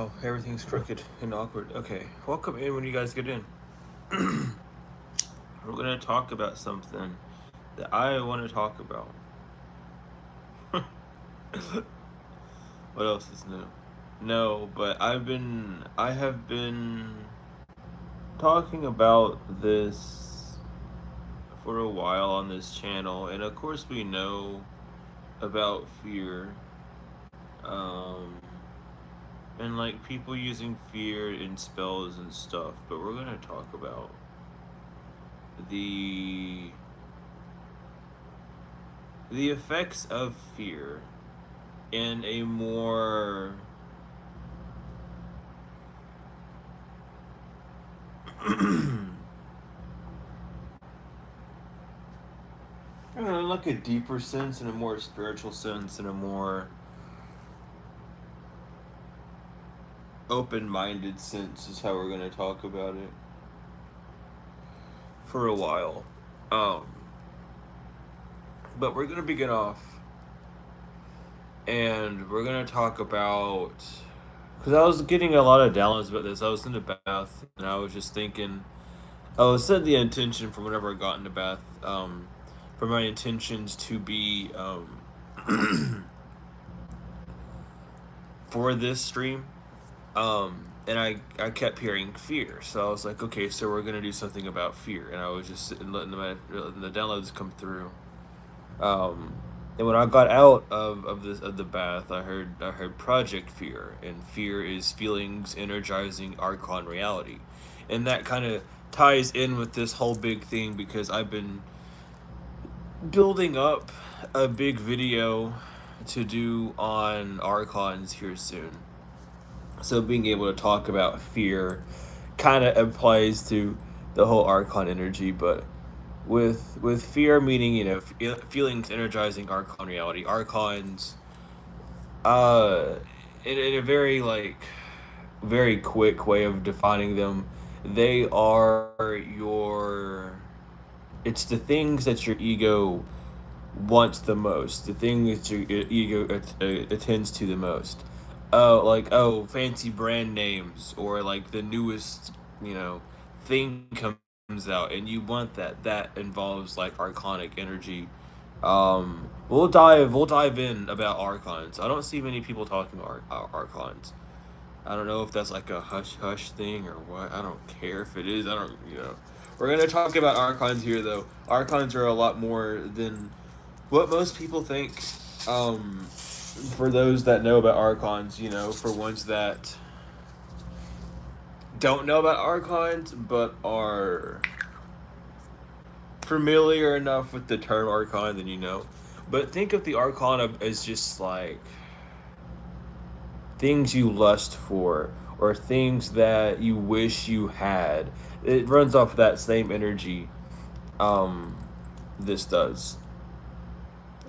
Wow, everything's crooked and awkward. Okay, welcome in when you guys get in. We're gonna talk about something that I want to talk about. What else is new? No, but I have been talking about this for a while on this channel, and of course we know about fear, um, and like people using fear in spells and stuff. But we're gonna talk about the the effects of fear in a more I don't know, like a deeper sense, in a more spiritual sense, in a more open-minded sense is how we're going to talk about it for a while. Um, but we're going to begin off, and we're going to talk about, because I was getting a lot of downloads about this. I was in the bath, and I was just thinking, I was set the intention for whenever I got into bath, for my intentions to be, for this stream. And I kept hearing fear, so I was like, okay, so we're gonna do something about fear, and I was just sitting letting the downloads come through. Um, and when I got out of the bath, I heard Project Fear, and fear is feelings energizing archon reality, and that kind of ties in with this whole big thing because I've been building up a big video to do on archons here soon. So being able to talk about fear kind of applies to the whole archon energy, but with fear meaning, feelings energizing archon reality. Archons, uh, in a very very quick way of defining them, they are it's the things that your ego wants the most, the thing that your ego attends to the most. Like, oh, fancy brand names, or like the newest, thing comes out, and you want that. That involves like archonic energy. We'll dive in about archons. I don't see many people talking archons. I don't know if that's like a hush hush thing or what. I don't care if it is. I don't, We're gonna talk about archons here, though. Archons are a lot more than what most people think. For those that know about archons, for ones that don't know about archons but are familiar enough with the term archon, then you know. But think of the arcana as just like things you lust for or things that you wish you had. It runs off that same energy. Um, this does.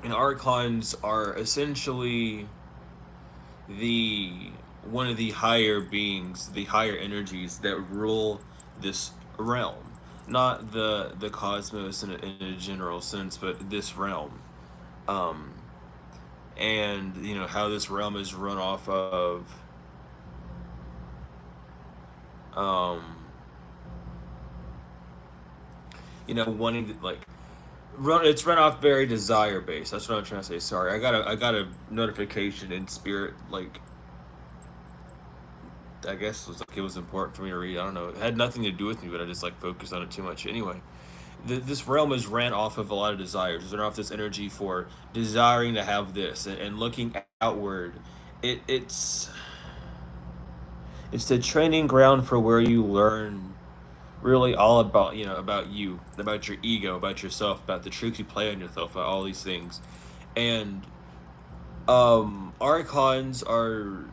And archons are essentially the one of the higher beings, the higher energies that rule this realm. Not the cosmos in a general sense, but this realm. Um, and how this realm is run off of um, wanting to, like, it's run off very desire based. That's what I'm trying to say. Sorry, I got a notification in spirit, like, I guess it was important for me to read. I don't know. It had nothing to do with me, but I just like focused on it too much. Anyway, this realm is ran off of a lot of desires. It's ran off this energy for desiring to have this and looking outward. It's the training ground for where you learn really all about about you, about your ego, about yourself, about the tricks you play on yourself, about all these things. And archons are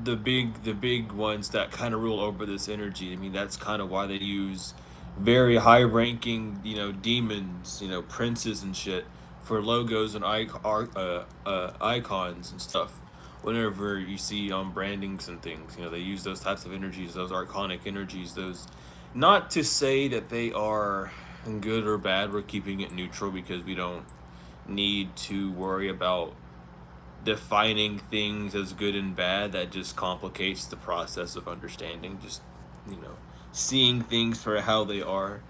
the big ones that kind of rule over this energy. I mean, that's kind of why they use very high ranking demons, princes and shit for logos and icons and stuff. Whenever you see brandings and things, they use those types of energies, those archonic energies, those, not to say that they are good or bad. We're keeping it neutral because we don't need to worry about defining things as good and bad that just complicates the process of understanding. Just, you know, seeing things for how they are,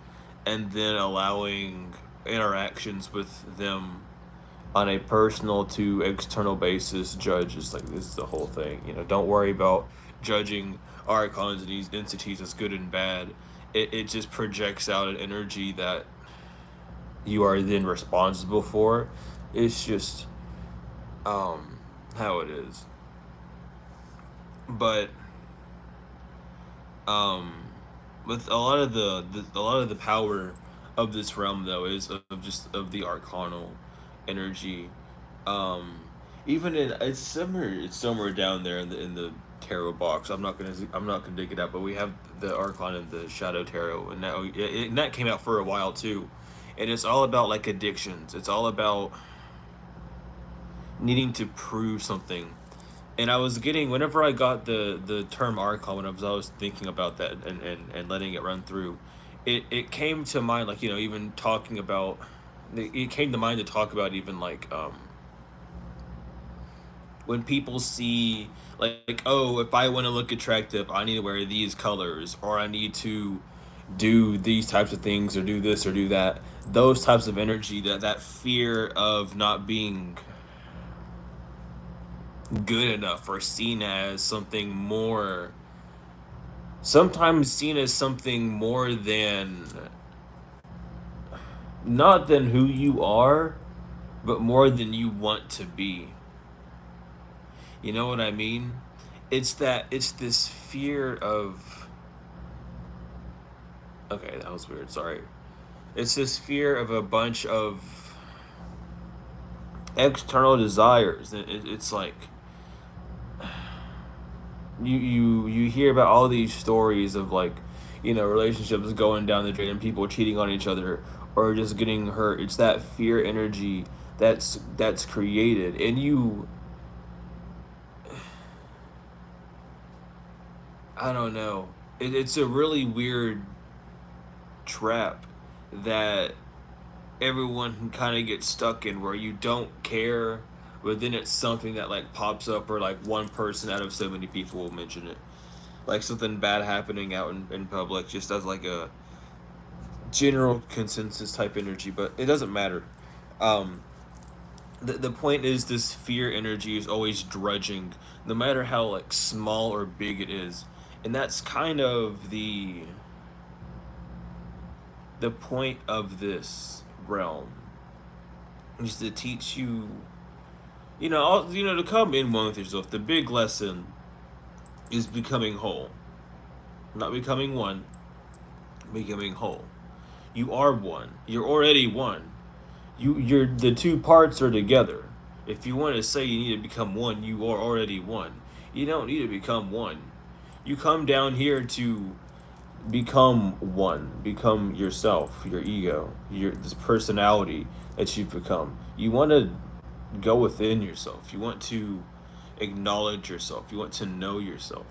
and then allowing interactions with them on a personal to external basis judge is like, this is the whole thing. You know, don't worry about judging archons and these entities as good and bad. It just projects out an energy that you are then responsible for. It's just how it is. But um with a lot of the power of this realm though is of just of the arcanal energy. um Even in, it's somewhere down there in the tarot box. I'm not gonna dig it up, but we have the archon and the shadow tarot, and that came out for a while too. And it's all about like addictions. It's all about needing to prove something. And I was getting, whenever I got the term archon, when I was thinking about that and letting it run through, it came to mind, like, you know, even talking about, it came to mind to talk about even like when people see, like, oh, if I want to look attractive, I need to wear these colors, or I need to do these types of things, or do this or do that. Those types of energy, that fear of not being good enough, or seen as something more, sometimes seen as something more than, not than who you are, but more than you want to be. You know what I mean? It's this fear of, okay, that was weird, sorry. It's this fear of a bunch of external desires. It's like, you hear about all these stories of, like, you know, relationships going down the drain and people cheating on each other or just getting hurt. It's that fear energy that's created, and I don't know. It's a really weird trap that everyone can kind of get stuck in, where you don't care, but then it's something that like pops up, or like one person out of so many people will mention it, like something bad happening out in public, just as like a general consensus type energy. But it doesn't matter. um the point is, this fear energy is always drudging, no matter how like small or big it is. And that's kind of the point of this realm, is to teach you, you know, to come in one with yourself. The big lesson is becoming whole, not becoming one, becoming whole. You are one. You're already one. You're, the two parts are together. If you want to say you need to become one, you are already one. You don't need to become one. You come down here to become one, become yourself, your ego, your this personality that you've become. You want to go within yourself. You want to acknowledge yourself. You want to know yourself,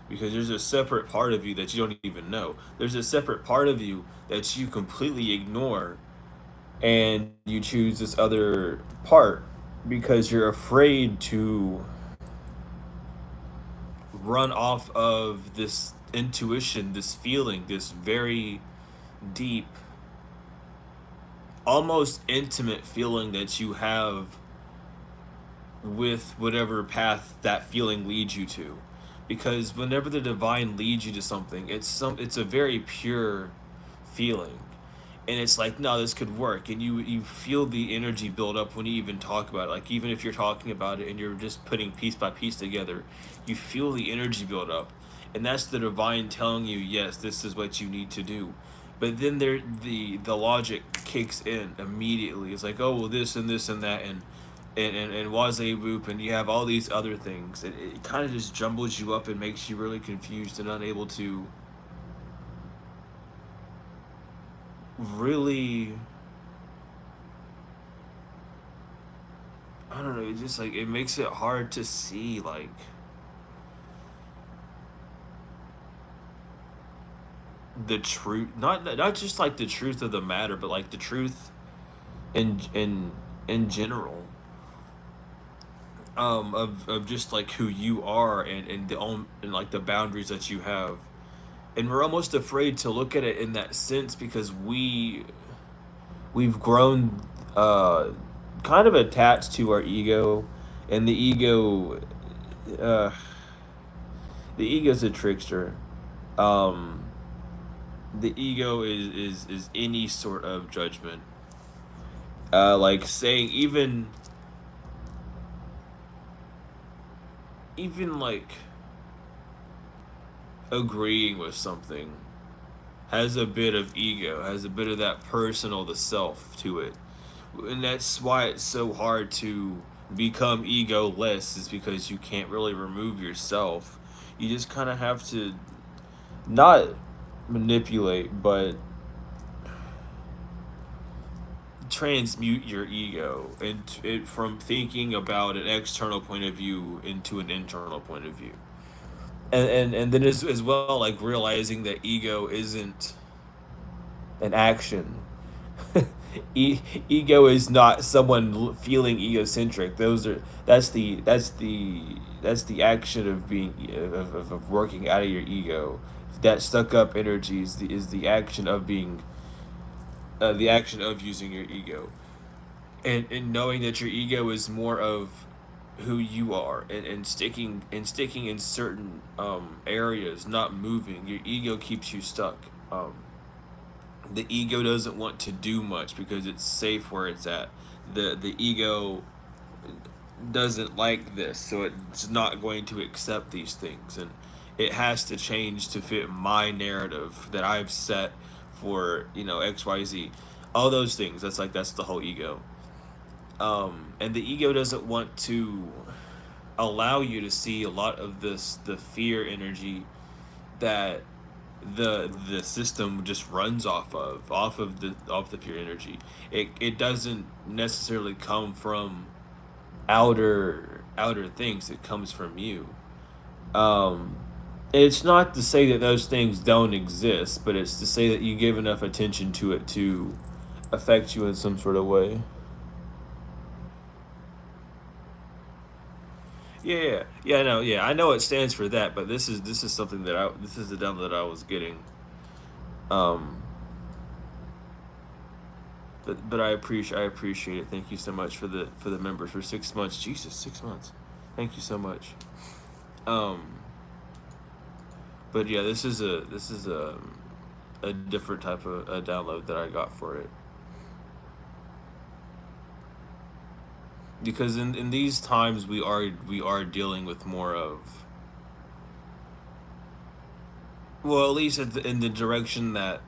because there's a separate part of you that you don't even know. There's a separate part of you that you completely ignore, and you choose this other part because you're afraid to run off of this intuition, this feeling, this very deep, almost intimate feeling that you have with whatever path that feeling leads you to. Because whenever the divine leads you to something, it's a very pure feeling. And it's like, no, this could work. And you feel the energy build up when you even talk about it. Like, even if you're talking about it and you're just putting piece by piece together, you feel the energy build up. And that's the divine telling you, yes, this is what you need to do. But then the logic kicks in immediately. It's like, oh, well, this and this and that, and was a whoop, and you have all these other things. It kind of just jumbles you up and makes you really confused and unable to really, I don't know, it just like, it makes it hard to see like the truth, not just like the truth of the matter, but like the truth in general. of just like who you are, and and like the boundaries that you have. And we're almost afraid to look at it in that sense because we've grown uh kind of attached to our ego, and uh the ego's a trickster. um the ego is any sort of judgment, like saying, even like agreeing with something has a bit of ego, has a bit of that personal, the self to it. And that's why it's so hard to become ego-less, is because you can't really remove yourself. You just kind of have to not manipulate, but transmute your ego and it from thinking about an external point of view into an internal point of view. And then as well, like realizing that ego isn't an action. Ego is not someone feeling egocentric. Those are that's the action of being of working out of your ego. That stuck up energy is the action of being the action of using your ego, and knowing that your ego is more of who you are, and sticking in certain areas, not moving. Your ego keeps you stuck. The ego doesn't want to do much because it's safe where it's at. The ego doesn't like this, so it's not going to accept these things, and it has to change to fit my narrative that I've set for, XYZ. All those things. That's the whole ego. And the ego doesn't want to allow you to see a lot of the fear energy that the system just runs off the pure energy. It doesn't necessarily come from outer things. It comes from you. um it's not to say that those things don't exist, but it's to say that you give enough attention to it to affect you in some sort of way. Yeah, no, yeah, I know it stands for that, but this is something that I this is the demo that I was getting. um but I appreciate it. Thank you so much for the members for 6 months. Jesus, 6 months. Thank you so much. Um, but yeah, this is a different type of a download that I got for it, because in these times we are dealing with more of, well, at least in the direction that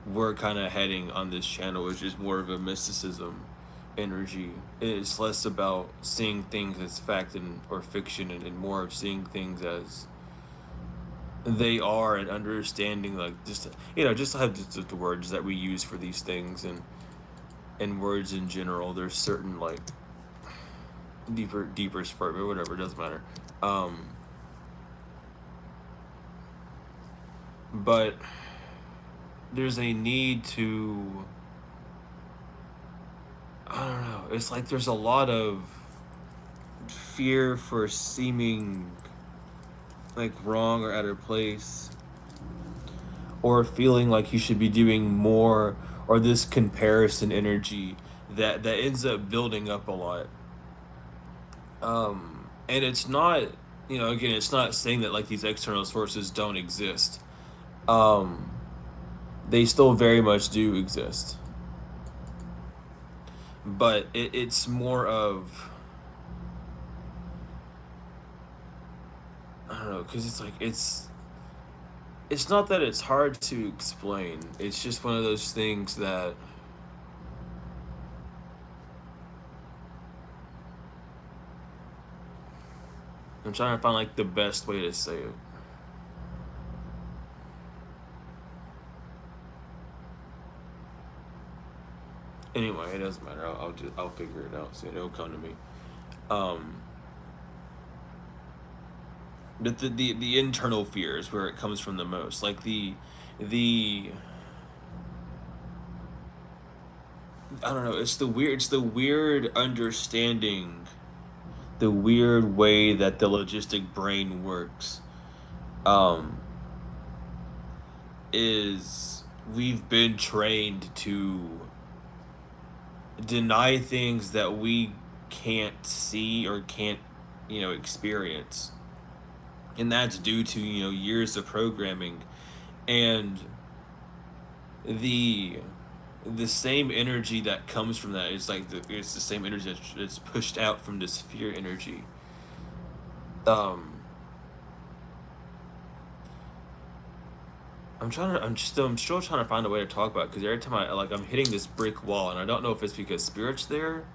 we're kind of heading on this channel, which is more of a mysticism energy. It's less about seeing things as fact or fiction, and more of seeing things as they are, and understanding, like, just just to have just the words that we use for these things, and words in general. There's certain, like, deeper spark, or whatever, it doesn't matter. um but there's a need to, I don't know, it's like there's a lot of fear for seeming like wrong or out of place, or feeling like you should be doing more, or this comparison energy that ends up building up a lot. And it's not, again, it's not saying that like these external sources don't exist. um they still very much do exist, but it's more of, I don't know, because it's like it's not that it's hard to explain. It's just one of those things that I'm trying to find like the best way to say it. Anyway, it doesn't matter. I'll figure it out. So it'll come to me. Um, but the internal fear is where it comes from the most. Like the I don't know. It's the weird understanding the weird way that the logistic brain works, um, is we've been trained to deny things that we can't see or can't, experience. And that's due to, years of programming. And the the same energy that comes from that is like it's the same energy that's pushed out from this fear energy. Um I'm still trying to find a way to talk about it, because every time I'm hitting this brick wall, and I don't know if it's because spirit's there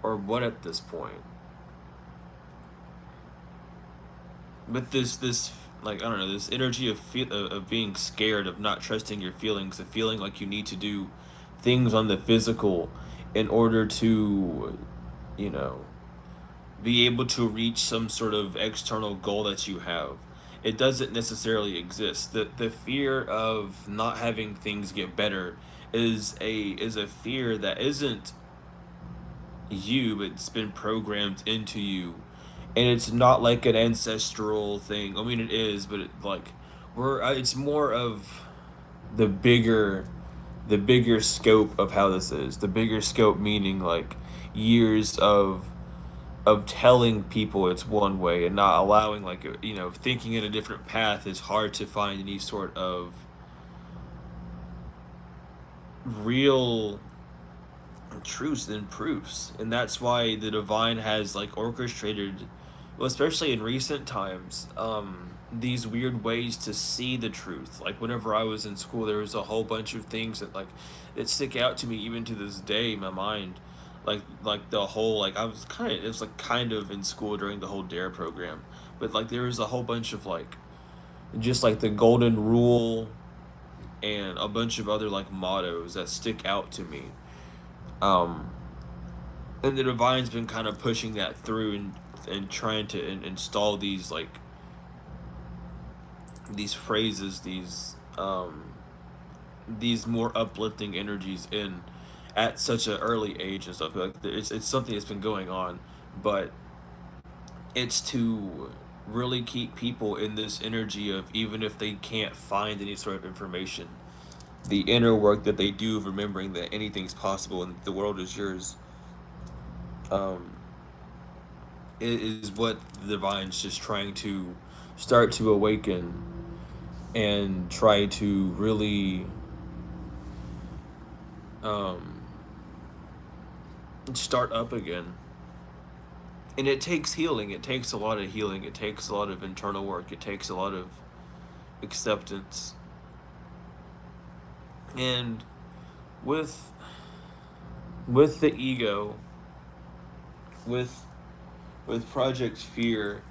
or what at this point. But this like, I don't know, this energy of being scared, of not trusting your feelings, of feeling like you need to do things on the physical in order to, you know, be able to reach some sort of external goal that you have. It doesn't necessarily exist. The fear of not having things get better is a fear that isn't you, it's been programmed into you. And it's not like an ancestral thing. I mean, it is, but it's more of the bigger the bigger scope of how this is. The bigger scope meaning like years of telling people it's one way and not allowing, like, thinking in a different path is hard to find any sort of real truths and proofs. And that's why the divine has like orchestrated, well, especially in recent times, these weird ways to see the truth. Like whenever I was in school, there was a whole bunch of things that stick out to me even to this day in my mind. Like the whole, like, I was kind of, it was like kind of in school during the whole dare program, but like there was a whole bunch of like just like the golden rule and a bunch of other like mottos that stick out to me. um and the divine's been kind of pushing that through and trying to install these phrases, these more uplifting energies in at such an early age and stuff. Like it's something that's been going on, but it's to really keep people in this energy of, even if they can't find any sort of information, the inner work that they do of remembering that anything's possible and the world is yours, um is what the divine's just trying to start to awaken and try to really um start up again. And it takes healing. It takes a lot of healing. It takes a lot of internal work. It takes a lot of acceptance. And with the ego, with Project Fear,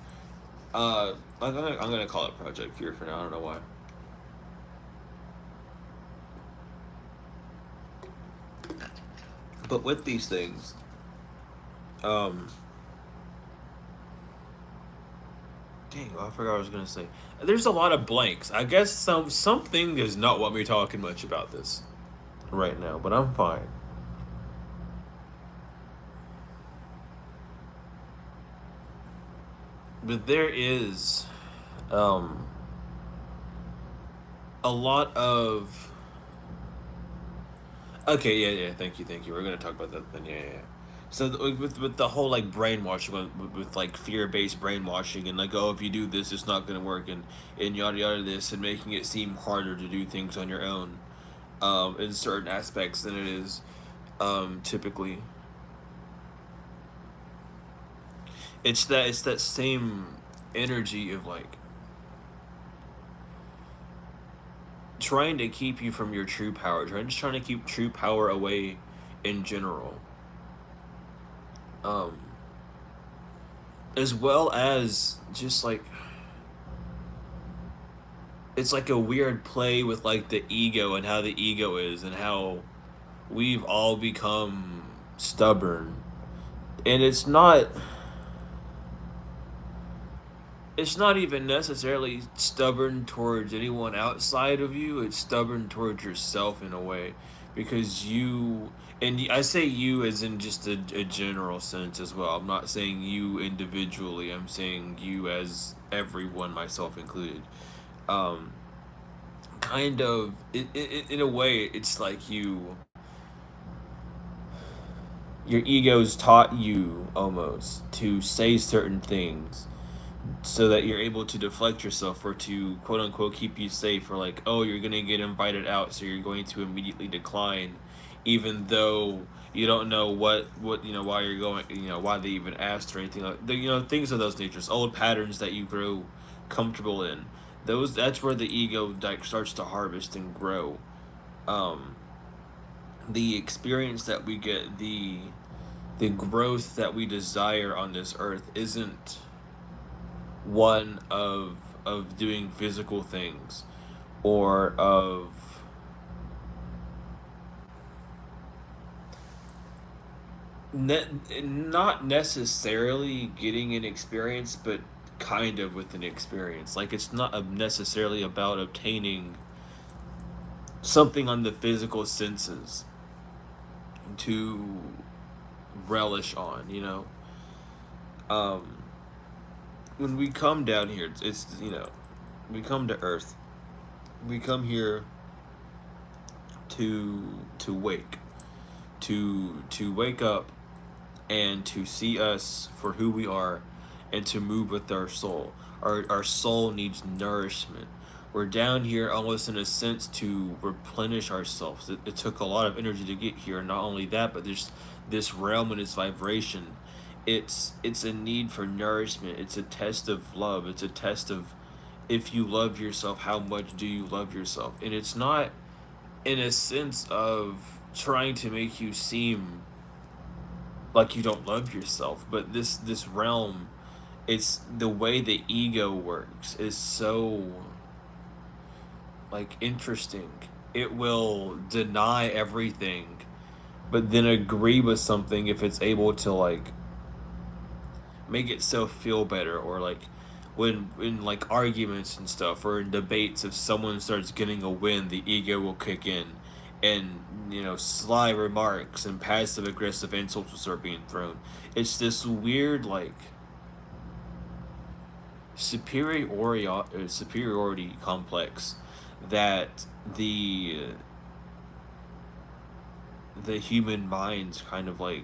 I'm gonna call it Project Fear for now. I don't know why. But with these things, um, dang, I forgot what I was gonna say. There's a lot of blanks. I guess something does not want me talking much about this right now, but I'm fine. But there is, um, a lot of. Okay, yeah, yeah. Thank you. We're gonna talk about that then. Yeah, yeah, yeah. So with the whole like brainwashing, with like fear-based brainwashing, and like, oh, if you do this it's not gonna work, and yada yada this, and making it seem harder to do things on your own, in certain aspects than it is, typically. It's that same energy of like trying to keep you from your true power, trying to keep true power away in general. Um, as well as just like, it's like a weird play with like the ego and how the ego is and how we've all become stubborn. And it's not even necessarily stubborn towards anyone outside of you, it's stubborn towards yourself in a way, because you, and I say you as in just a general sense as well. I'm not saying you individually. I'm saying you as everyone, myself included. Um, kind of, in a way, it's like your ego's taught you almost to say certain things so that you're able to deflect yourself or to quote unquote keep you safe, or like, oh, you're gonna get invited out, so you're going to immediately decline, even though you don't know what why you're going, why they even asked or anything like things of those natures, old patterns that you grow comfortable in. That's where the ego like starts to harvest and grow. um the experience that we get, the growth that we desire on this earth isn't one of doing physical things, or of not necessarily getting an experience, but kind of with an experience. Like, it's not necessarily about obtaining something on the physical senses to relish on, um when we come down here, we come to earth, we come here to wake, to wake up, and to see us for who we are, and to move with our soul. Our soul needs nourishment. We're down here almost in a sense to replenish ourselves. It took a lot of energy to get here. And not only that, but there's this realm and its vibration. It's a need for nourishment. It's a test of love. It's a test of, if you love yourself, how much do you love yourself? And it's not in a sense of trying to make you seem like you don't love yourself, but this realm, it's the way the ego works is so like interesting. It will deny everything, but then agree with something if it's able to like make itself feel better, or like when in like arguments and stuff, or in debates, if someone starts getting a win, the ego will kick in, and sly remarks and passive aggressive insults will start being thrown. It's this weird like superiority complex that the human minds kind of like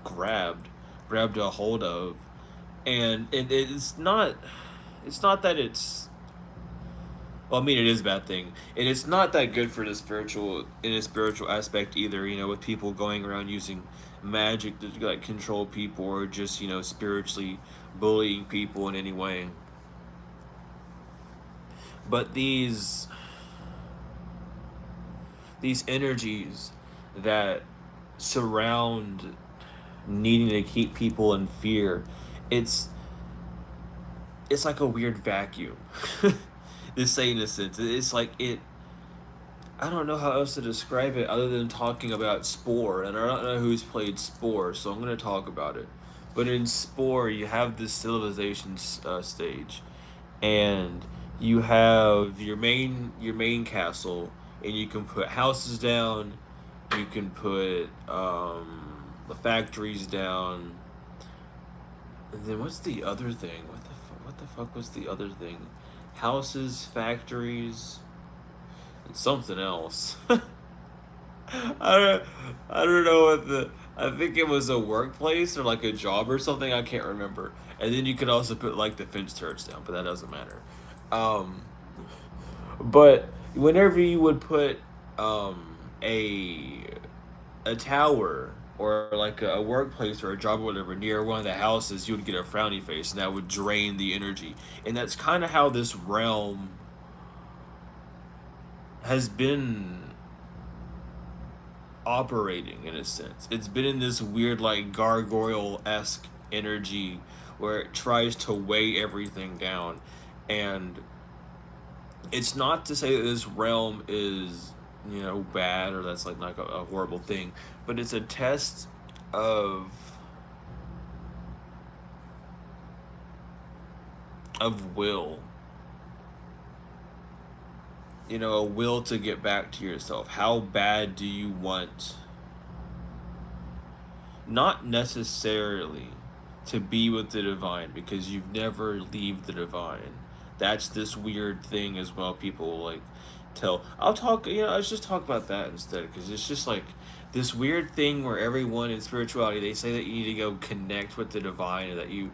grabbed grabbed a hold of. And it's not that it's, well, I mean, it is a bad thing, and it's not that good for the spiritual, in a spiritual aspect either. With people going around using magic to like control people, or just spiritually bullying people in any way. But these energies that surround needing to keep people in fear, it's it's like a weird vacuum. To say, in a sense, it's like it. I don't know how else to describe it other than talking about Spore, and I don't know who's played Spore, so I'm gonna talk about it. But in Spore, you have this civilization stage, and you have your main castle, and you can put houses down, you can put the factories down, and then what's the other thing? What the fuck was the other thing? Houses, factories, and something else. I don't I don't know what the, I think it was a workplace or like a job or something. I can't remember. And then you could also put like defense turrets down, but that doesn't matter. Um, but whenever you would put um, a a tower, or like a workplace or a job or whatever near one of the houses, you would get a frowny face, and that would drain the energy. And that's kind of how this realm has been operating, in a sense. It's been in this weird like gargoyle esque energy where it tries to weigh everything down. And it's not to say that this realm is bad, or that's like a horrible thing, but it's a test of will. a will to get back to yourself. How bad do you want, not necessarily to be with the divine, because you've never leave the divine. That's this weird thing as well. People like tell. I'll talk. Let's just talk about that instead, because it's just like this weird thing where everyone in spirituality, they say that you need to go connect with the divine, and that you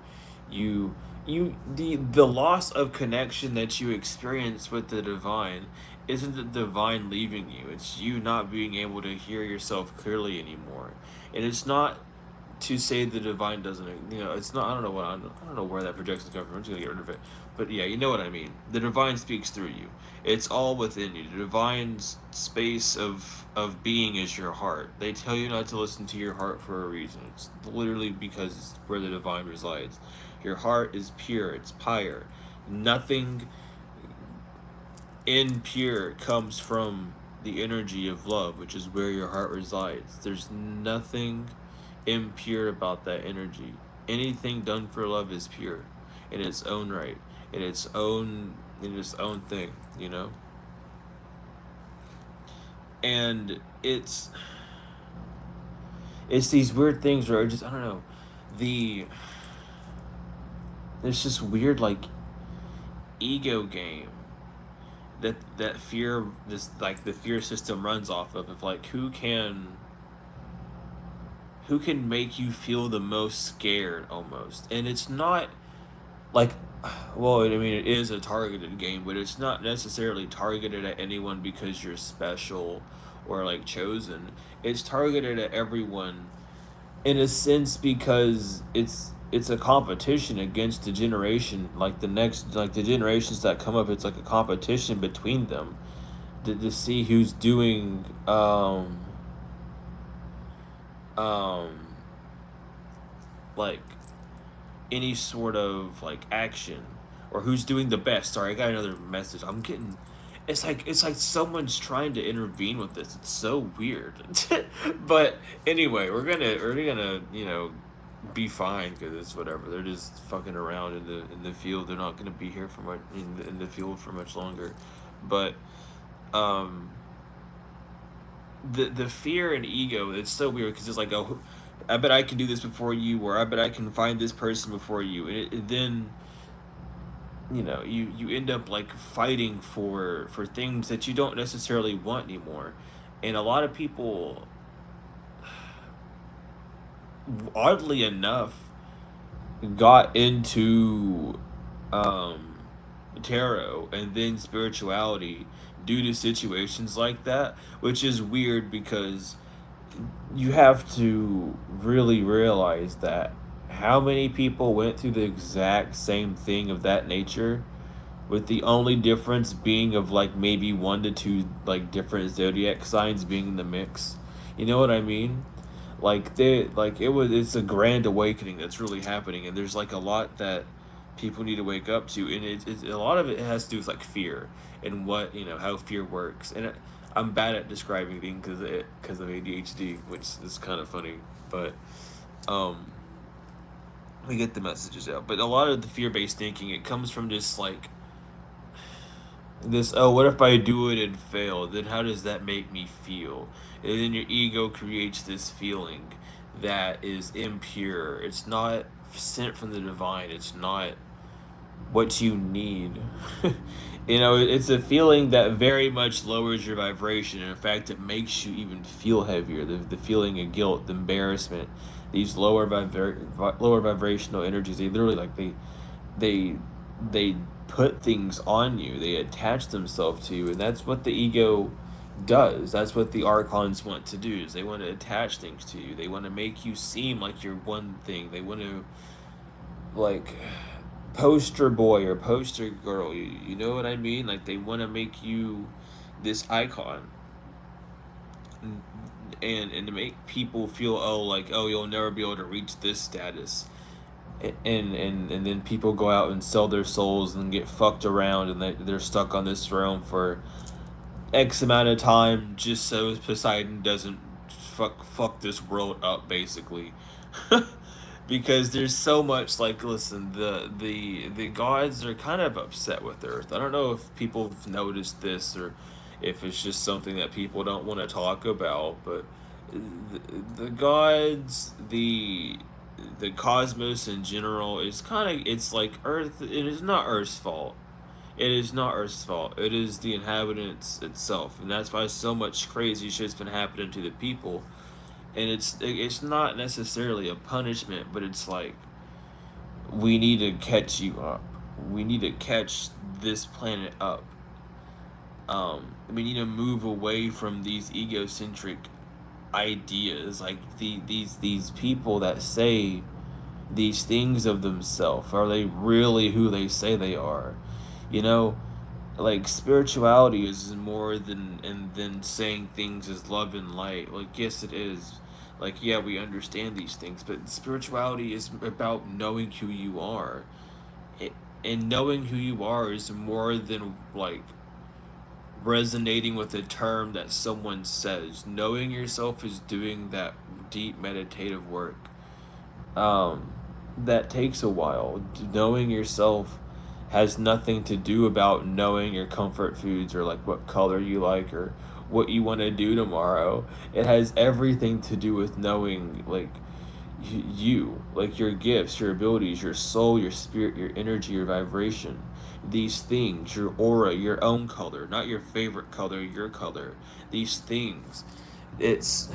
the loss of connection that you experience with the divine isn't the divine leaving you. It's you not being able to hear yourself clearly anymore. And it's not to say the divine doesn't, it's not. I don't know where that projection comes from. I'm just gonna get rid of it. But yeah, you know what I mean. The divine speaks through you. It's all within you. The divine's space of being is your heart. They tell you not to listen to your heart for a reason. It's literally because it's where the divine resides. Your heart is pure. It's pyre. Nothing impure comes from the energy of love, which is where your heart resides. There's nothing impure about that energy. Anything done for love is pure in its own right, in its own thing, And it's these weird things where I don't know, there's this weird like ego game that fear, this like the fear system runs off of like who can make you feel the most scared almost. And it's not like, well, I mean, it is a targeted game, but it's not necessarily targeted at anyone because you're special or like chosen. It's targeted at everyone in a sense because it's a competition against the generation, like the generations that come up. It's like a competition between them to see who's doing like any sort of like action, or who's doing the best. Sorry, I got another message. It's like someone's trying to intervene with this. It's so weird. But anyway, we're gonna be fine, because it's whatever. They're just fucking around in the field. They're not gonna be here for much in the field for much longer. But the fear and ego, it's so weird, because it's like, oh, I bet I can do this before you, or I bet I can find this person before you. And then you end up like fighting for things that you don't necessarily want anymore. And a lot of people, oddly enough, got into tarot and then spirituality due to situations like that, which is weird, because you have to really realize that how many people went through the exact same thing of that nature, with the only difference being of like maybe 1 to 2 like different zodiac signs being in the mix. You know what I mean? It's a grand awakening that's really happening, and there's like a lot that people need to wake up to, and a lot of it has to do with like fear and what how fear works. And I'm bad at describing things because of ADHD, which is kind of funny, but we get the messages out. But a lot of the fear-based thinking, it comes from just like this, oh, what if I do it and fail? Then how does that make me feel? And then your ego creates this feeling that is impure. It's not sent from the divine. It's not what you need. It's a feeling that very much lowers your vibration. And in fact, it makes you even feel heavier. The feeling of guilt, the embarrassment, these lower vibrational energies, they literally like they put things on you. They attach themselves to you, and that's what the ego does. That's what the archons want to do, is they want to attach things to you. They want to make you seem like you're one thing. They want to like poster boy or poster girl, you know what I mean? Like they want to make you this icon, and to make people feel, oh, you'll never be able to reach this status. And then people go out and sell their souls and get fucked around, and they're stuck on this throne for X amount of time, just so Poseidon doesn't fuck this world up, basically. because there's so much, like, listen, the gods are kind of upset with Earth. I don't know if people have noticed this, or if it's just something that people don't want to talk about, but the gods, the cosmos in general is kind of, it's like Earth. It is not Earth's fault. It is not Earth's fault. It is the inhabitants itself, and that's why so much crazy shit's been happening to the people. And it's not necessarily a punishment, but it's like, we need to catch you up. We need to catch this planet up. We need to move away from these egocentric ideas, like these people that say these things of themselves. Are they really who they say they are? You know, like, spirituality is more than saying things as love and light. Like, yes, it is. Like, yeah, we understand these things, but spirituality is about knowing who you are. It, and knowing who you are is more than, like, resonating with a term that someone says. Knowing yourself is doing that deep meditative work. Um, that takes a while. Knowing yourself has nothing to do about knowing your comfort foods, or like what color you like, or what you want to do tomorrow. It has everything to do with knowing, like, you, like your gifts, your abilities, your soul, your spirit, your energy, your vibration. These things, your aura, your own color, not your favorite color, your color. These things. It's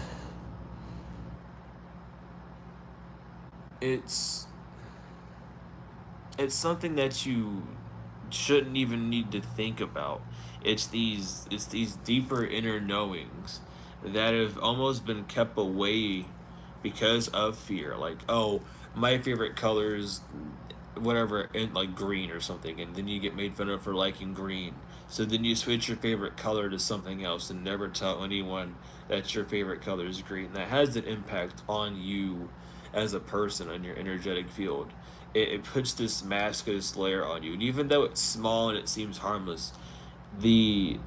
it's it's something that you shouldn't even need to think about. It's these deeper inner knowings that have almost been kept away because of fear. Like, oh, my favorite color is whatever, in like green or something, and then you get made fun of for liking green. So then you switch your favorite color to something else and never tell anyone that your favorite color is green. That has an impact on you as a person, on your energetic field. It puts this mask, this layer on you, and even though it's small and it seems harmless, the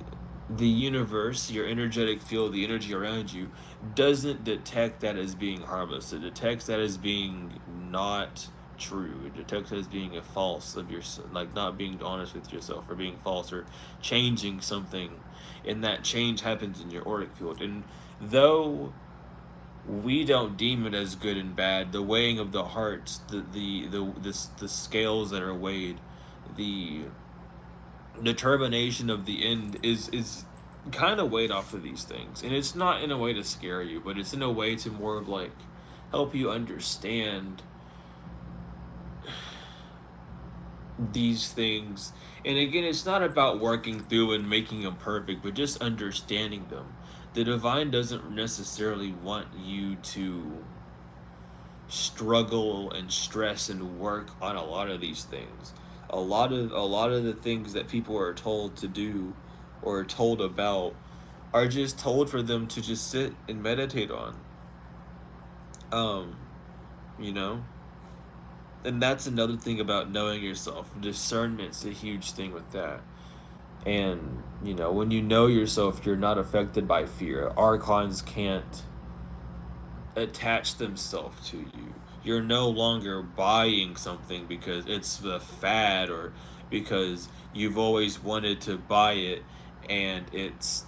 the universe, your energetic field, the energy around you, doesn't detect that as being harmless. It detects that as being not true. It detects that as being a false of your, like, not being honest with yourself, or being false, or changing something, and that change happens in your auric field. And though we don't deem it as good and bad, the weighing of the hearts, the scales that are weighed, the determination of the end is kind of weighed off of these things. And it's not in a way to scare you, but it's in a way to more of like help you understand these things. And again, it's not about working through and making them perfect, but just understanding them. The divine doesn't necessarily want you to struggle and stress and work on a lot of these things. A lot of the things that people are told to do, or told about, are just told for them to just sit and meditate on. Um, you know? And that's another thing about knowing yourself. Discernment's a huge thing with that. And, when you know yourself, you're not affected by fear. Archons can't attach themselves to you. You're no longer buying something because it's the fad, or because you've always wanted to buy it, and it's,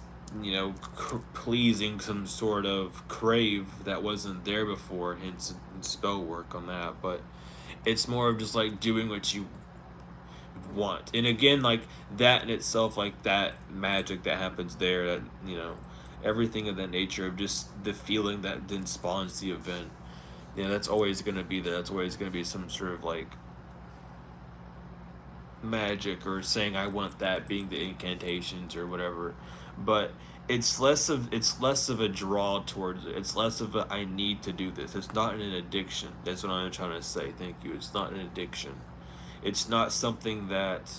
pleasing some sort of crave that wasn't there before, hence spell work on that. But it's more of just like doing what you want. And again, like, that in itself, like that magic that happens there, that, everything of that nature, of just the feeling that then spawns the event. That's always going to be there. That's always going to be some sort of like magic, or saying I want that, being the incantations or whatever. But it's less of a draw towards it. It's less of a I need to do this. It's not an addiction. That's what I'm trying to say. Thank you. It's not an addiction. It's not something that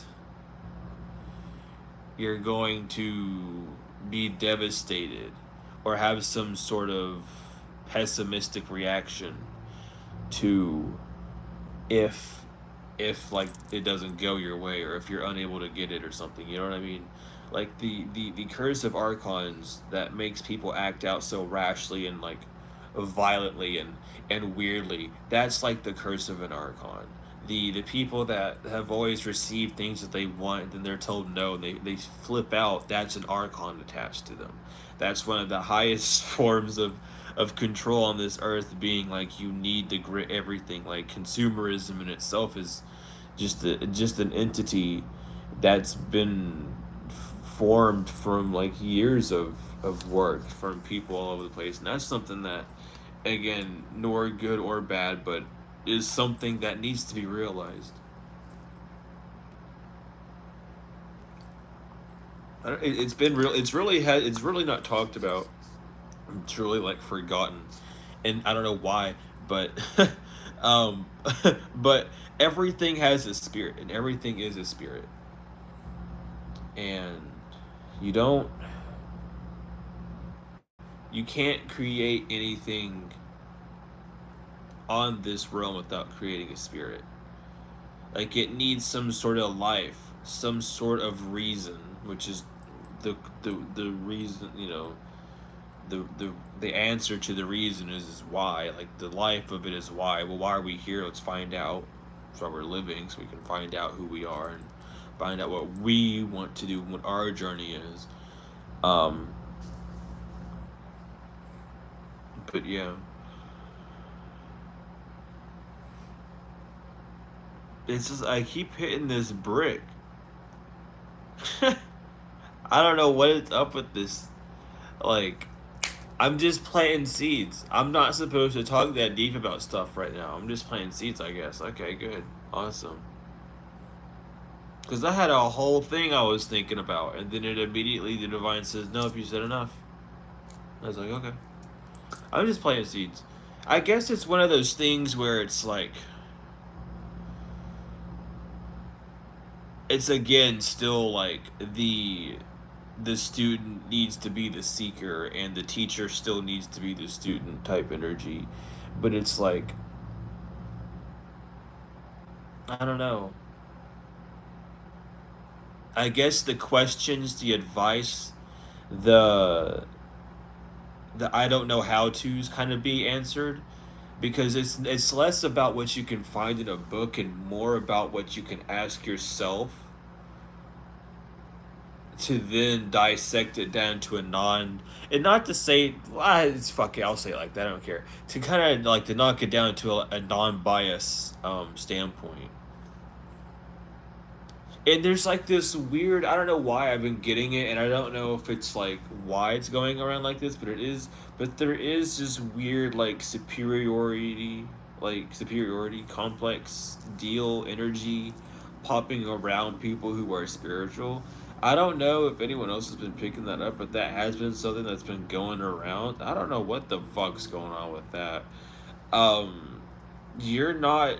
you're going to be devastated or have some sort of pessimistic reaction to, if like it doesn't go your way, or if you're unable to get it or something. You know what I mean? Like the curse of archons that makes people act out so rashly and like violently and weirdly. That's like the curse of an archon. The people that have always received things that they want and then they're told no and they flip out, that's an archon attached to them. That's one of the highest forms of control on this earth, being like you need to grit everything. Like consumerism in itself is just an entity that's been formed from like years of work from people all over the place, and that's something that, again, nor good or bad, but is something that needs to be realized. It's been real. It's really not talked about. It's really like forgotten, and I don't know why, but um, but everything has a spirit, and everything is a spirit, and you don't you can't create anything on this realm without creating a spirit. Like it needs some sort of life, some sort of reason, which is the reason, the answer to the reason is why. Like the life of it is why. Well, why are we here? Let's find out. That's why we're living, so we can find out who we are and find out what we want to do, what our journey is. Um, but yeah, it's just I keep hitting this brick. I don't know what is up with this. Like, I'm just planting seeds. I'm not supposed to talk that deep about stuff right now. I'm just planting seeds, I guess. Okay, good. Awesome. Because I had a whole thing I was thinking about, and then it immediately, the divine says, nope, you said enough. I was like, okay. I'm just planting seeds. I guess it's one of those things where it's like, it's again still like the student needs to be the seeker and the teacher still needs to be the student type energy, but it's like, I don't know. I guess the questions, the advice, the I don't know how to's kind of be answered, because it's less about what you can find in a book and more about what you can ask yourself to then dissect it down to a non, and not to say, it's fuck it, I'll say it like that, I don't care, to kind of like to knock it down to a non-bias standpoint. And there's like this weird, I don't know why I've been getting it, and I don't know if it's like why it's going around like this, but it is, but there is this weird like superiority complex deal energy popping around people who are spiritual. I don't know if anyone else has been picking that up, but that has been something that's been going around. I don't know what the fuck's going on with that. Um, you're not,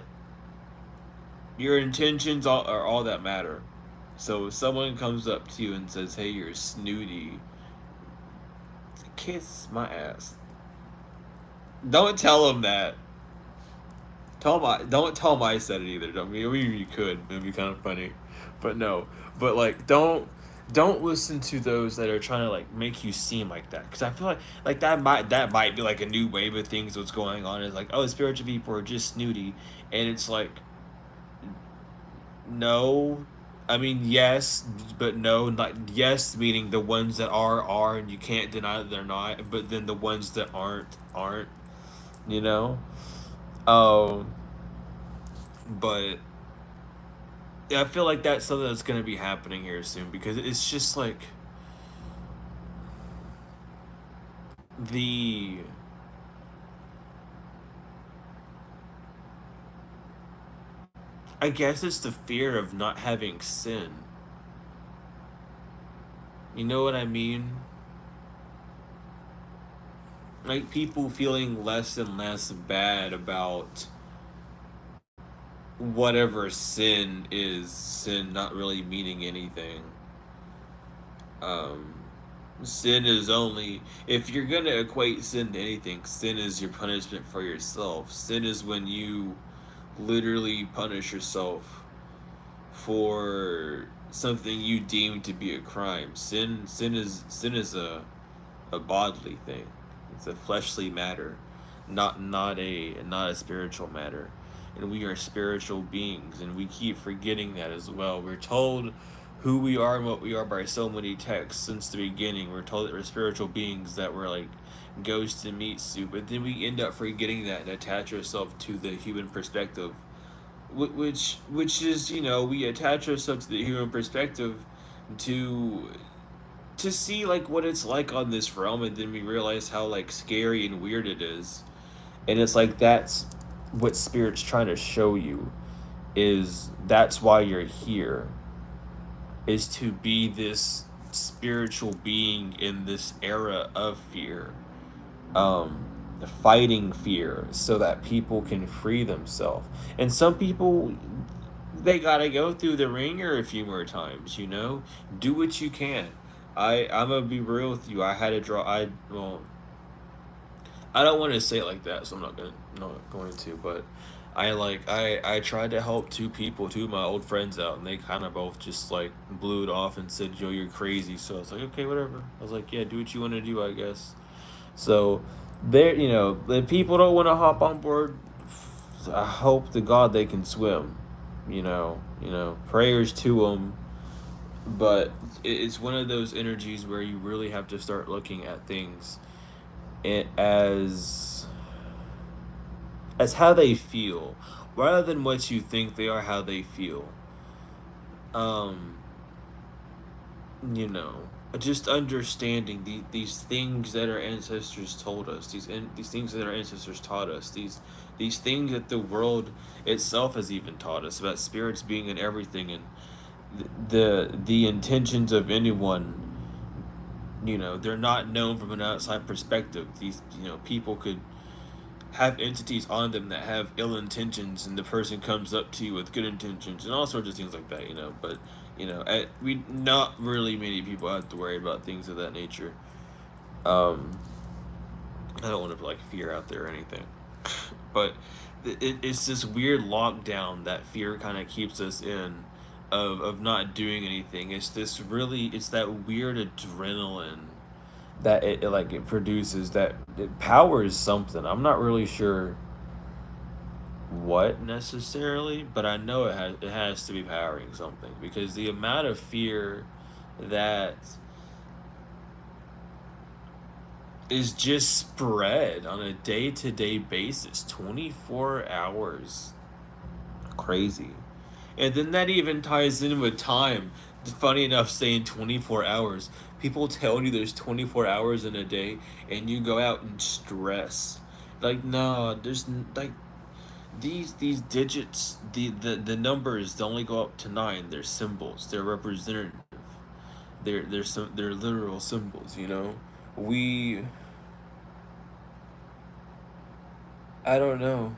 your intentions are all that matter. So if someone comes up to you and says, "Hey, you're snooty," kiss my ass. Don't tell them that. Don't tell them I said it either. Don't, maybe you could. It'd be kind of funny, but no. But like, don't listen to those that are trying to like make you seem like that, because I feel like that might be like a new wave of things. What's going on is like, oh, spiritual people are just snooty, and it's like, no. I mean, yes, but no. Like, yes, meaning the ones that are, and you can't deny that they're not. But then the ones that aren't. You know. Um, but yeah, I feel like that's something that's gonna be happening here soon, because it's just like the I guess it's the fear of not having sin. You know what I mean? Like people feeling less and less bad about whatever sin is, sin not really meaning anything. Um, sin is only, if you're gonna equate sin to anything, sin is your punishment for yourself. Sin is when you literally punish yourself for something you deem to be a crime. Sin is a bodily thing. It's a fleshly matter. not a spiritual matter. And we are spiritual beings, and we keep forgetting that as well. We're told who we are and what we are by so many texts since the beginning. We're told that we're spiritual beings, that we're like ghosts in meat soup, but then we end up forgetting that and attach ourselves to the human perspective, which is, we attach ourselves to the human perspective to see like what it's like on this realm, and then we realize how like scary and weird it is. And it's like that's what spirit's trying to show you, is that's why you're here, is to be this spiritual being in this era of fear, um fighting fear so that people can free themselves. And some people, they gotta go through the ringer a few more times, do what you can. I'm gonna be real with you. I had to draw. I don't want to say it like that, so I'm not going to. But I tried to help two of my old friends out, and they kind of both just like blew it off and said, "Yo, you're crazy." So I was like, "Okay, whatever." I was like, "Yeah, do what you want to do, I guess." So there, the people don't want to hop on board. I hope to God they can swim. Prayers to them. But it's one of those energies where you really have to start looking at things as how they feel, rather than what you think they are, how they feel. Um, you know, just understanding these things that our ancestors told us, these things that our ancestors taught us, these things that the world itself has even taught us about spirits being in everything, and the intentions of anyone. They're not known from an outside perspective. These people could have entities on them that have ill intentions, and the person comes up to you with good intentions and all sorts of things like that. But we not really many people have to worry about things of that nature. um I don't want to put like fear out there or anything, but it's this weird lockdown that fear kind of keeps us in, of not doing anything. It's that weird adrenaline that it produces, that it powers something. I'm not really sure what necessarily, but I know it has to be powering something, because the amount of fear that is just spread on a day-to-day basis, 24 hours. Crazy. And then that even ties in with time. Funny enough, saying 24 hours. People tell you there's 24 hours in a day, and you go out and stress. Like, no, like, these digits, the numbers, they only go up to 9. They're symbols. They're representative. They're literal symbols. We, I don't know.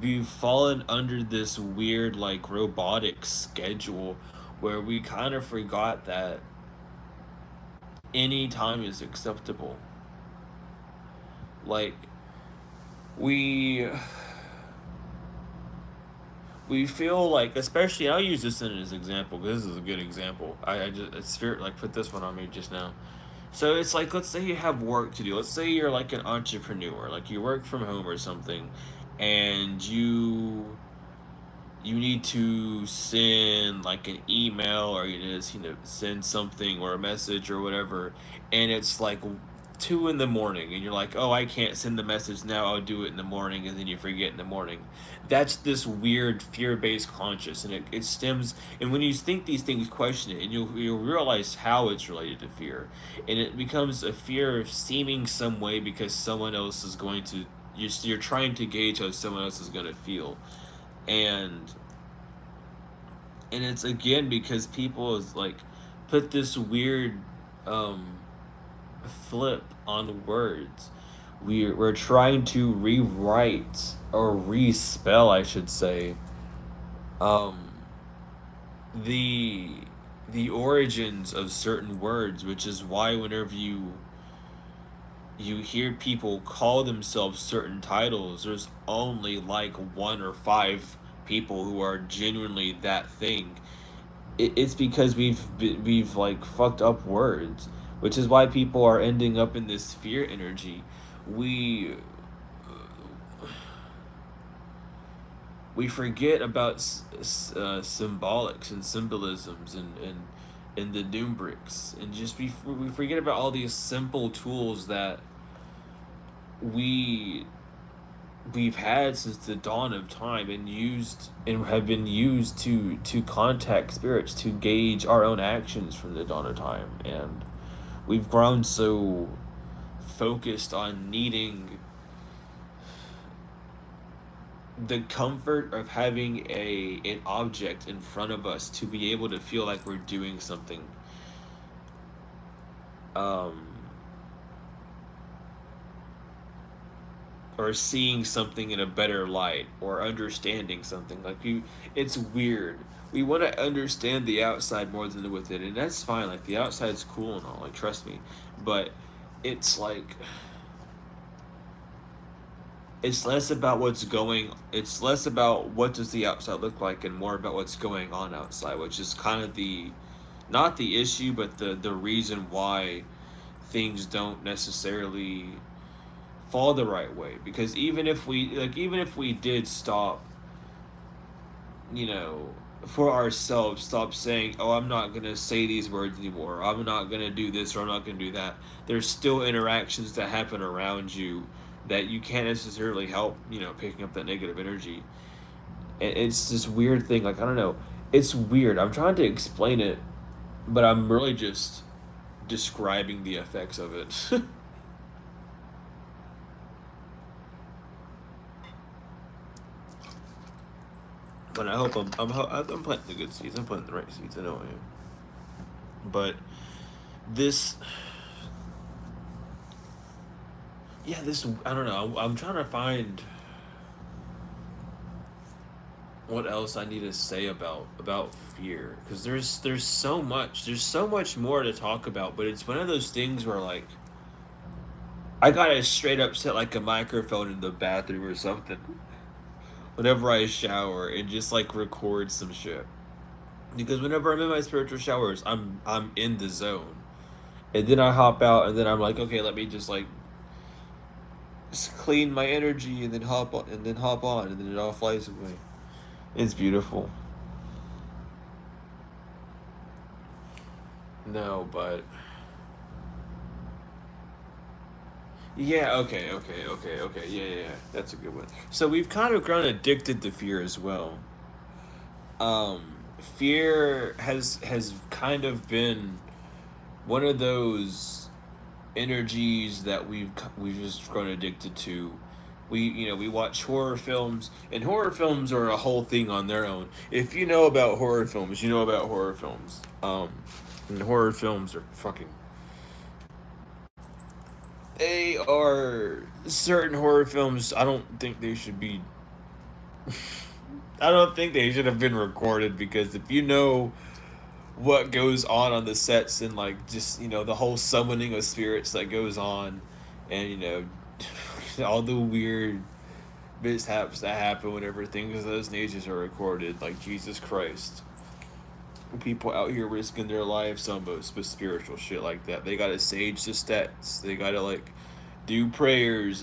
We've fallen under this weird like robotic schedule where we kind of forgot that any time is acceptable. Like, we we feel like, especially, I'll use this as an example because this is a good example. I just spirit like put this one on me just now. So it's like, let's say you have work to do. Let's say you're like an entrepreneur, like you work from home or something, and you need to send like an email, or send something or a message or whatever, and it's like 2 in the morning, and you're like, oh, I can't send the message now, I'll do it in the morning, and then you forget in the morning. That's this weird fear-based conscious, and it stems, and when you think these things, question it, and you'll realize how it's related to fear. And it becomes a fear of seeming some way because someone else is going to, you're trying to gauge how someone else is going to feel. And and it's again because people is like put this weird flip on words. We're trying to rewrite, or respell, I should say, um the the origins of certain words, which is why whenever you hear people call themselves certain titles, there's only like 1 or 5 people who are genuinely that thing. It's because we've like fucked up words, which is why people are ending up in this fear energy, we we forget about symbolics and symbolisms and the doom bricks, and just we forget about all these simple tools that we we've had since the dawn of time, and used and have been used to contact spirits, to gauge our own actions from the dawn of time. And we've grown so focused on needing the comfort of having a an object in front of us to be able to feel like we're doing something, um or seeing something in a better light, or understanding something. Like, you it's weird. We want to understand the outside more than within, and that's fine. Like, the outside's cool and all, like, trust me. But it's like, it's less about what does the outside look like, and more about what's going on outside, which is kind of the, not the issue, but the reason why things don't necessarily fall the right way. Because even if we did stop, you know, for ourselves, stop saying, oh, I'm not gonna say these words anymore, I'm not gonna do this, or I'm not gonna do that, there's still interactions that happen around you that you can't necessarily help, picking up that negative energy. And it's this weird thing, like, I don't know, it's weird, I'm trying to explain it, but I'm really just describing the effects of it. But I hope I'm planting the good seeds. I'm planting the right seeds. I know I am. But this, yeah, this, I don't know. I'm trying to find what else I need to say about fear, because there's so much more to talk about. But it's one of those things where, like, I gotta straight up set like a microphone in the bathroom or something whenever I shower, and just like record some shit. Because whenever I'm in my spiritual showers, I'm in the zone. And then I hop out, and then I'm like, okay, let me just like clean my energy, and then hop on, and then it all flies away. It's beautiful. No, but yeah, okay. Yeah. That's a good one. So we've kind of grown addicted to fear as well. Um, Fear has kind of been one of those energies that we've just grown addicted to. We watch horror films, and horror films are a whole thing on their own. If you know about horror films, you know about horror films. And horror films are fucking, they are, certain horror films, I don't think they should be, I don't think they should have been recorded. Because if you know what goes on the sets, and like, just, the whole summoning of spirits that goes on, and all the weird mishaps that happen whenever things of those natures are recorded, like, Jesus Christ, people out here risking their lives almost with spiritual shit like that. They gotta sage the stats, they gotta like do prayers,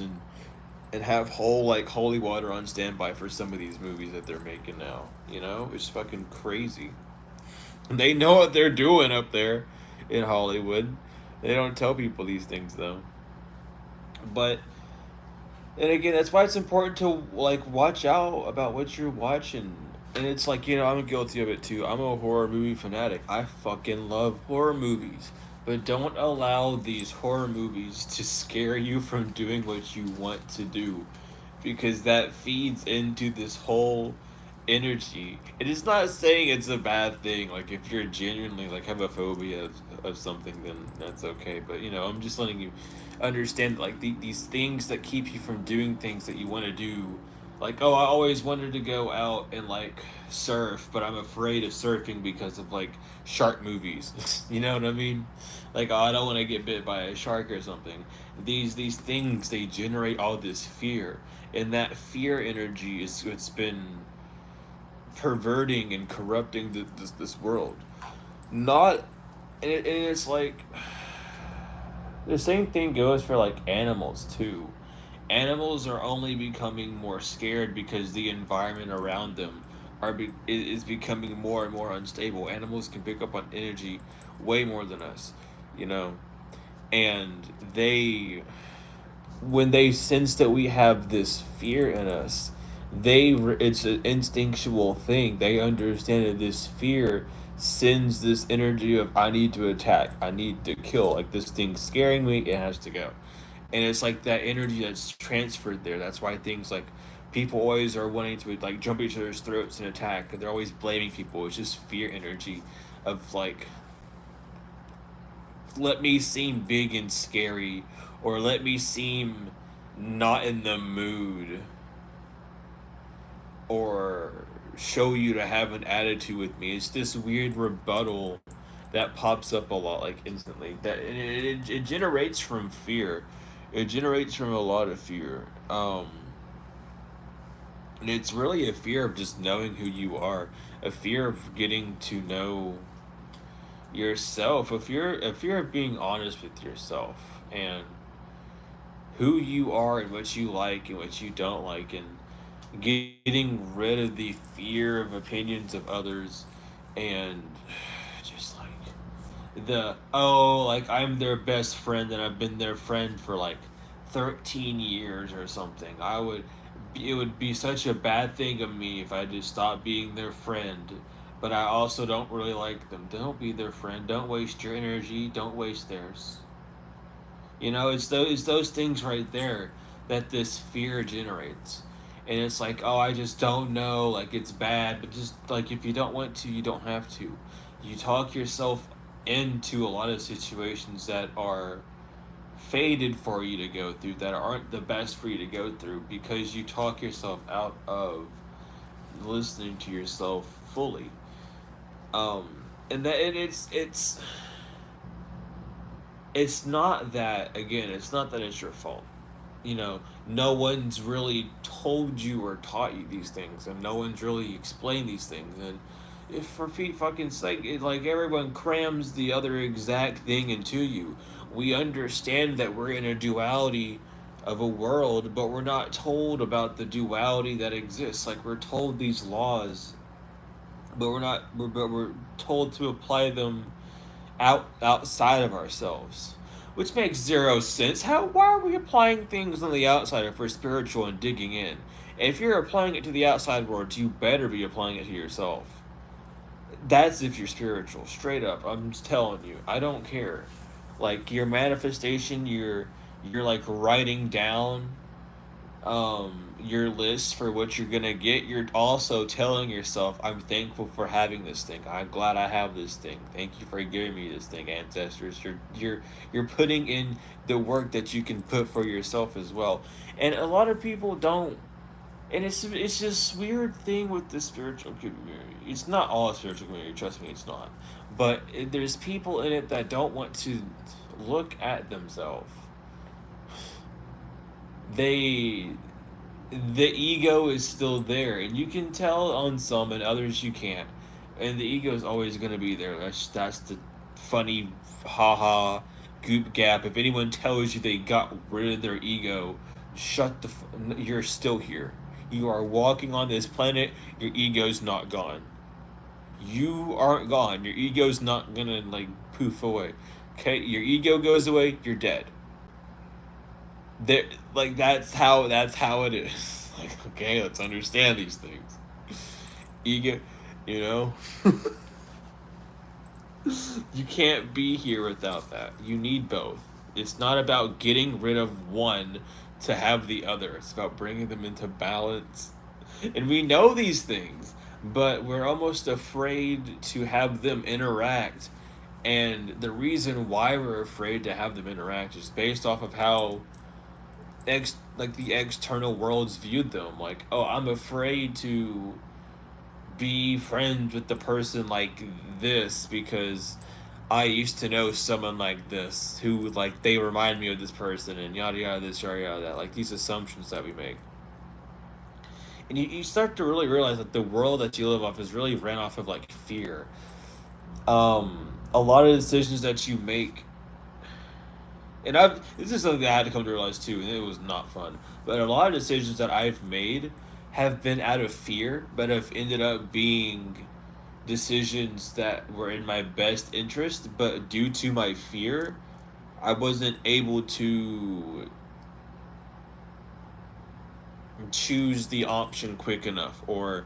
and have whole like holy water on standby for some of these movies that they're making now. It's fucking crazy. They know what they're doing up there in Hollywood. They don't tell people these things though. But, and again, that's why it's important to like watch out about what you're watching. And it's like, I'm guilty of it too. I'm a horror movie fanatic. I fucking love horror movies. But don't allow these horror movies to scare you from doing what you want to do, because that feeds into this whole energy. It is not saying it's a bad thing. Like, if you're genuinely like have a phobia of something, then that's okay. But I'm just letting you understand, like, these things that keep you from doing things that you want to do. Like, oh, I always wanted to go out and like surf, but I'm afraid of surfing because of like shark movies. You know what I mean? Like, oh, I don't want to get bit by a shark or something. These things, they generate all this fear, and that fear energy is it's been perverting and corrupting this world. Not, and it's like, The same thing goes for like animals too. Animals are only becoming more scared because the environment around them is becoming more and more unstable. Animals can pick up on energy way more than us, you know, and they when they sense that we have this fear in us, it's an instinctual thing. They understand that this fear sends this energy of I need to attack, I need to kill. Like this thing's scaring me, it has to go. And it's like that energy that's transferred there. That's why things like people always are wanting to like jump each other's throats and attack. They're always blaming people. It's just fear energy of like let me seem big and scary, or let me seem not in the mood, or show you to have an attitude with me. It's this weird rebuttal that pops up a lot, like instantly. That it generates from fear. It generates from a lot of fear. And it's really a fear of just knowing who you are, a fear of getting to know yourself, a fear of being honest with yourself and who you are and what you like and what you don't like, and getting rid of the fear of opinions of others, and just like the like I'm their best friend and I've been their friend for like 13 years or something. It would be such a bad thing of me if I just stopped being their friend. But I also don't really like them. Don't be their friend. Don't waste your energy. Don't waste theirs. You know, it's those things right there that this fear generates. And it's like, oh, I just don't know. Like, it's bad. But just, like, if you don't want to, you don't have to. You talk yourself into a lot of situations that are fated for you to go through, that aren't the best for you to go through, because you talk yourself out of listening to yourself fully. And that it's not that, again, it's not that it's your fault. You know, no one's really told you or taught you these things, and no one's really explained these things. And if for feet fucking sake, like everyone crams the other exact thing into you. We understand that we're in a duality of a world, but we're not told about the duality that exists. Like we're told these laws, but we're told to apply them outside of ourselves, which makes zero sense. How Why are we applying things on the outside if we're spiritual and digging in? If you're applying it to the outside world, you better be applying it to yourself. That's if you're spiritual, straight up. I'm just telling you. I don't care. Like your manifestation, you're like writing down your list for what you're gonna get. You're also telling yourself, I'm thankful for having this thing. I'm glad I have this thing. Thank you for giving me this thing, ancestors. You're putting in the work that you can put for yourself as well. And a lot of people don't, and it's just weird thing with the spiritual community. It's not all spiritual community, trust me, it's not. But there's people in it that don't want to look at themselves. They The ego is still there, and you can tell on some, and others you can't. And the ego is always going to be there. That's the funny, haha, goop gap. If anyone tells you they got rid of their ego, you're still here. You are walking on this planet. Your ego's not gone. You aren't gone. Your ego's not gonna like poof away. Okay, your ego goes away. You're dead. There, like that's how it is. Like, okay, let's understand these things. Ego, you know, you can't be here without that. You need both. It's not about getting rid of one to have the other. It's about bringing them into balance. And we know these things, but we're almost afraid to have them interact. And the reason why we're afraid to have them interact is based off of how like the external world's viewed them. Like, oh, I'm afraid to be friends with the person like this because I used to know someone like this who like they remind me of this person, and yada yada this yada yada that, like these assumptions that we make. And you start to really realize that the world that you live off is really ran off of like fear. A lot of decisions that you make and this is something that I had to come to realize too, and it was not fun. But a lot of decisions that I've made have been out of fear, but have ended up being decisions that were in my best interest, but due to my fear, I wasn't able to choose the option quick enough, or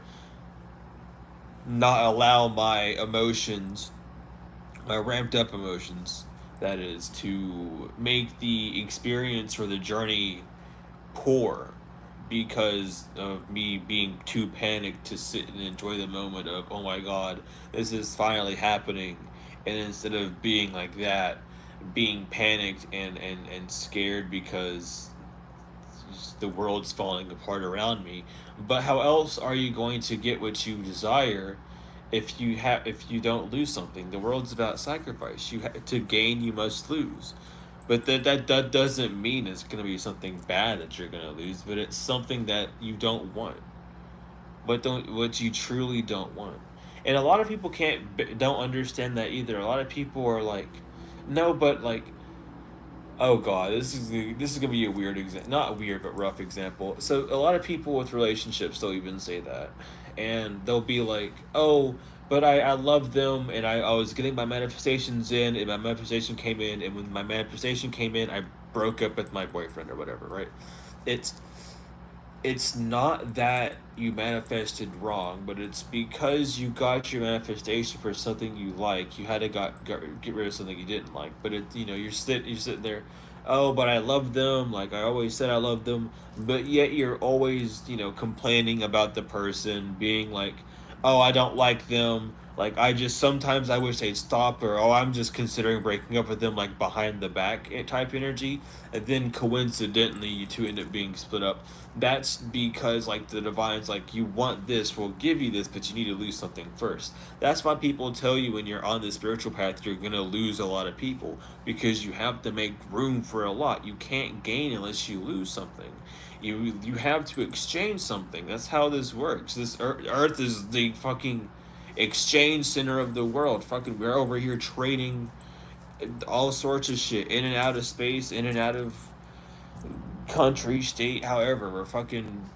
not allow my emotions, my ramped up emotions, that is, to make the experience or the journey poor because of me being too panicked to sit and enjoy the moment of, oh my god, this is finally happening. And instead of being like that, being panicked and scared because the world's falling apart around me. But how else are you going to get what you desire if you don't lose something? The world's about sacrifice. To gain, you must lose. But that doesn't mean it's going to be something bad that you're going to lose, but it's something that you don't want. What you truly don't want. And a lot of people don't understand that either. A lot of people are like, no, but like, oh god, this is gonna be a weird example, not weird but rough example. So a lot of people with relationships, they'll even say that, and they'll be like, oh, but I love them, and I was getting my manifestations in, and my manifestation came in, and when my manifestation came in, I broke up with my boyfriend or whatever, right? It's it's not that you manifested wrong, but it's because you got your manifestation for something you like. You had to get rid of something you didn't like. But you're sitting there, oh, but I love them. Like I always said, I love them. But yet you're always complaining about the person, being like, oh, I don't like them. Like I just sometimes I wish they'd stop, or oh, I'm just considering breaking up with them, like behind the back type energy, and then coincidentally you two end up being split up. That's because like the divine's like, you want this, we'll give you this, but you need to lose something first. That's why people tell you when you're on the spiritual path you're gonna lose a lot of people, because you have to make room for a lot. You can't gain unless you lose something. You have to exchange something. That's how this works. This Earth is the fucking exchange center of the world. Fucking, we're over here trading all sorts of shit in and out of space, in and out of country, state, however. We're fucking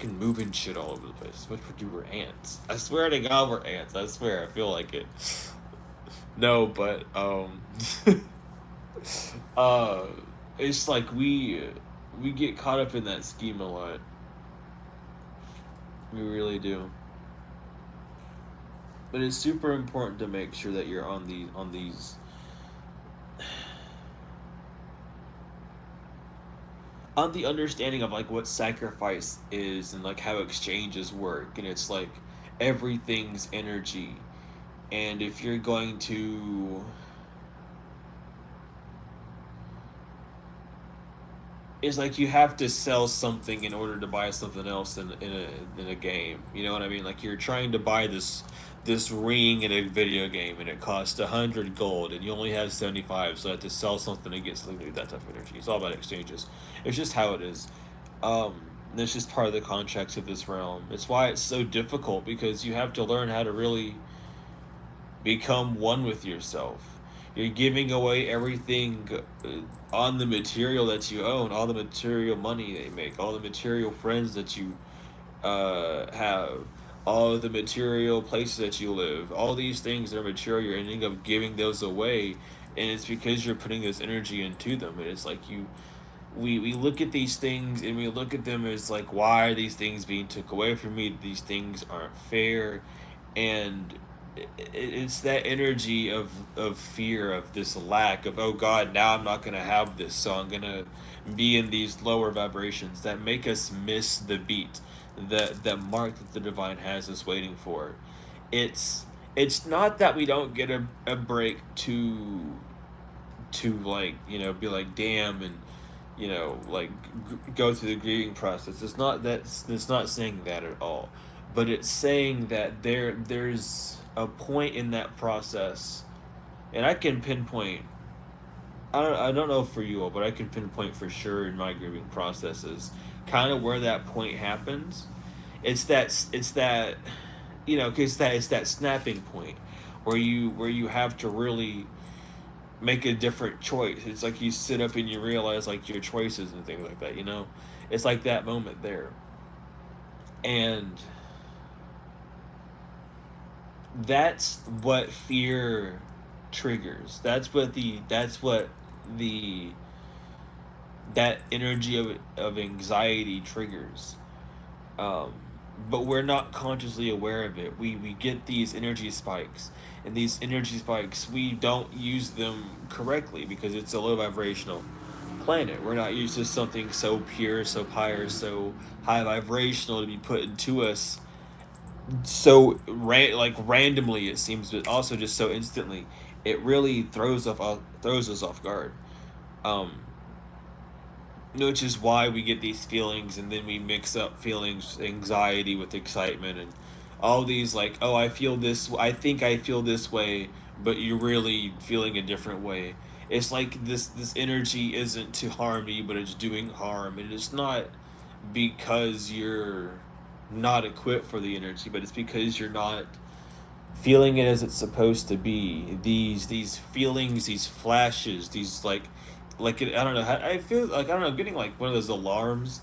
moving shit all over the place. What we do, we're ants. I swear to God, we're ants. I swear, I feel like it. No, but uh, it's like we get caught up in that scheme a lot. We really do. But it's super important to make sure that you're on these on the understanding of like what sacrifice is, and like how exchanges work, and it's like everything's energy. And if you're going to, it's like you have to sell something in order to buy something else in a game. You know what I mean? Like you're trying to buy this ring in a video game, and it costs 100 gold, and you only have 75, so I have to sell something to get something new. That type of energy. It's all about exchanges. It's just how it is. It's just part of the contracts of this realm. It's why it's so difficult, because you have to learn how to really become one with yourself. You're giving away everything on the material that you own, all the material money they make, all the material friends that you have, all the material places that you live. All these things that are material, you're ending up giving those away, and it's because you're putting this energy into them. And it's like we look at these things and we look at them as like, why are these things being took away from me? These things aren't fair. And it's that energy of fear, of this lack of, oh god, now I'm not going to have this, so I'm going to be in these lower vibrations that make us miss the beat, that mark that the divine has us waiting for. It's not that we don't get a break to like, be like, damn, and like go through the grieving process. It's not saying that at all, but it's saying that there's a point in that process, and I can pinpoint. I don't know for you all, but I can pinpoint for sure in my grieving processes, kind of where that point happens. It's that cause it's that snapping point where you have to really make a different choice. It's like you sit up and you realize like your choices and things like that, you know? It's like that moment there. And that's what fear triggers. The that energy of anxiety triggers. Um, but we're not consciously aware of it. We get these energy spikes, and these energy spikes, we don't use them correctly because it's a low vibrational planet. We're not used to something so pure, so higher, so high vibrational to be put into us so like randomly it seems, but also just so instantly. It really throws us off guard. Um, which is why we get these feelings, and then we mix up feelings, anxiety with excitement, and all these like, oh, I think I feel this way, but you're really feeling a different way. It's like this energy isn't to harm you, but it's doing harm, and it's not because you're not equipped for the energy, but it's because you're not feeling it as it's supposed to be. These feelings, these flashes, these like I don't know. I feel like, I don't know, getting like one of those alarms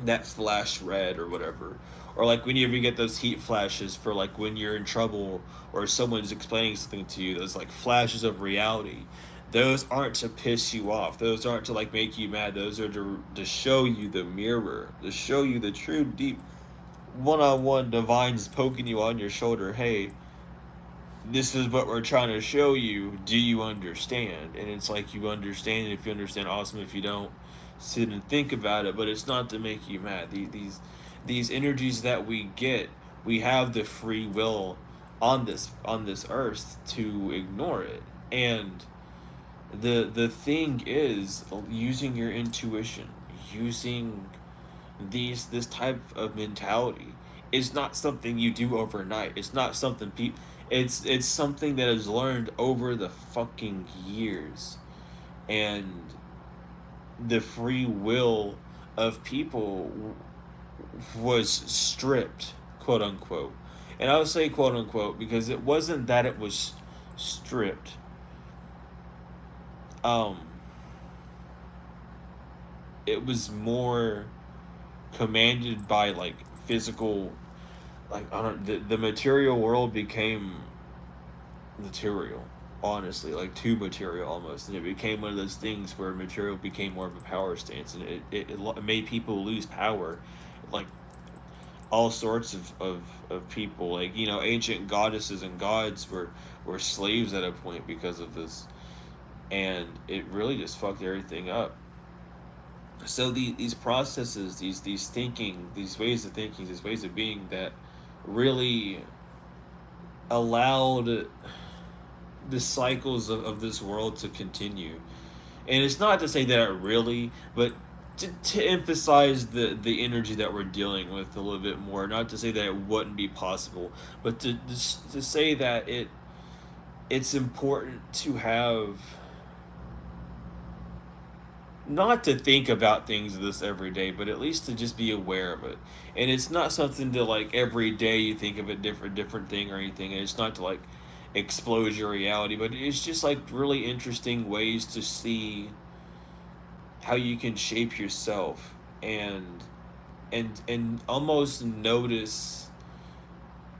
that flash red or whatever, or like when you ever get those heat flashes for like when you're in trouble or someone's explaining something to you. Those like flashes of reality. Those aren't to piss you off. Those aren't to like make you mad. Those are to show you the mirror, to show you the true deep one-on-one divine's poking you on your shoulder. Hey, this is what we're trying to show you. Do you understand? And it's like, you understand. If you understand, awesome. If you don't, sit and think about it. But it's not to make you mad. These energies that we get, we have the free will on this earth to ignore it. And the thing is using your intuition, using this type of mentality is not something you do overnight. It's not something it's something that is learned over the fucking years. And the free will of people was stripped, quote unquote. And I would say quote unquote because it wasn't that it was stripped. Um it was more commanded by like physical, like I don't, the material world became material, honestly, like too material almost, and it became one of those things where material became more of a power stance, and it made people lose power, like all sorts of people, like, you know, ancient goddesses and gods were slaves at a point because of this, and it really just fucked everything up. So these processes, these thinking, these ways of thinking, these ways of being that really allowed the cycles of this world to continue. And it's not to say that it really, but to emphasize the energy that we're dealing with a little bit more. Not to say that it wouldn't be possible, but to say that it's important to have, not to think about things this every day, but at least to just be aware of it. And it's not something to like every day you think of a different thing or anything. And it's not to like explode your reality, but it's just like really interesting ways to see how you can shape yourself, and almost notice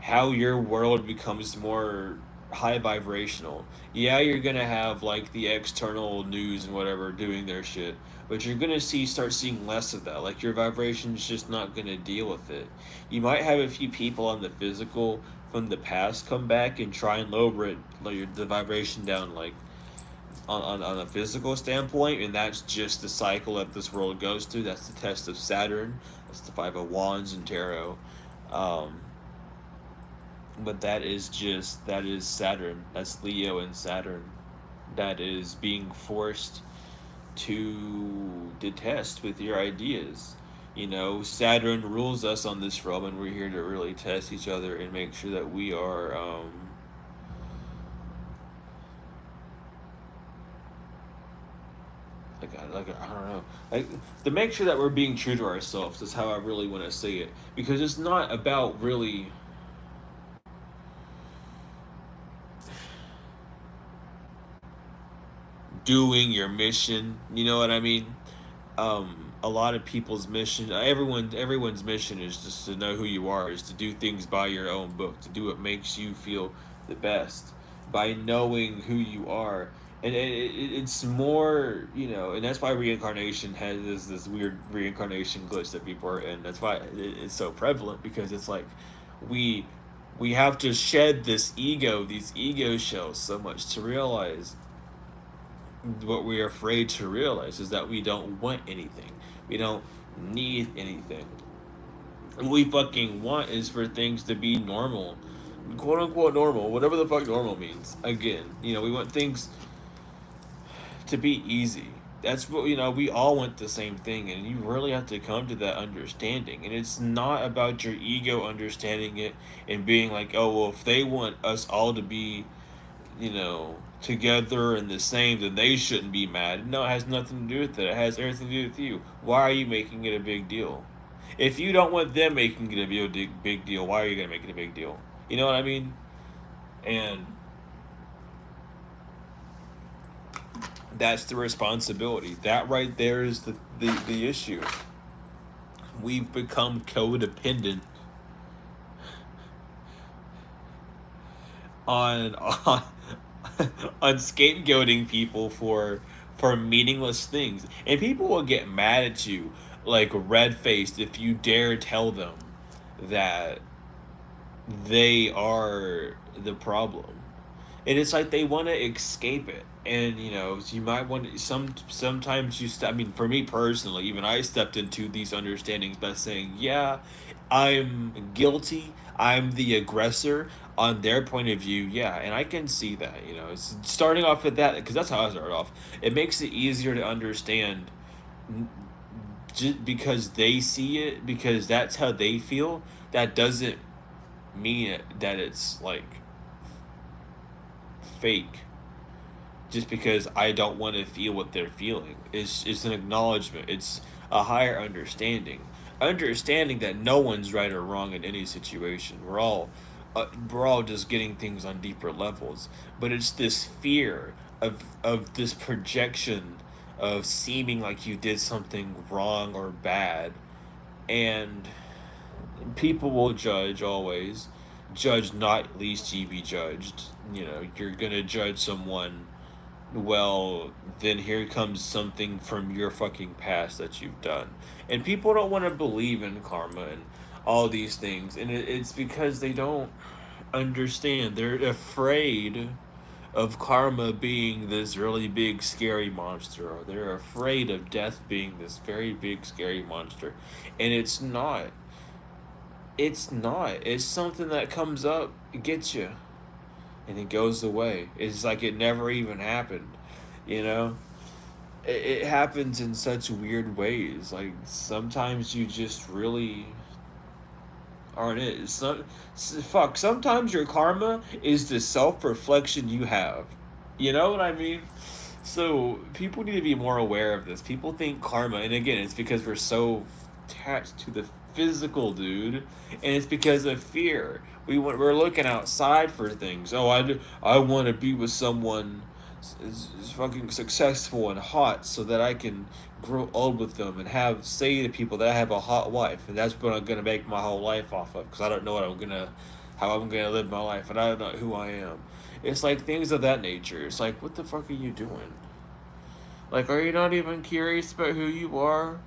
how your world becomes more high vibrational. Yeah, you're gonna have like the external news and whatever doing their shit, but you're gonna start seeing less of that. Like your vibration's just not gonna deal with it. You might have a few people on the physical from the past come back and try and lower it, lower the vibration down, like on a physical standpoint, and that's just the cycle that this world goes through. That's the test of Saturn. That's the Five of Wands and Tarot. Um, but that is Saturn. That's Leo and Saturn. That is being forced to detest with your ideas. You know, Saturn rules us on this realm, and we're here to really test each other and make sure that we are, I don't know, like, to make sure that we're being true to ourselves is how I really want to say it, because it's not about really, doing your mission. You know what I mean? A lot of people's mission, everyone's mission is just to know who you are, is to do things by your own book, to do what makes you feel the best by knowing who you are. And it's more, and that's why reincarnation has this weird reincarnation glitch that people are in. That's why it's so prevalent, because it's like we we have to shed these ego shells so much to realize what we're afraid to realize is that we don't want anything. We don't need anything. What we fucking want is for things to be normal. Quote unquote normal. Whatever the fuck normal means. Again, we want things to be easy. That's what, we all want the same thing, and you really have to come to that understanding. And it's not about your ego understanding it and being like, oh, well, if they want us all to be, together and the same, then they shouldn't be mad. No, it has nothing to do with it. It has everything to do with you. Why are you making it a big deal? If you don't want them making it a big deal, why are you going to make it a big deal? You know what I mean? And that's the responsibility. That right there is the issue. We've become codependent on on scapegoating people for meaningless things. And people will get mad at you like red faced if you dare tell them that they are the problem. And it's like they want to escape it. And you might want to, sometimes I mean, for me personally, even I stepped into these understandings by saying, yeah, I'm guilty, I'm the aggressor on their point of view. Yeah, and I can see that. It's starting off with that, because that's how I started off. It makes it easier to understand, just because they see it, because that's how they feel. That doesn't mean that it's like fake, just because I don't want to feel what they're feeling. It's an acknowledgement. It's a higher understanding that no one's right or wrong in any situation. We're all just getting things on deeper levels. But it's this fear of this projection of seeming like you did something wrong or bad, and people will judge always. Judge not, least ye be judged. You're gonna judge someone, well, then here comes something from your fucking past that you've done. And people don't want to believe in karma and all these things. And it's because they don't understand. They're afraid of karma being this really big, scary monster. Or they're afraid of death being this very big, scary monster. And it's not. It's not. It's something that comes up, it gets you, and it goes away. It's like it never even happened, you know? It happens in such weird ways. Like, sometimes you just really aren't it. Sometimes your karma is the self-reflection you have. You know what I mean? So, people need to be more aware of this. People think karma, and again, it's because we're so attached to the physical, dude, and it's because of fear. We're looking outside for things. Oh, I want to be with someone is fucking successful and hot, so that I can grow old with them and say to people that I have a hot wife, and that's what I'm gonna make my whole life off of, because I don't know how I'm gonna live my life, and I don't know who I am. It's like things of that nature. It's like, what the fuck are you doing? Like, are you not even curious about who you are?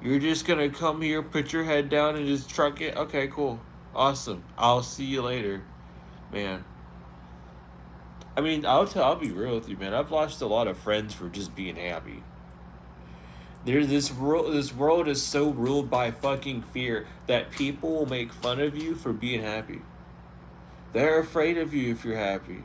You're just gonna come here, put your head down, and just truck it? Okay, cool. Awesome. I'll see you later. Man. I mean, I'll be real with you, man. I've lost a lot of friends for just being happy. This world is so ruled by fucking fear that people will make fun of you for being happy. They're afraid of you if you're happy.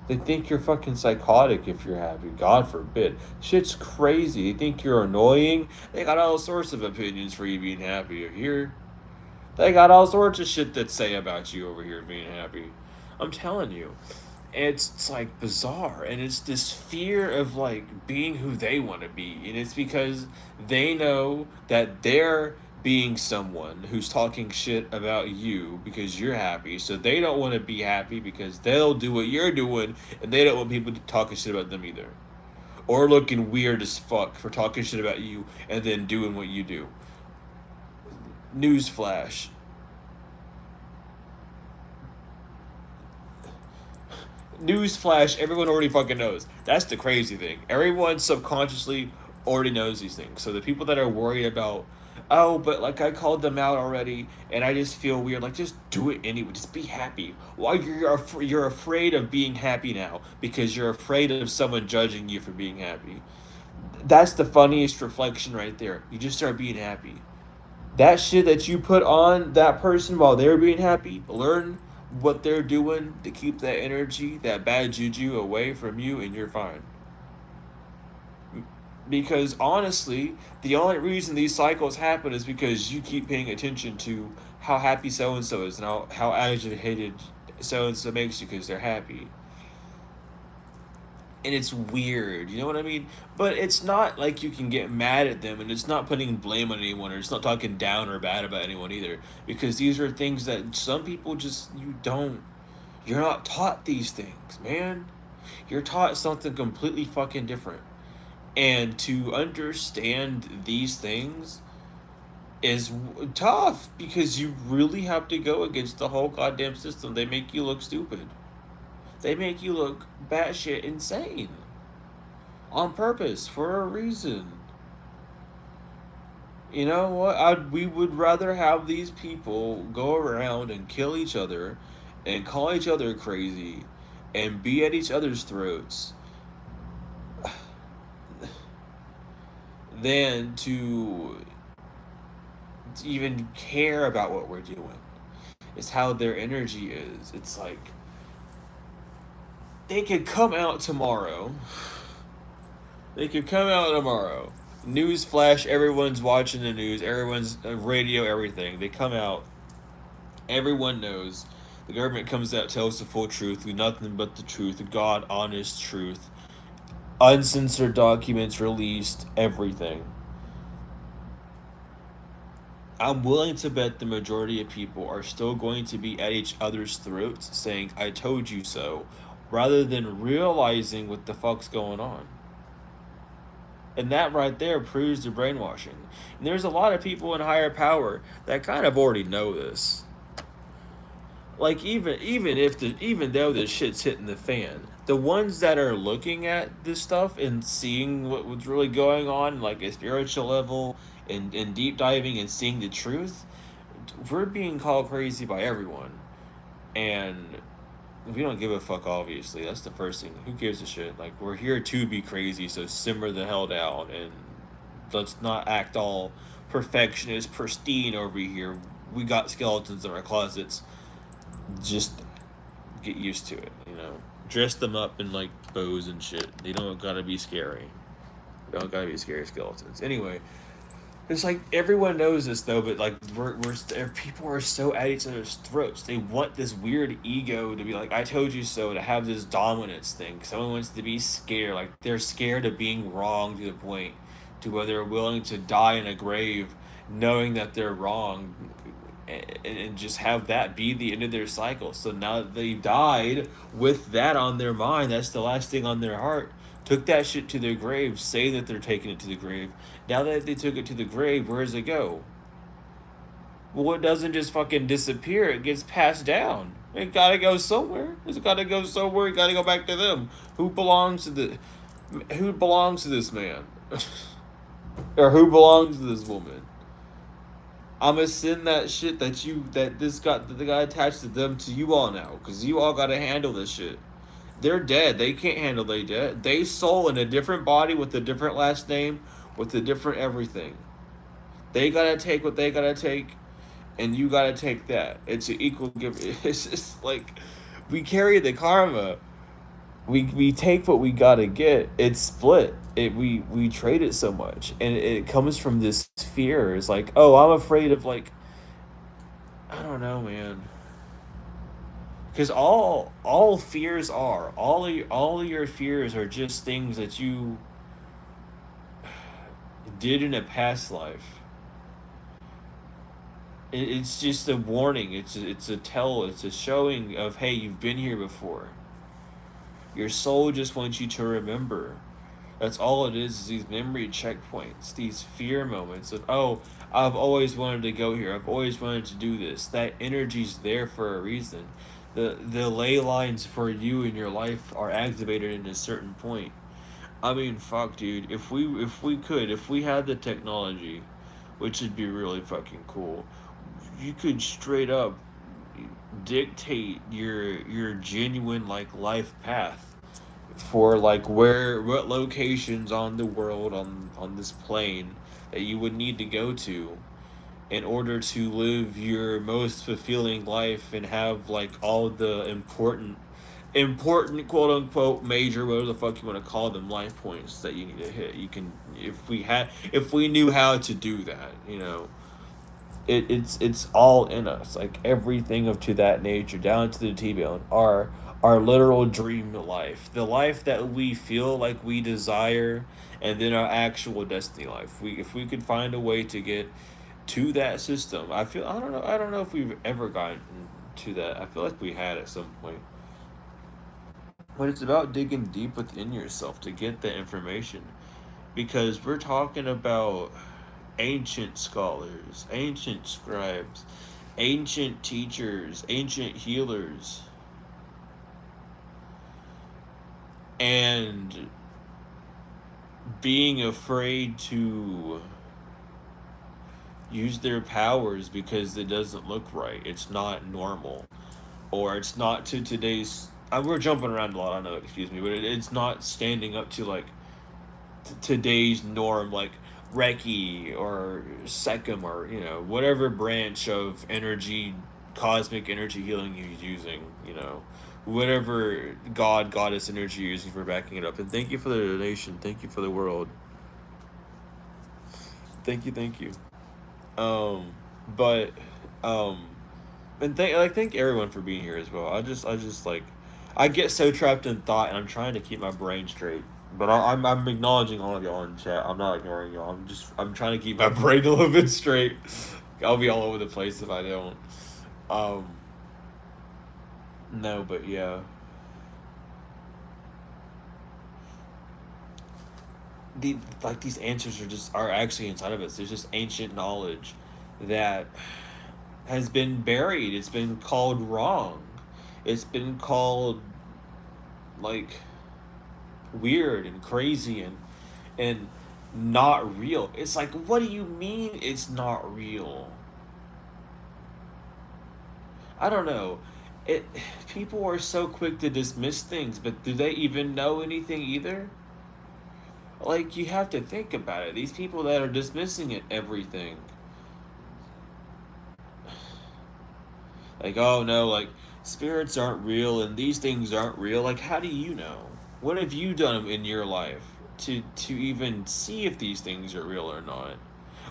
They think you're fucking psychotic if you're happy. God forbid. Shit's crazy. They think you're annoying. They got all sorts of opinions for you being happy here. They got all sorts of shit that say about you over here being happy. I'm telling you. It's like bizarre. And it's this fear of like being who they want to be. And it's because they know that they're being someone who's talking shit about you because you're happy. So they don't want to be happy because they'll do what you're doing, and they don't want people talking shit about them either. or looking weird as fuck for talking shit about you and then doing what you do. Newsflash. Newsflash, everyone already fucking knows. That's the crazy thing. Everyone subconsciously already knows these things. So the people that are worried about, oh, but like I called them out already and I just feel weird, like just do it anyway. Just be happy. Why you're afraid of being happy now because you're afraid of someone judging you for being happy. That's the funniest reflection right there. You just start being happy. That shit that you put on that person while they're being happy, learn what they're doing to keep that energy, that bad juju away from you, and you're fine. Because honestly, the only reason these cycles happen is because you keep paying attention to how happy so and so is and how agitated so and so makes you because they're happy. And it's weird, you know what I mean? But it's not like you can get mad at them, and it's not putting blame on anyone, or it's not talking down or bad about anyone either, because these are things that some people just you're not taught these things, man. You're taught something completely fucking different, and to understand these things is tough because you really have to go against the whole goddamn system. They make you look stupid. They make you look batshit insane on purpose for a reason. You know what? We would rather have these people go around and kill each other and call each other crazy and be at each other's throats than to even care about what we're doing. It's how their energy is. It's like they could come out tomorrow. They could come out tomorrow. News flash, everyone's watching the news, everyone's radio, everything. They come out, everyone knows. The government comes out, tells the full truth, nothing but the truth, God, honest truth. Uncensored documents released, everything. I'm willing to bet the majority of people are still going to be at each other's throats saying, I told you so, rather than realizing what the fuck's going on. And that right there proves the brainwashing. And there's a lot of people in higher power that kind of already know this. Like even though this shit's hitting the fan, the ones that are looking at this stuff and seeing what's really going on, like a spiritual level and deep diving and seeing the truth, we're being called crazy by everyone. And we don't give a fuck, obviously. That's the first thing. Who gives a shit? Like, we're here to be crazy, so simmer the hell down and let's not act all perfectionist, pristine over here. We got skeletons in our closets. Just get used to it, you know? Dress them up in, like, bows and shit. They don't gotta be scary. They don't gotta be scary skeletons. Anyway, it's like everyone knows this though, but like people are so at each other's throats. They want this weird ego to be like, I told you so, to have this dominance thing. Someone wants to be scared, like they're scared of being wrong to the point to where they're willing to die in a grave knowing that they're wrong, and just have that be the end of their cycle. So now that they died with that on their mind, that's the last thing on their heart, took that shit to their grave, say that they're taking it to the grave. Now that they took it to the grave, where does it go? Well, it doesn't just fucking disappear. It gets passed down. It gotta go somewhere. It's gotta go somewhere. It gotta go back to them. Who belongs to this man? Or who belongs to this woman? I'ma send that shit that the guy attached to them to you all now, cause you all gotta handle this shit. They're dead. They can't handle they dead. They soul in a different body with a different last name, with a different everything. They gotta take what they gotta take, and you gotta take that. It's an equal give. It's just like we carry the karma. We take what we gotta get. It's split. We trade it so much, and it comes from this fear. It's like, oh, I'm afraid of, like, I don't know, man. Because all fears are all of your fears are just things that you did in a past life. It's just a warning. It's a tell. It's a showing of, hey, you've been here before. Your soul just wants you to remember. That's all it is these memory checkpoints, these fear moments of, oh, I've always wanted to go here, I've always wanted to do this. That energy's there for a reason. The ley lines for you in your life are activated at a certain point. I mean, fuck, dude. If we had the technology, which would be really fucking cool, you could straight up dictate your genuine like life path for like what locations on the world on this plane that you would need to go to in order to live your most fulfilling life and have like all the important quote unquote major whatever the fuck you want to call them life points that you need to hit. You can if we knew how to do that, you know. It's all in us, like everything of to that nature down to the T-bone, our literal dream life, the life that we feel like we desire, and then our actual destiny life. We if we could find a way to get to that system, I don't know if we've ever gotten to that. I feel like we had at some point. But it's about digging deep within yourself to get the information. Because we're talking about ancient scholars, ancient scribes, ancient teachers, ancient healers, and being afraid to use their powers because it doesn't look right. It's not normal. Or it's not to today's. We're jumping around a lot, I know, excuse me, but it's not standing up to like today's norm, like Reiki or Sekhem or you know whatever branch of energy, cosmic energy healing he's using, you know, whatever god goddess energy you're using for backing it up. And thank you for the donation. Thank you for the world. Thank you. Um, but um, and thank everyone for being here as well. I just like I get so trapped in thought, and I'm trying to keep my brain straight. But I'm acknowledging all of y'all in chat. I'm not ignoring y'all. I'm trying to keep my brain a little bit straight. I'll be all over the place if I don't. Um, no, but yeah, these answers are actually inside of us. There's just ancient knowledge that has been buried. It's been called wrong. It's been called like weird and crazy and not real. It's like, what do you mean it's not real? I don't know. It People are so quick to dismiss things, but do they even know anything either? Like you have to think about it. These people that are dismissing it everything. Like, oh no, like spirits aren't real and these things aren't real. Like how do you know? What have you done in your life to even see if these things are real or not?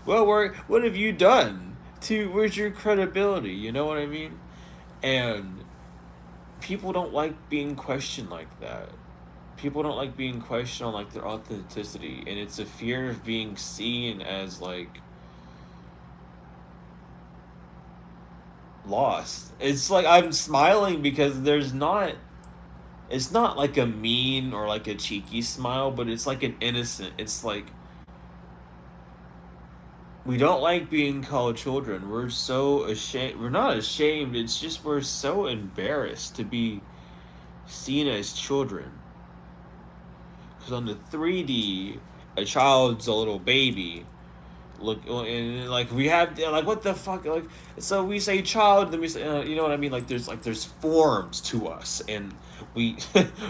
Well, what have you done to where's your credibility? You know what I mean? And people don't like being questioned like that. People don't like being questioned on like their authenticity, and it's a fear of being seen as like lost. It's like I'm smiling because there's not it's not like a mean or like a cheeky smile, but it's like an innocent. It's like we don't like being called children. We're so ashamed. We're not ashamed. It's just we're so embarrassed to be seen as children. Because on the 3D, a child's a little baby. Look, and like we have like what the fuck, like so we say child, then we say you know what I mean, like there's forms to us, and we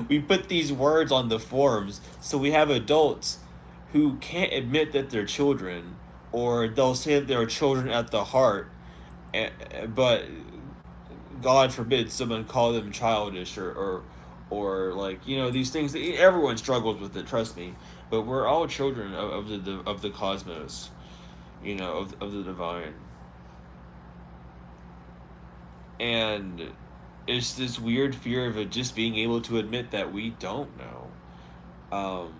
we put these words on the forms, so we have adults who can't admit that they're children, or they'll say that they're children at the heart, but God forbid someone call them childish or like you know these things. Everyone struggles with it, trust me, but we're all children of the cosmos, you know, of the divine. And it's this weird fear of it just being able to admit that we don't know. Um,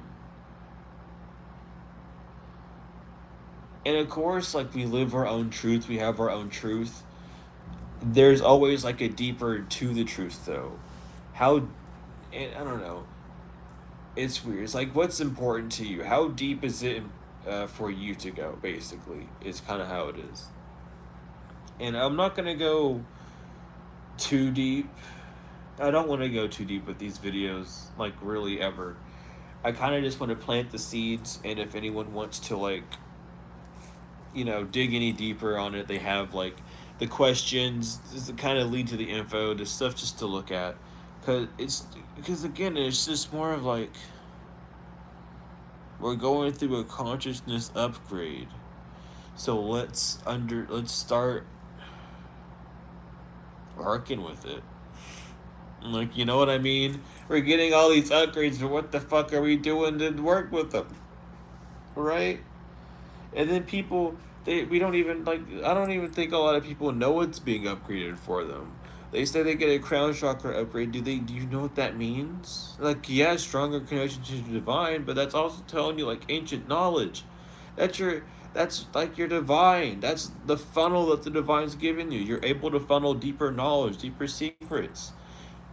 and of course, like we live our own truth, we have our own truth. There's always like a deeper to the truth, though. How, I don't know. it's weird. It's like, what's important to you? How deep is it for you to go? Basically, is kind of how it is. And I'm not gonna go too deep. I don't want to go too deep with these videos, like really ever. I kind of just want to plant the seeds, and if anyone wants to like, dig any deeper on it, they have like the questions that kind of lead to the info, the stuff just to look at, because again, it's just more of like we're going through a consciousness upgrade. So let's start working with it. Like, you know what I mean? We're getting all these upgrades, but what the fuck are we doing to work with them? Right? And then people, we don't even, like, I don't even think a lot of people know what's being upgraded for them. They say they get a crown chakra upgrade. Do you know what that means? Like, yeah, stronger connection to the divine, but that's also telling you, like, ancient knowledge. That's like your divine. That's the funnel that the divine's given you. You're able to funnel deeper knowledge, deeper secrets.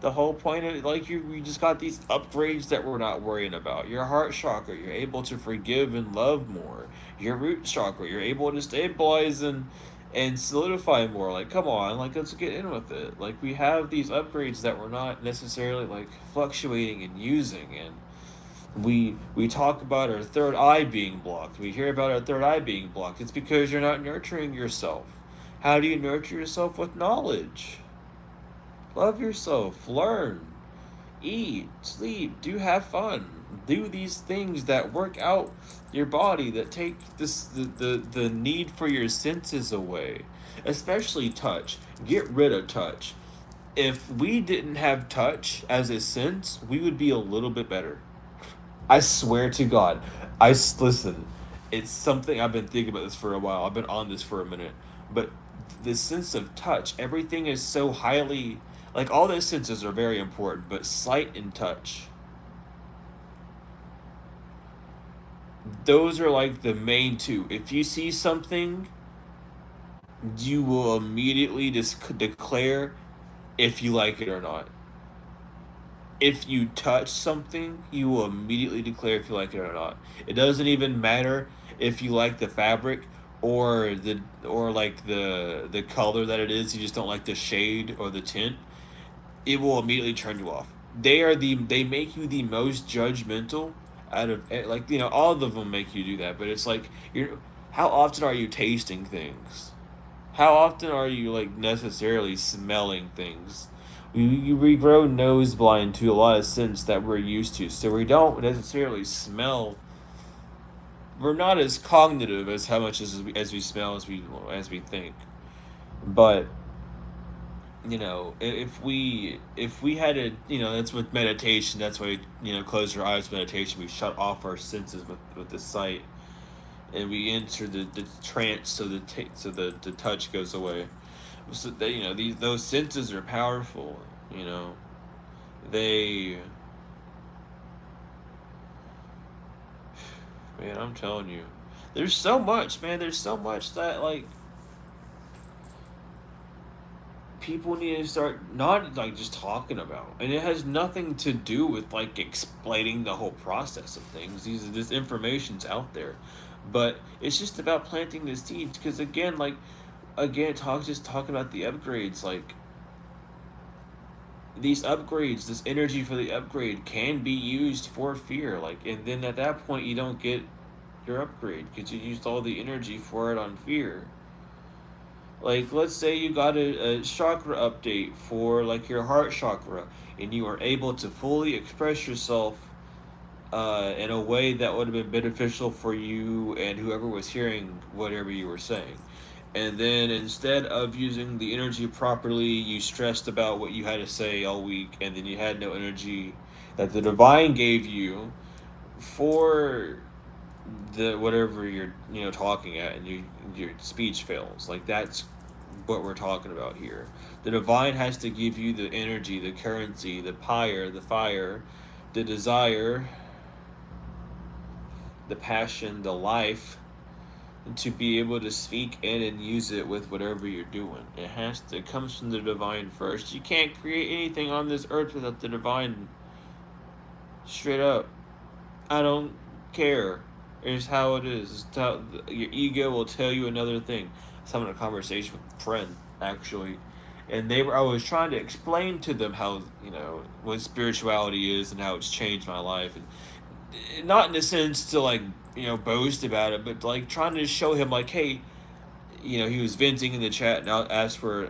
The whole point of, like, we just got these upgrades that we're not worrying about. Your heart chakra, you're able to forgive and love more. Your root chakra, you're able to stabilize and solidify more. Like, come on, like, let's get in with it. Like, we have these upgrades that we're not necessarily like fluctuating and using, and we talk about our third eye being blocked. We hear about our third eye being blocked. It's because you're not nurturing yourself. How do you nurture yourself? With knowledge. Love yourself, learn, eat, sleep, have fun. Do these things that work out your body, that take the need for your senses away. Especially touch. Get rid of touch. If we didn't have touch as a sense, we would be a little bit better. I swear to God. Listen, it's something I've been thinking about this for a while. I've been on this for a minute. But the sense of touch, everything is so highly, like, all the senses are very important, but sight and touch, those are like the main two. If you see something, you will immediately just declare if you like it or not. If you touch something, you will immediately declare if you like it or not. It doesn't even matter if you like the fabric or like the color that it is. You just don't like the shade or the tint. It will immediately turn you off. They make you the most judgmental out of, like, all of them make you do that. But it's like, how often are you tasting things? How often are you, like, necessarily smelling things? We grow nose blind to a lot of scents that we're used to, so we don't necessarily smell. We're not as cognitive as how much as we smell as we think. But if we had a, that's with meditation. That's why close your eyes. Meditation. We shut off our senses with the sight, and we enter the trance, so the touch goes away. So those senses are powerful. They, man, I'm telling you, there's so much, man. There's so much that, like, people need to start not, like, just talking about, and it has nothing to do with, like, explaining the whole process of things. This information's out there, but it's just about planting the seeds. Because again, talking about the upgrades, like, these upgrades, this energy for the upgrade can be used for fear, like, and then at that point you don't get your upgrade because you used all the energy for it on fear. Like, let's say you got a chakra update for, like, your heart chakra, and you are able to fully express yourself in a way that would have been beneficial for you and whoever was hearing whatever you were saying. And then instead of using the energy properly, you stressed about what you had to say all week, and then you had no energy that the divine gave you for the whatever you're talking at, and your speech fails. Like, that's what we're talking about here. The divine has to give you the energy, the currency, the fire, the desire, the passion, the life, to be able to speak in and use it with whatever you're doing. It comes from the divine first. You can't create anything on this earth without the divine. Straight up. I don't care. It's how it is. It's how your ego will tell you another thing. I was having a conversation with a friend actually, and I was trying to explain to them how what spirituality is and how it's changed my life, and not in a sense to like boast about it, but like trying to show him like, hey, he was venting in the chat and I asked for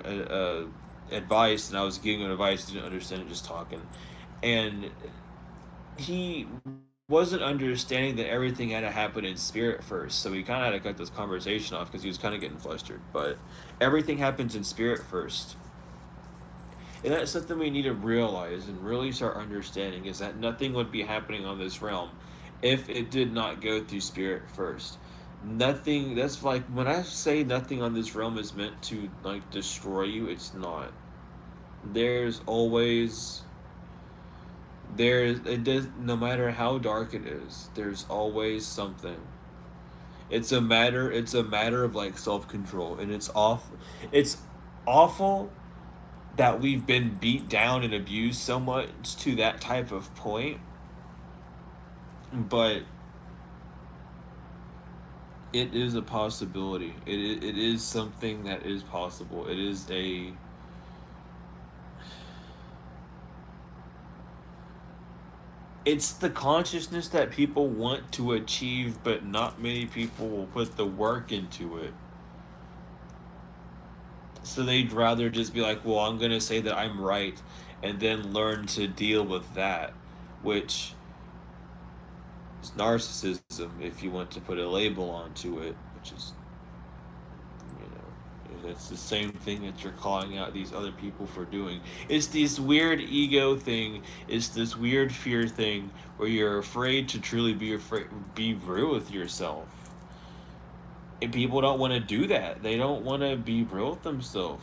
advice, and I was giving him advice, didn't understand it, just talking, and he wasn't understanding that everything had to happen in spirit first. So we kind of had to cut this conversation off because he was kind of getting flustered. But everything happens in spirit first. And that's something we need to realize and really start understanding, is that nothing would be happening on this realm if it did not go through spirit first. Nothing, that's like when I say nothing on this realm is meant to like destroy you, it's not. There's always it does, no matter how dark it is, there's always something. It's a matter of like self-control, and it's awful that we've been beat down and abused so much to that type of point, but it is a possibility. It is something that is possible. It's the consciousness that people want to achieve, but not many people will put the work into it. So they'd rather just be like, well, I'm going to say that I'm right and then learn to deal with that, which is narcissism, if you want to put a label onto it, which is, it's the same thing that you're calling out these other people for doing. It's this weird ego thing. It's this weird fear thing where you're afraid to truly be real with yourself. And people don't want to do that. They don't want to be real with themselves.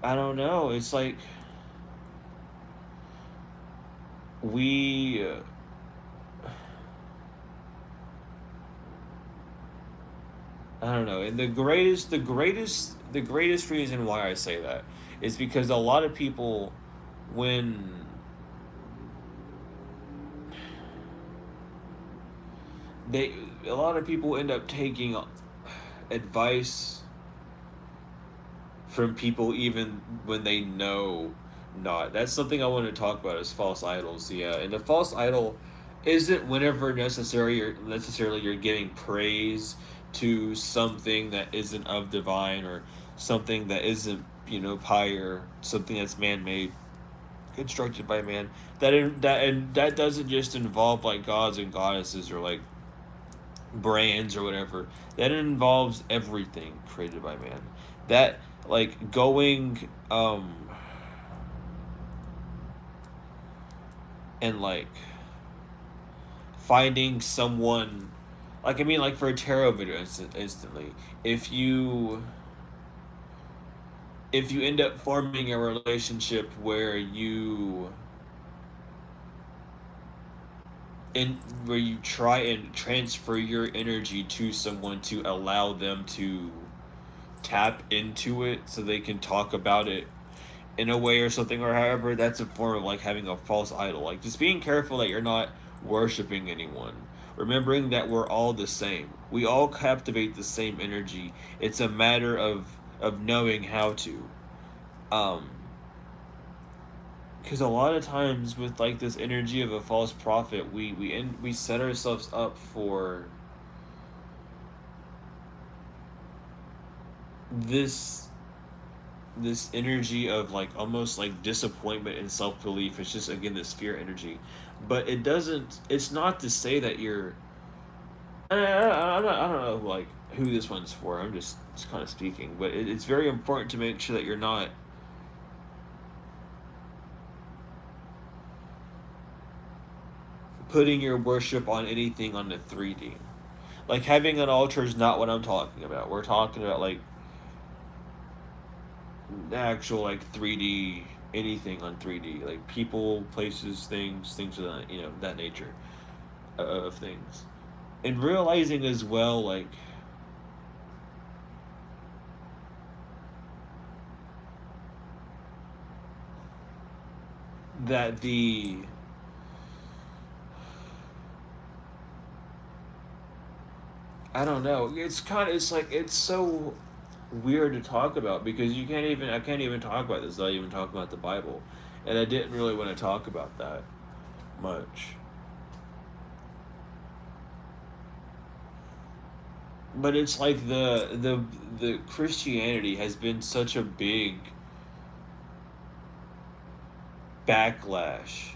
I don't know. It's like we. I don't know. And the greatest reason why I say that is because a lot of people, when they, a lot of people end up taking advice from people even when they know not. That's something I want to talk about, is false idols. Yeah, and the false idol isn't whenever necessarily you're giving praise to something that isn't of divine, or something that isn't higher, something that's man-made, constructed by man. And that doesn't just involve like gods and goddesses or like brands or whatever. That involves everything created by man. That like going and like finding someone, like I mean like for a tarot video instantly, if you end up forming a relationship where you try and transfer your energy to someone to allow them to tap into it so they can talk about it in a way or something, or however, that's a form of like having a false idol. Like just being careful that you're not worshiping anyone, remembering that we're all the same, we all captivate the same energy. It's a matter of knowing how to, um because a lot of times with like this energy of a false prophet, we set ourselves up for this energy of like almost like disappointment and self-belief. It's just, again, this fear energy, but it's not to say that you're, I don't know like who this one's for. I'm just kind of speaking, but it's very important to make sure that you're not putting your worship on anything on the 3D. Like having an altar is not what I'm talking about. We're talking about like actual like 3D, anything on 3D, like people, places, things of that nature, of things. And realizing as well, like that I don't know. It's like it's so weird to talk about because I can't even talk about this without even talking about the Bible, and I didn't really want to talk about that much. But it's like the Christianity has been such a big backlash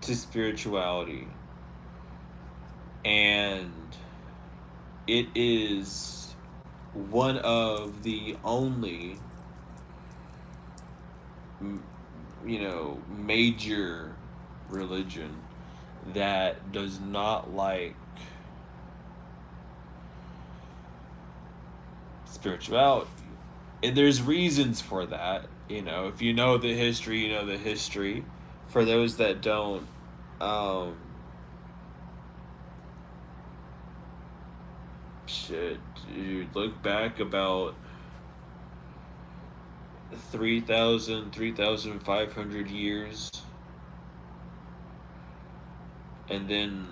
to spirituality, and it is one of the only major religion that does not like spirituality. And there's reasons for that. If you know the history, you know the history. For those that don't, um, shit, dude, look back about 3,500 years, and then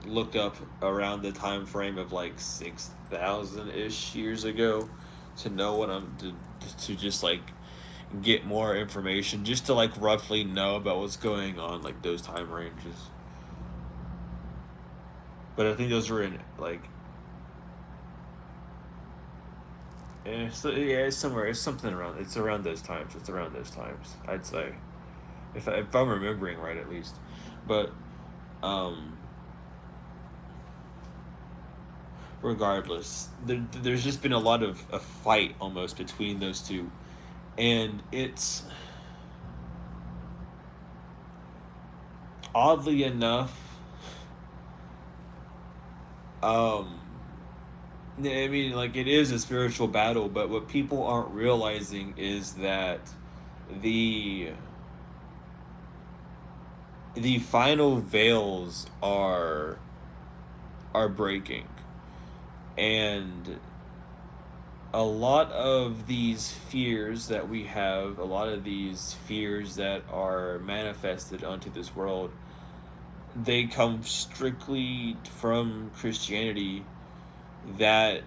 look up around the time frame of like 6,000 ish years ago to know what to just like get more information, just to like roughly know about what's going on, like those time ranges. But I think those were in like, it's somewhere, it's something around, it's around those times. It's around those times, I'd say, if I'm remembering right at least. But um, regardless, there's just been a lot of a fight almost between those two, and it's oddly enough, um, I mean, like it is a spiritual battle, but what people aren't realizing is that the the final veils are breaking, and a lot of these fears that we have, a lot of these fears that are manifested onto this world, they come strictly from Christianity that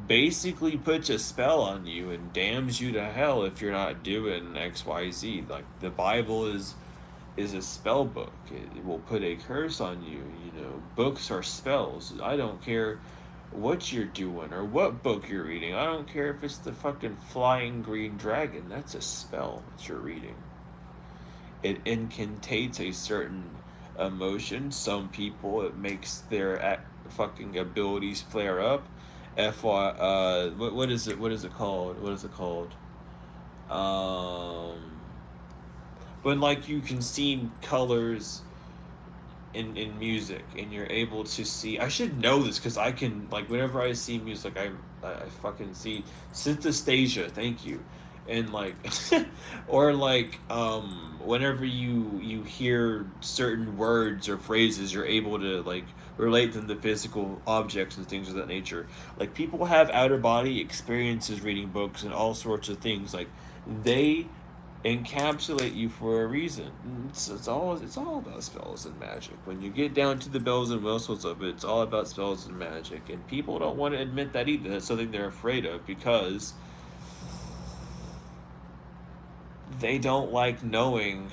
basically puts a spell on you and damns you to hell if you're not doing XYZ. Like the Bible is a spell book. It will put a curse on you. Books are spells. I don't care what you're doing or what book you're reading. I don't care if it's the fucking flying green dragon. That's a spell that you're reading. It incantates a certain emotion. Some people, it makes their fucking abilities flare up. What is it? What is it called? What is it called? Um, when like you can see colors in music and you're able to see. I should know this because I can, like, whenever I see music, I fucking see synesthesia. Thank you. And like, or like, whenever you hear certain words or phrases, you're able to like relate them to physical objects and things of that nature. Like people have outer body experiences reading books and all sorts of things. Like they encapsulate you for a reason. It's all about spells and magic. When you get down to the bells and whistles of it, it's all about spells and magic. And people don't want to admit that either. That's something they're afraid of because they don't like knowing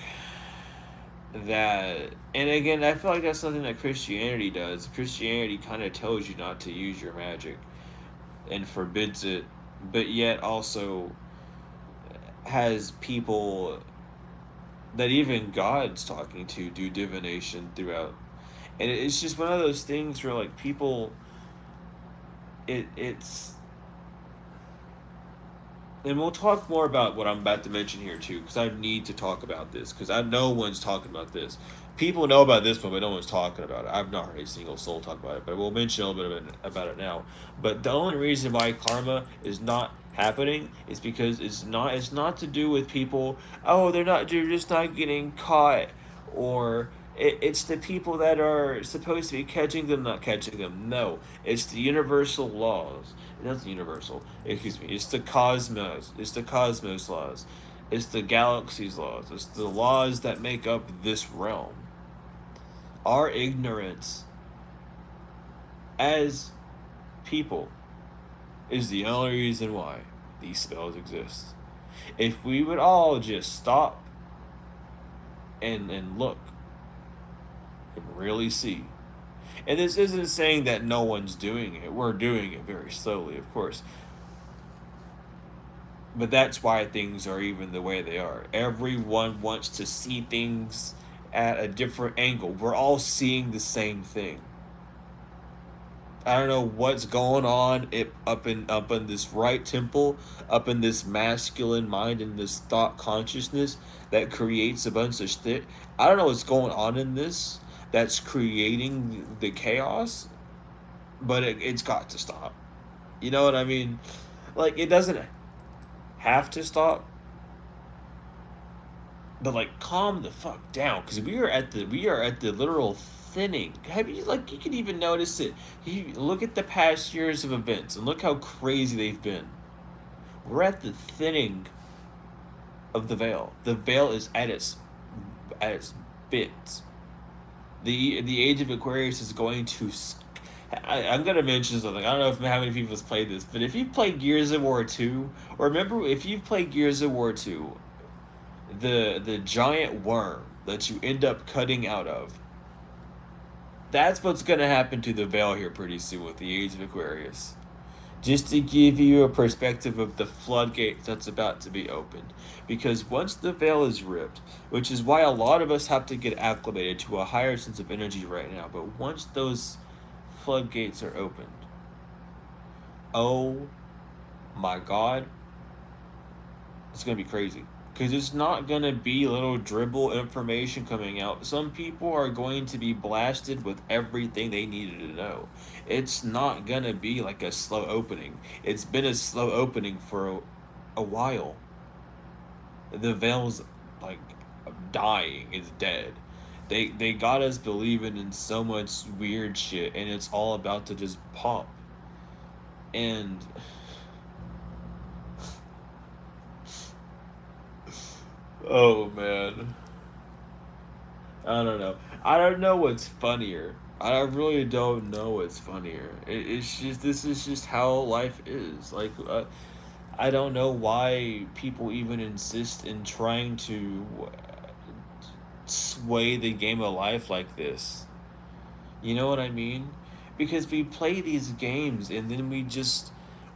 that. And again, I feel like that's something that Christianity does. Christianity kind of tells you not to use your magic and forbids it, but yet also has people that even God's talking to do divination throughout. And it's just one of those things where like people it's and we'll talk more about what I'm about to mention here too, because I need to talk about this because I no one's talking about this. People know about this one, but no one's talking about it. I've not heard a single soul talk about it, but we'll mention a little bit about it now. But the only reason why karma is not happening is because it's not to do with people. Oh, they're just not getting caught, or it's the people that are supposed to be catching them not catching them. No, it's the universal laws. Not the universal. Excuse me. It's the cosmos. It's the cosmos laws. It's the galaxy's laws. It's the laws that make up this realm. Our ignorance as people is the only reason why these spells exist. If we would all just stop and look and really see. And this isn't saying that no one's doing it. We're doing it very slowly, of course. But that's why things are even the way they are. Everyone wants to see things at a different angle. We're all seeing the same thing. I don't know what's going on up in this right temple, up in this masculine mind and this thought consciousness that creates a bunch of shit. I don't know what's going on in this that's creating the chaos, but it's got to stop. You know what I mean? Like, it doesn't have to stop, but like, calm the fuck down, because we are at the literal thinning. Have you, like, you can even notice it. You look at the past years of events and look how crazy they've been. We're at the thinning of the veil. The veil is at its bits. The age of Aquarius is going to. I'm gonna mention something. I don't know if how many people have played this, but if you played Gears of War 2, or remember if you've played Gears of War 2, the giant worm that you end up cutting out of, that's what's gonna happen to the veil here pretty soon with the age of Aquarius. Just to give you a perspective of the floodgate that's about to be opened. Because once the veil is ripped, which is why a lot of us have to get acclimated to a higher sense of energy right now, but once those floodgates are opened, oh my god, it's gonna be crazy. Because it's not gonna be little dribble information coming out. Some people are going to be blasted with everything they needed to know. It's not gonna be like a slow opening. It's been a slow opening for a while. The veil's like dying, it's dead. They got us believing in so much weird shit, and it's all about to just pop. And oh man, I don't know. I don't know what's funnier. I really don't know what's funnier. It's just, this is just how life is. Like, I don't know why people even insist in trying to sway the game of life like this. You know what I mean? Because we play these games and then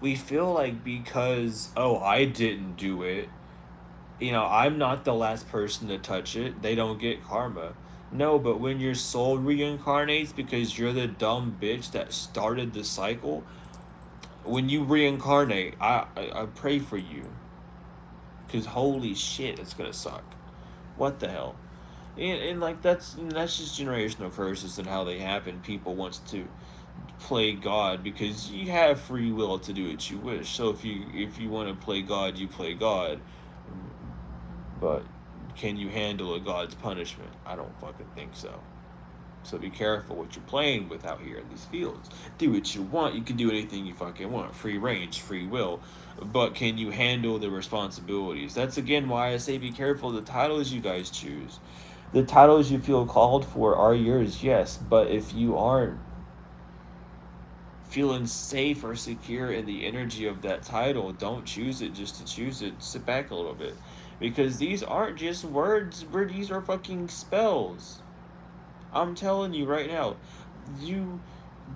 we feel like, because, oh, I didn't do it, you know, I'm not the last person to touch it, they don't get karma. No, but when your soul reincarnates because you're the dumb bitch that started the cycle, when you reincarnate, I pray for you. Because holy shit, it's gonna suck. What the hell? And like, that's just generational curses and how they happen. People wants to play God because you have free will to do what you wish. So if you want to play God, you play God. But can you handle a God's punishment? I don't fucking think so. So be careful what you're playing with out here in these fields. Do what you want. You can do anything you fucking want. Free range, free will. But can you handle the responsibilities? That's again why I say be careful the titles you guys choose. The titles you feel called for are yours, yes. But if you aren't feeling safe or secure in the energy of that title, don't choose it just to choose it. Sit back a little bit. Because these aren't just words, these are fucking spells. I'm telling you right now,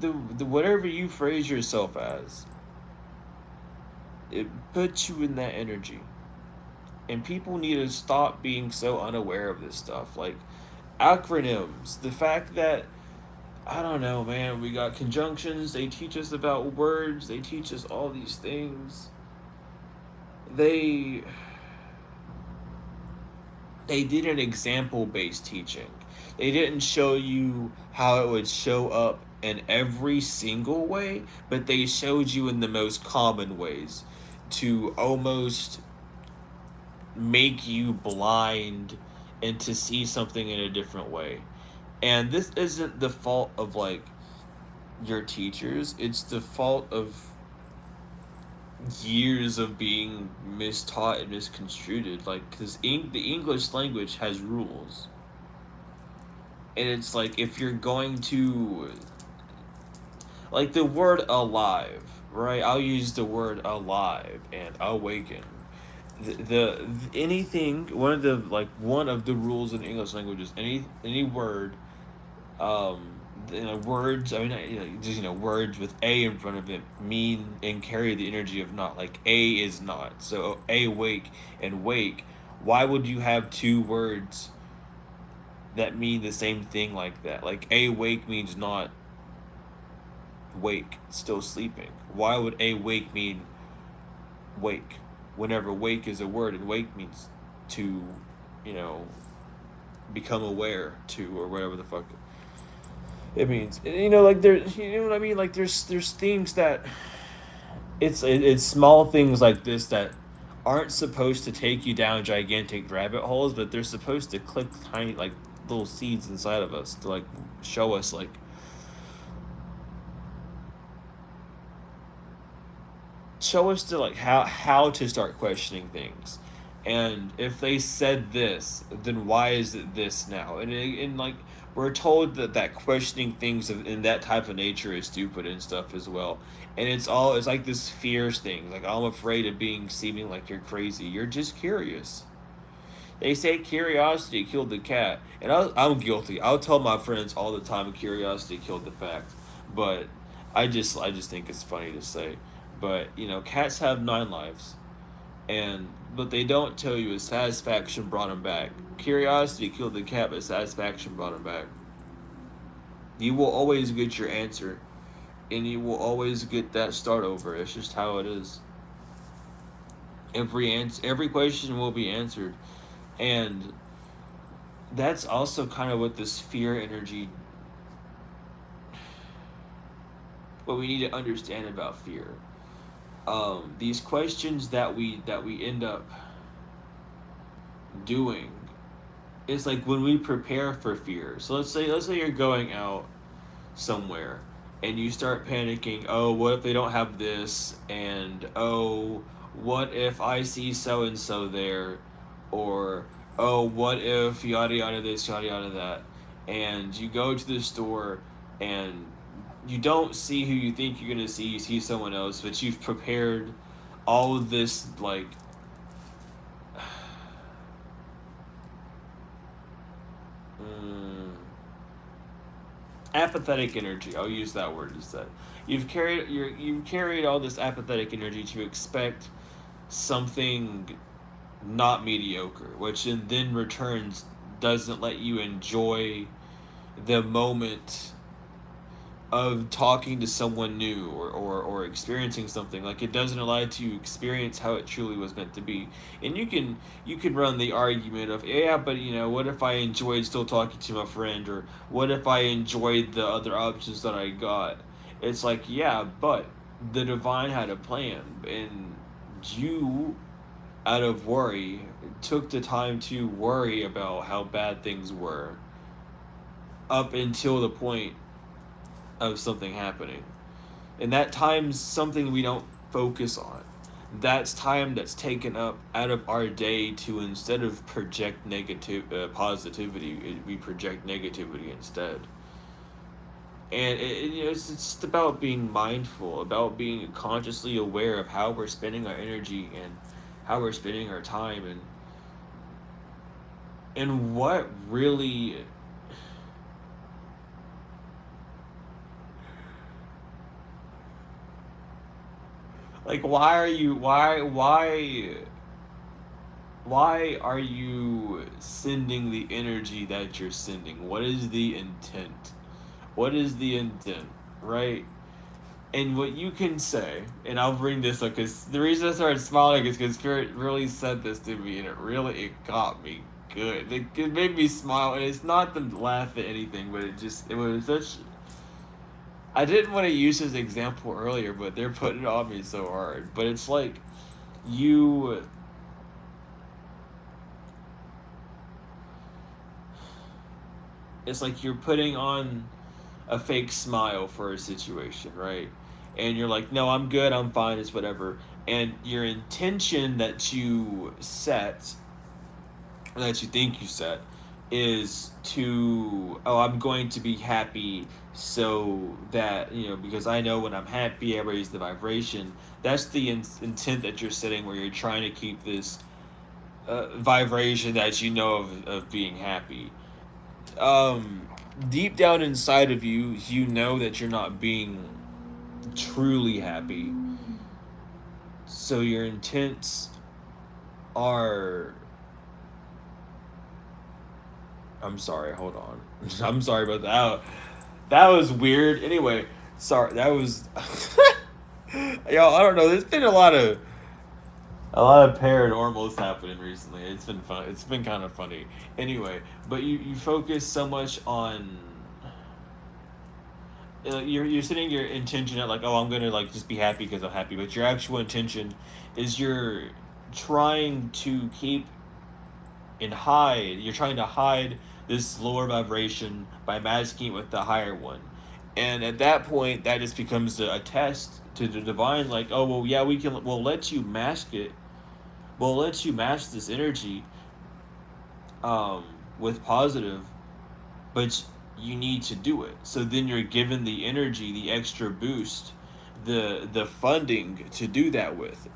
the whatever you phrase yourself as, it puts you in that energy. And people need to stop being so unaware of this stuff. Like, acronyms, the fact that, I don't know, man, we got conjunctions, they teach us about words, they teach us all these things. They did an example-based teaching. They didn't show you how it would show up in every single way, but they showed you in the most common ways to almost make you blind and to see something in a different way. And this isn't the fault of, like, your teachers. It's the fault of years of being mistaught and misconstrued. Like, because the English language has rules. And it's like, if you're going to, like the word alive, right? I'll use the word alive and awaken. The anything, one of the rules in English language is any word, words. I mean, just words with a in front of it mean and carry the energy of not. Like a is not. So awake and wake. Why would you have two words that mean the same thing like that? Like awake means not wake, still sleeping. Why would awake mean wake? Whenever wake is a word, and wake means to, you know, become aware to, or whatever the fuck it means. Like you know what I mean? Like there's things that it's small things like this that aren't supposed to take you down gigantic rabbit holes, but they're supposed to click tiny like little seeds inside of us to like show us like to like how to start questioning things. And if they said this, then why is it this now? And like we're told that questioning things in that type of nature is stupid and stuff as well. And it's like this fears thing. Like, I'm afraid of being seeming like you're crazy. You're just curious. They say curiosity killed the cat, and I'm guilty. I'll tell my friends all the time curiosity killed the fact, but I just think it's funny to say. But cats have 9 lives, and but they don't tell you is satisfaction brought them back. Curiosity killed the cat, but satisfaction brought them back. You will always get your answer, and you will always get that start over. It's just how it is. Every question will be answered, and that's also kind of what this fear energy. What we need to understand about fear. These questions that we end up doing, it's like when we prepare for fear. So let's say you're going out somewhere and you start panicking. Oh, what if they don't have this? And oh, what if I see so and so there? Or oh, what if yada yada this, yada yada that? And you go to the store and you don't see who you think you're gonna see. You see someone else, but you've prepared all of this like apathetic energy. I'll use that word instead. You've carried all this apathetic energy to expect something not mediocre, which in then returns doesn't let you enjoy the moment of talking to someone new, or experiencing something. Like, it doesn't allow you to experience how it truly was meant to be. And you can run the argument of, yeah, but what if I enjoyed still talking to my friend, or what if I enjoyed the other options that I got? It's like, yeah, but the divine had a plan, and you, out of worry, took the time to worry about how bad things were up until the point of something happening. And that time's something we don't focus on. That's time that's taken up out of our day to, instead of project positivity, we project negativity instead. And it's just about being mindful, about being consciously aware of how we're spending our energy and how we're spending our time, and what really. Like, why are you sending the energy that you're sending? What is the intent? What is the intent, right? And what you can say, and I'll bring this up, because the reason I started smiling is because Spirit really said this to me, and it got me good. It made me smile, and it's not to laugh at anything, but it was such. I didn't want to use his example earlier, but they're putting it on me so hard. But it's like, you. It's like you're putting on a fake smile for a situation, right? And you're like, no, I'm good, I'm fine, it's whatever. And your intention that you set, that you think you set, is to, oh, I'm going to be happy so that, because I know when I'm happy I raise the vibration. That's the intent that you're setting, where you're trying to keep this vibration that of being happy. um Deep down inside of you, you know that you're not being truly happy, so your intents are, I'm sorry, hold on. I'm sorry about that. That was weird. Anyway, sorry. That was y'all, I don't know. There's been a lot of paranormals happening recently. It's been fun. It's been kind of funny. Anyway, but you focus so much on, you're setting your intention at, like, oh, I'm gonna, like, just be happy because I'm happy, but your actual intention is you're trying to keep and hide. You're trying to hide this lower vibration by masking it with the higher one. And at that point, that just becomes a test to the divine, like, oh, well, yeah, we'll let you mask it. We'll let you mask this energy um, with positive, but you need to do it. So then you're given the energy, the extra boost, the funding to do that with.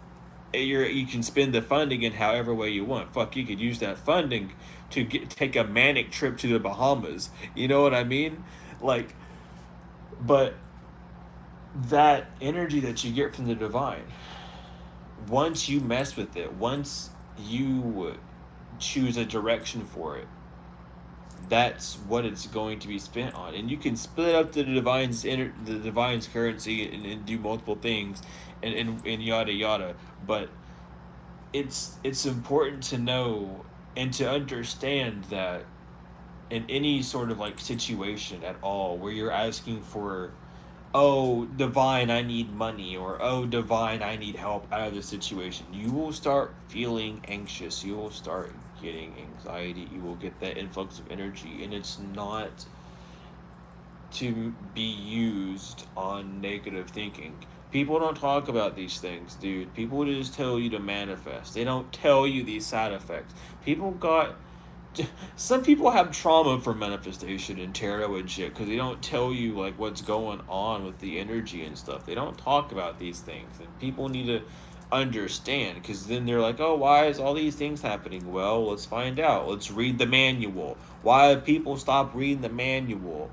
You can spend the funding in however way you want. Fuck, you could use that funding to take a manic trip to the Bahamas. You know what I mean? Like, but that energy that you get from the divine, once you mess with it, once you choose a direction for it, that's what it's going to be spent on. And you can split up the divine's currency, and do multiple things, and yada yada. But it's important to know and to understand that in any sort of, like, situation at all where you're asking for, oh, divine, I need money, or oh, divine, I need help out of the situation, you will start feeling anxious. You will start getting anxiety. You will get that influx of energy, and it's not to be used on negative thinking. People don't talk about these things, dude. People just tell you to manifest. They don't tell you these side effects. Some people have trauma from manifestation and tarot and shit because they don't tell you, like, what's going on with the energy and stuff. They don't talk about these things, and people need to understand, because then they're like, oh, why is all these things happening? Well, let's find out. Let's read the manual. Why have people stopped reading the manual?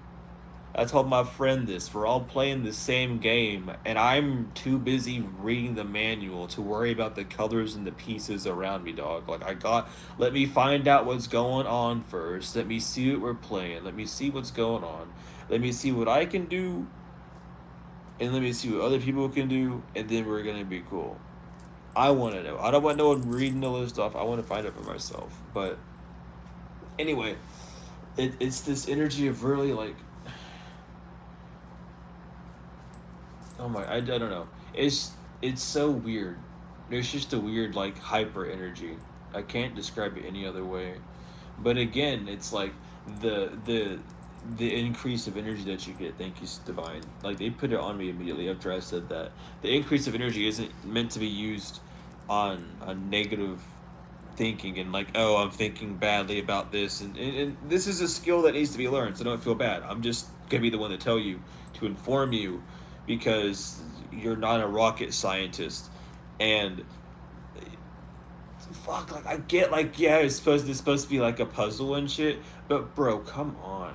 I told my friend this. We're all playing the same game, and I'm too busy reading the manual to worry about the colors and the pieces around me, dog. Like, let me find out what's going on first. Let me see what we're playing. Let me see what's going on. Let me see what I can do, and let me see what other people can do, and then we're gonna be cool. I want to know. I don't want no one reading all this stuff. I want to find it for myself. But anyway, it's this energy of really, like, oh my, I don't know. It's so weird. There's just a weird, like, hyper energy. I can't describe it any other way. But again, it's like the increase of energy that you get. Thank you, divine. Like, they put it on me immediately after I said that. The increase of energy isn't meant to be used on a negative thinking, and, like, oh, I'm thinking badly about this, and this is a skill that needs to be learned, so don't feel bad. I'm just gonna be the one to tell you, to inform you, because you're not a rocket scientist. And fuck, like, I get, like, yeah, it's supposed to be like a puzzle and shit, but bro, come on.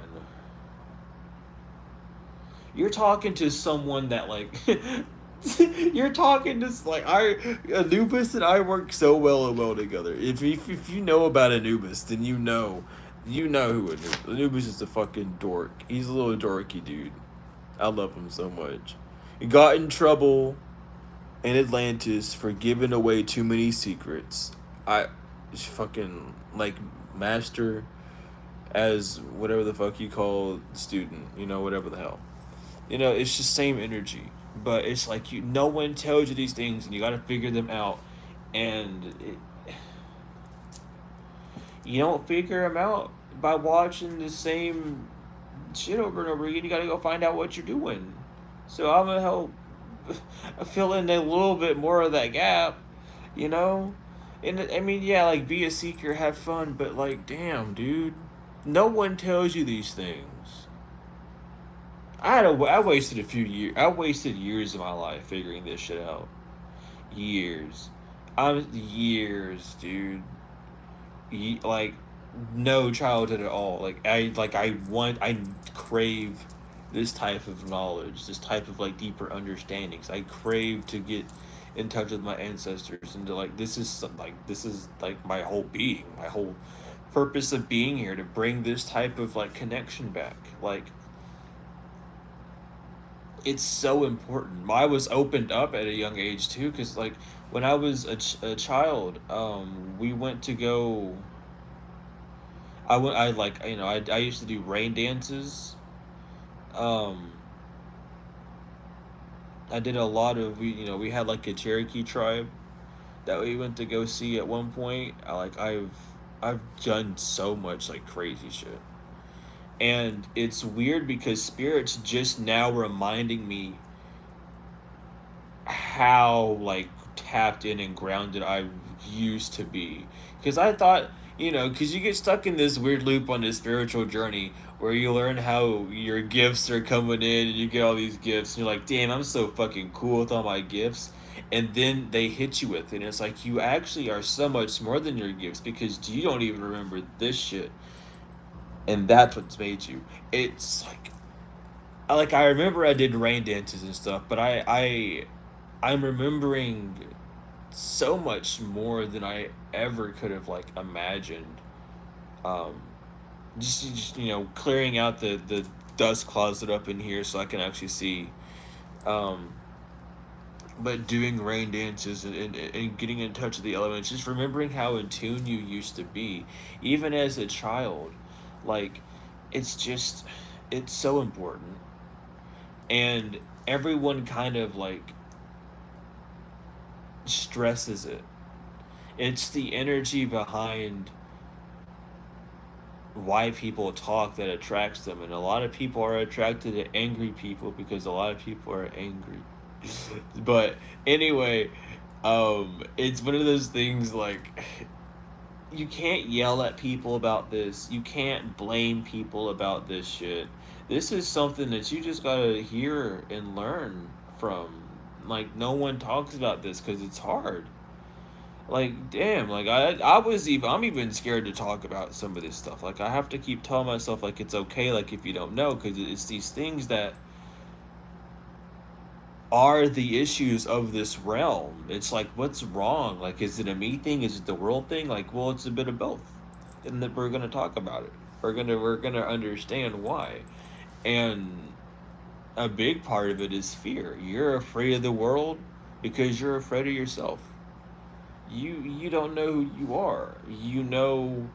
You're talking to someone that, like, you're talking to, like, Anubis and I work so well together. If you know about Anubis, then you know who Anubis is. A fucking dork. He's a little dorky dude. I love him so much. He got in trouble in Atlantis for giving away too many secrets. I just fucking, like, master as whatever the fuck you call student, whatever the hell. It's just same energy. But it's like, no one tells you these things, and you gotta figure them out. And you don't figure them out by watching the same shit over and over again. You gotta go find out what you're doing. So I'm gonna help fill in a little bit more of that gap, And I mean, yeah, like, be a seeker, have fun, but, like, damn, dude. No one tells you these things. I wasted a few years. I wasted years of my life figuring this shit out. Years. Years, dude. Like no childhood at all. I crave this type of knowledge, this type of like deeper understandings. I crave to get in touch with my ancestors and to like this is like my whole being, my whole purpose of being here, to bring this type of like connection back. Like it's so important. I was opened up at a young age too, because like when I was a child, we went to go. I like I used to do rain dances. Um, I did a lot of we had like a Cherokee tribe that we went to go see at one point. I've done so much like crazy shit, and it's weird because spirits just now reminding me how like tapped in and grounded I used to be. Because I thought, because you get stuck in this weird loop on this spiritual journey where you learn how your gifts are coming in and you get all these gifts and you're like, damn, I'm so fucking cool with all my gifts. And then they hit you with it. And it's like, you actually are so much more than your gifts because you don't even remember this shit. And that's what's made you. It's like I remember I did rain dances and stuff, but I'm remembering so much more than I ever could have like imagined. Um, just clearing out the dust closet up in here so I can actually see. Um, but doing rain dances and getting in touch with the elements, just remembering how in tune you used to be, even as a child, like it's so important, and everyone kind of like stresses it. It's the energy behind why people talk that attracts them, and a lot of people are attracted to angry people because a lot of people are angry. But anyway, it's one of those things like you can't yell at people about this. You can't blame people about this shit. This is something that you just gotta hear and learn from. Like no one talks about this because it's hard. Like damn, like I'm even scared to talk about some of this stuff. Like I have to keep telling myself like it's okay. Like if you don't know, because it's these things that are the issues of this realm. It's like, what's wrong? Like, is it a me thing? Is it the world thing? Like, well, it's a bit of both, and that we're gonna talk about it. We're gonna understand why, and a big part of it is fear. You're afraid of the world because you're afraid of yourself. You don't know who you are. You know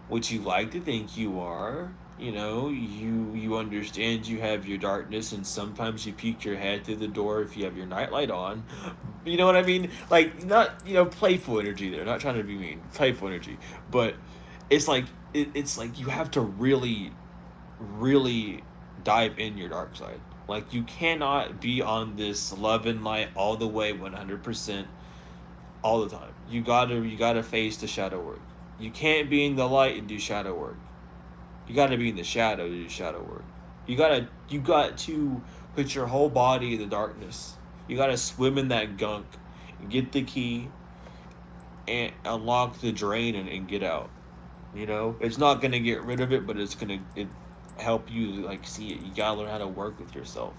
what you like to think you are. You understand you have your darkness, and sometimes you peek your head through the door if you have your nightlight on. You know what I mean? Like not playful energy there. Not trying to be mean. Playful energy, but it's like it's like you have to really, really dive in your dark side. Like you cannot be on this love and light all the way 100% all the time. You gotta face the shadow work. You can't be in the light and do shadow work. You gotta be in the shadow to do shadow work. You got to put your whole body in the darkness. You gotta swim in that gunk, get the key, and unlock the drain and get out. It's not gonna get rid of it, but it's gonna help you like see it. You gotta learn how to work with yourself.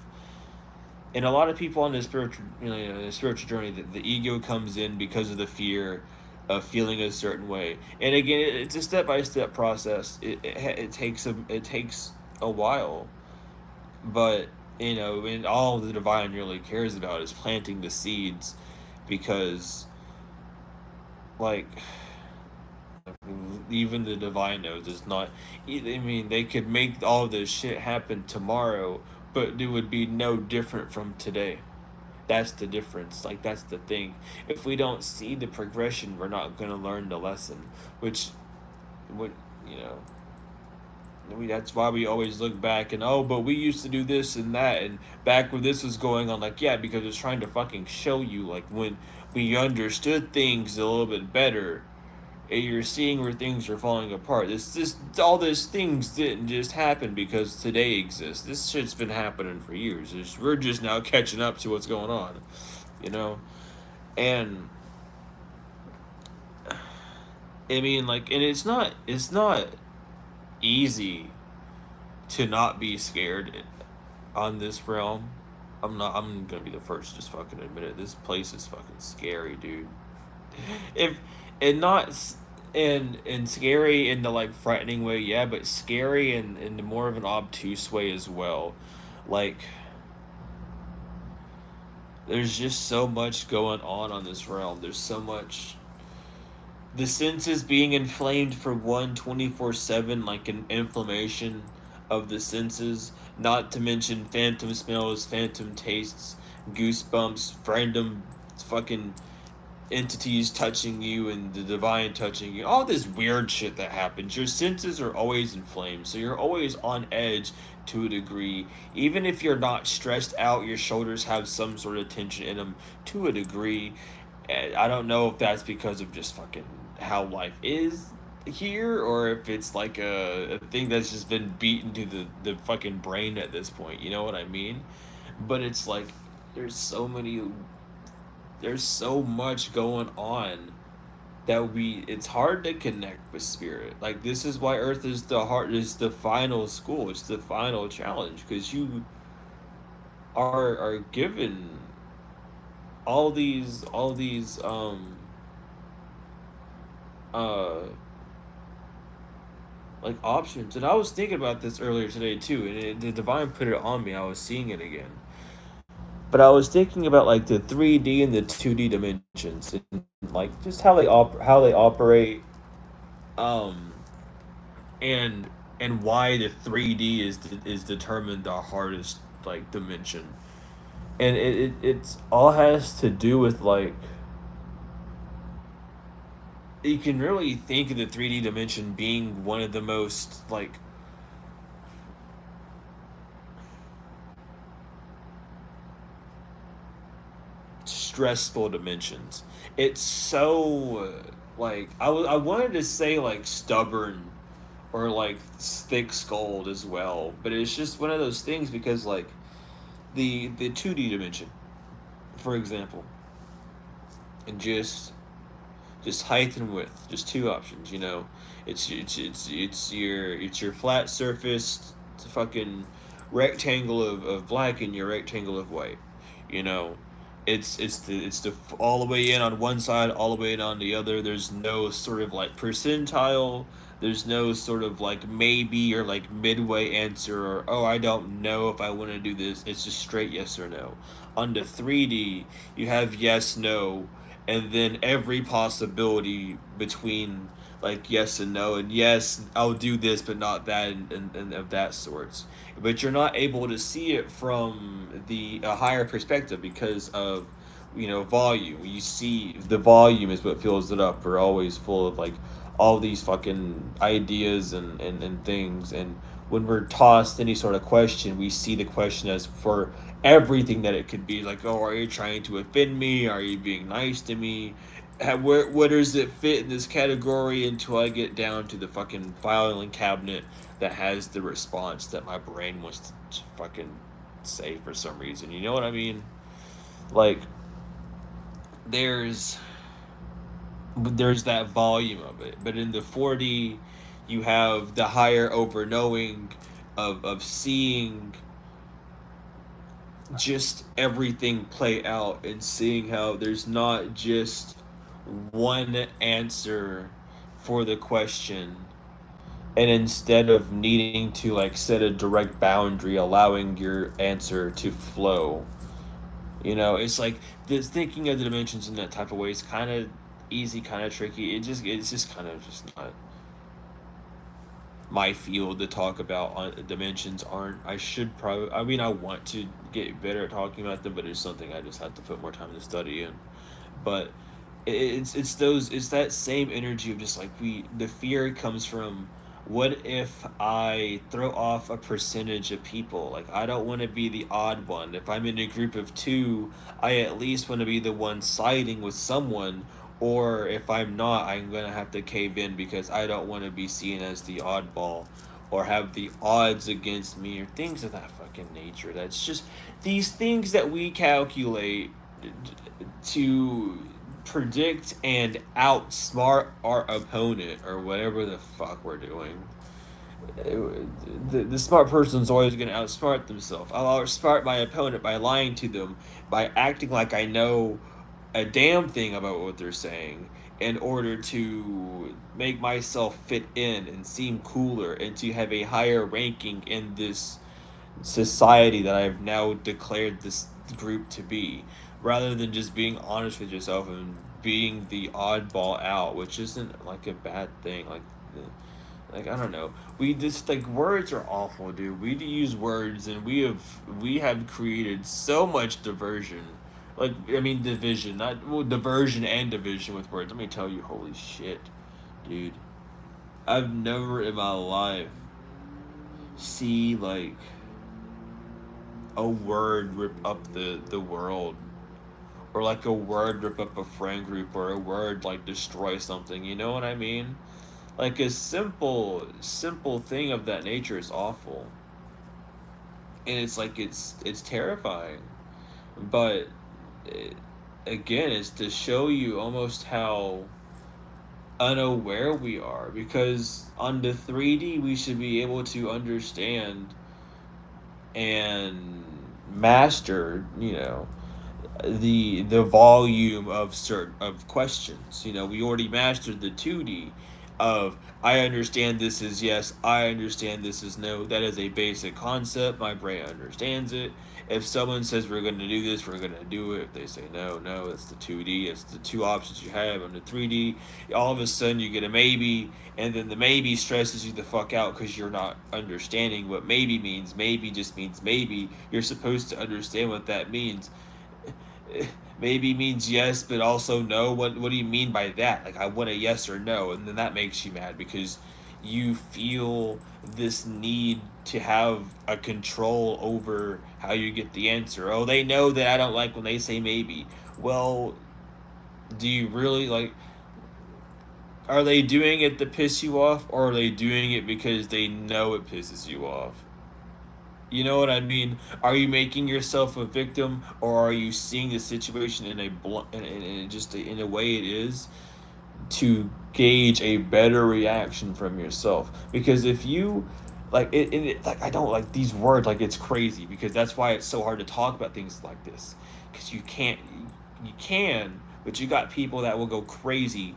And a lot of people on the spiritual the spiritual journey, the ego comes in because of the fear of feeling a certain way. And again, it's a step-by-step process. It takes a while, but and all the divine really cares about is planting the seeds, because like even the divine knows it's not. I mean, they could make all this shit happen tomorrow, but it would be no different from today. That's the difference. Like that's the thing. If we don't see the progression, we're not gonna learn the lesson. Which, would you know? That's why we always look back and, oh, but we used to do this and that, and back when this was going on. Like, yeah, because it's trying to fucking show you like when we understood things a little bit better. and you're seeing where things are falling apart. This all these things didn't just happen because today exists. This shit's been happening for years. We're just now catching up to what's going on, you know. And I mean, like, and it's not easy to not be scared on this realm. I'm gonna be the first to just fucking admit it. This place is fucking scary, dude. If and not and scary in the like frightening way, yeah, but scary in the more of an obtuse way as well. Like there's just so much going on this realm. There's so much, the senses being inflamed for 24/7, like an inflammation of the senses, not to mention phantom smells, phantom tastes, goosebumps, random fucking entities touching you and the divine touching you, all this weird shit that happens. Your senses are always inflamed, so you're always on edge to a degree. Even if you're not stressed out, your shoulders have some sort of tension in them to a degree. And I don't know if that's because of just fucking how life is here, or if it's like a thing that's just been beaten to the fucking brain at this point. You know what I mean? But it's like there's so many there's so much going on that it's hard to connect with spirit. Like this is why Earth is the final school. It's the final challenge because you are given all these uh like options. And I was thinking about this earlier today too, and the divine put it on me. I was seeing it again. But I was thinking about like the 3D and the 2D dimensions, and like just how they operate, um, and why the 3D is determined the hardest like dimension, and it's all has to do with like you can really think of the 3D dimension being one of the most like stressful dimensions. It's so like I wanted to say like stubborn or like thick skulled as well, but it's just one of those things because like the 2D dimension, for example, and just height and width, just two options, you know. It's your flat surface, it's a fucking rectangle of black and your rectangle of white, you know. It's the all the way in on one side, all the way in on the other. There's no sort of like percentile. There's no sort of like maybe or like midway answer or oh I don't know if I want to do this. It's just straight yes or no. On the 3D, you have yes no, and then every possibility between like yes and no, and yes I'll do this but not that, and of that sorts, but you're not able to see it from the a higher perspective because of volume. You see the volume is what fills it up. We're always full of like all these fucking ideas and things, and when we're tossed any sort of question, we see the question as for everything that it could be. Like, oh, are you trying to offend me? Are you being nice to me? Where does it fit in this category until I get down to the fucking filing cabinet that has the response that my brain wants to fucking say for some reason. You know what I mean? Like, there's there's that volume of it, but in the 4D, you have the higher over knowing of seeing just everything play out and seeing how there's not just one answer for the question, and instead of needing to like set a direct boundary allowing your answer to flow, it's like this thinking of the dimensions in that type of way is kind of easy, kind of tricky. It's just kind of just not my field to talk about on dimensions. Aren't I should probably I mean I want to get better at talking about them, but it's something I just have to put more time to study in. But it's that same energy of just like the fear comes from, what if I throw off a percentage of people? Like, I don't want to be the odd one. If I'm in a group of two, I at least want to be the one siding with someone, or if I'm not, I'm gonna have to cave in because I don't want to be seen as the oddball or have the odds against me or things of that fucking nature. That's just these things that we calculate to predict and outsmart our opponent or whatever the fuck we're doing. The smart person's always going to outsmart themselves. I'll outsmart my opponent by lying to them, by acting like I know a damn thing about what they're saying in order to make myself fit in and seem cooler and to have a higher ranking in this society that I've now declared this group to be, rather than just being honest with yourself and being the oddball out, which isn't like a bad thing. Like I don't know. We just like words are awful, dude. We use words and we have created so much diversion. Like I mean division, not well, diversion and division with words. Let me tell you, holy shit, dude. I've never in my life see like a word rip up the world, or like a word rip up a friend group, or a word like destroy something. You know what I mean? Like a simple thing of that nature is awful, and it's like it's terrifying. But it, again, it's to show you almost how unaware we are, because on the 3D we should be able to understand and master, the volume of certain of questions. We already mastered the 2D of I understand this is yes, I understand this is no. That is a basic concept. My brain understands it. If someone says we're going to do this, we're going to do it. If they say no, no, it's the 2D. It's the two options you have. On the 3D, all of a sudden you get a maybe, and then the maybe stresses you the fuck out because you're not understanding what maybe means. Maybe just means maybe. You're supposed to understand what that means. Maybe means yes, but also no. What do you mean by that? Like I want a yes or no, and then that makes you mad because you feel this need to have a control over how you get the answer. Oh, they know that I don't like when they say maybe. Well, do you really like? Are they doing it to piss you off, or are they doing it because they know it pisses you off? You know what I mean? Are you making yourself a victim, or are you seeing the situation in a in a way it is to gauge a better reaction from yourself? Because if you like I don't like these words, like it's crazy, because that's why it's so hard to talk about things like this, because you can, but you got people that will go crazy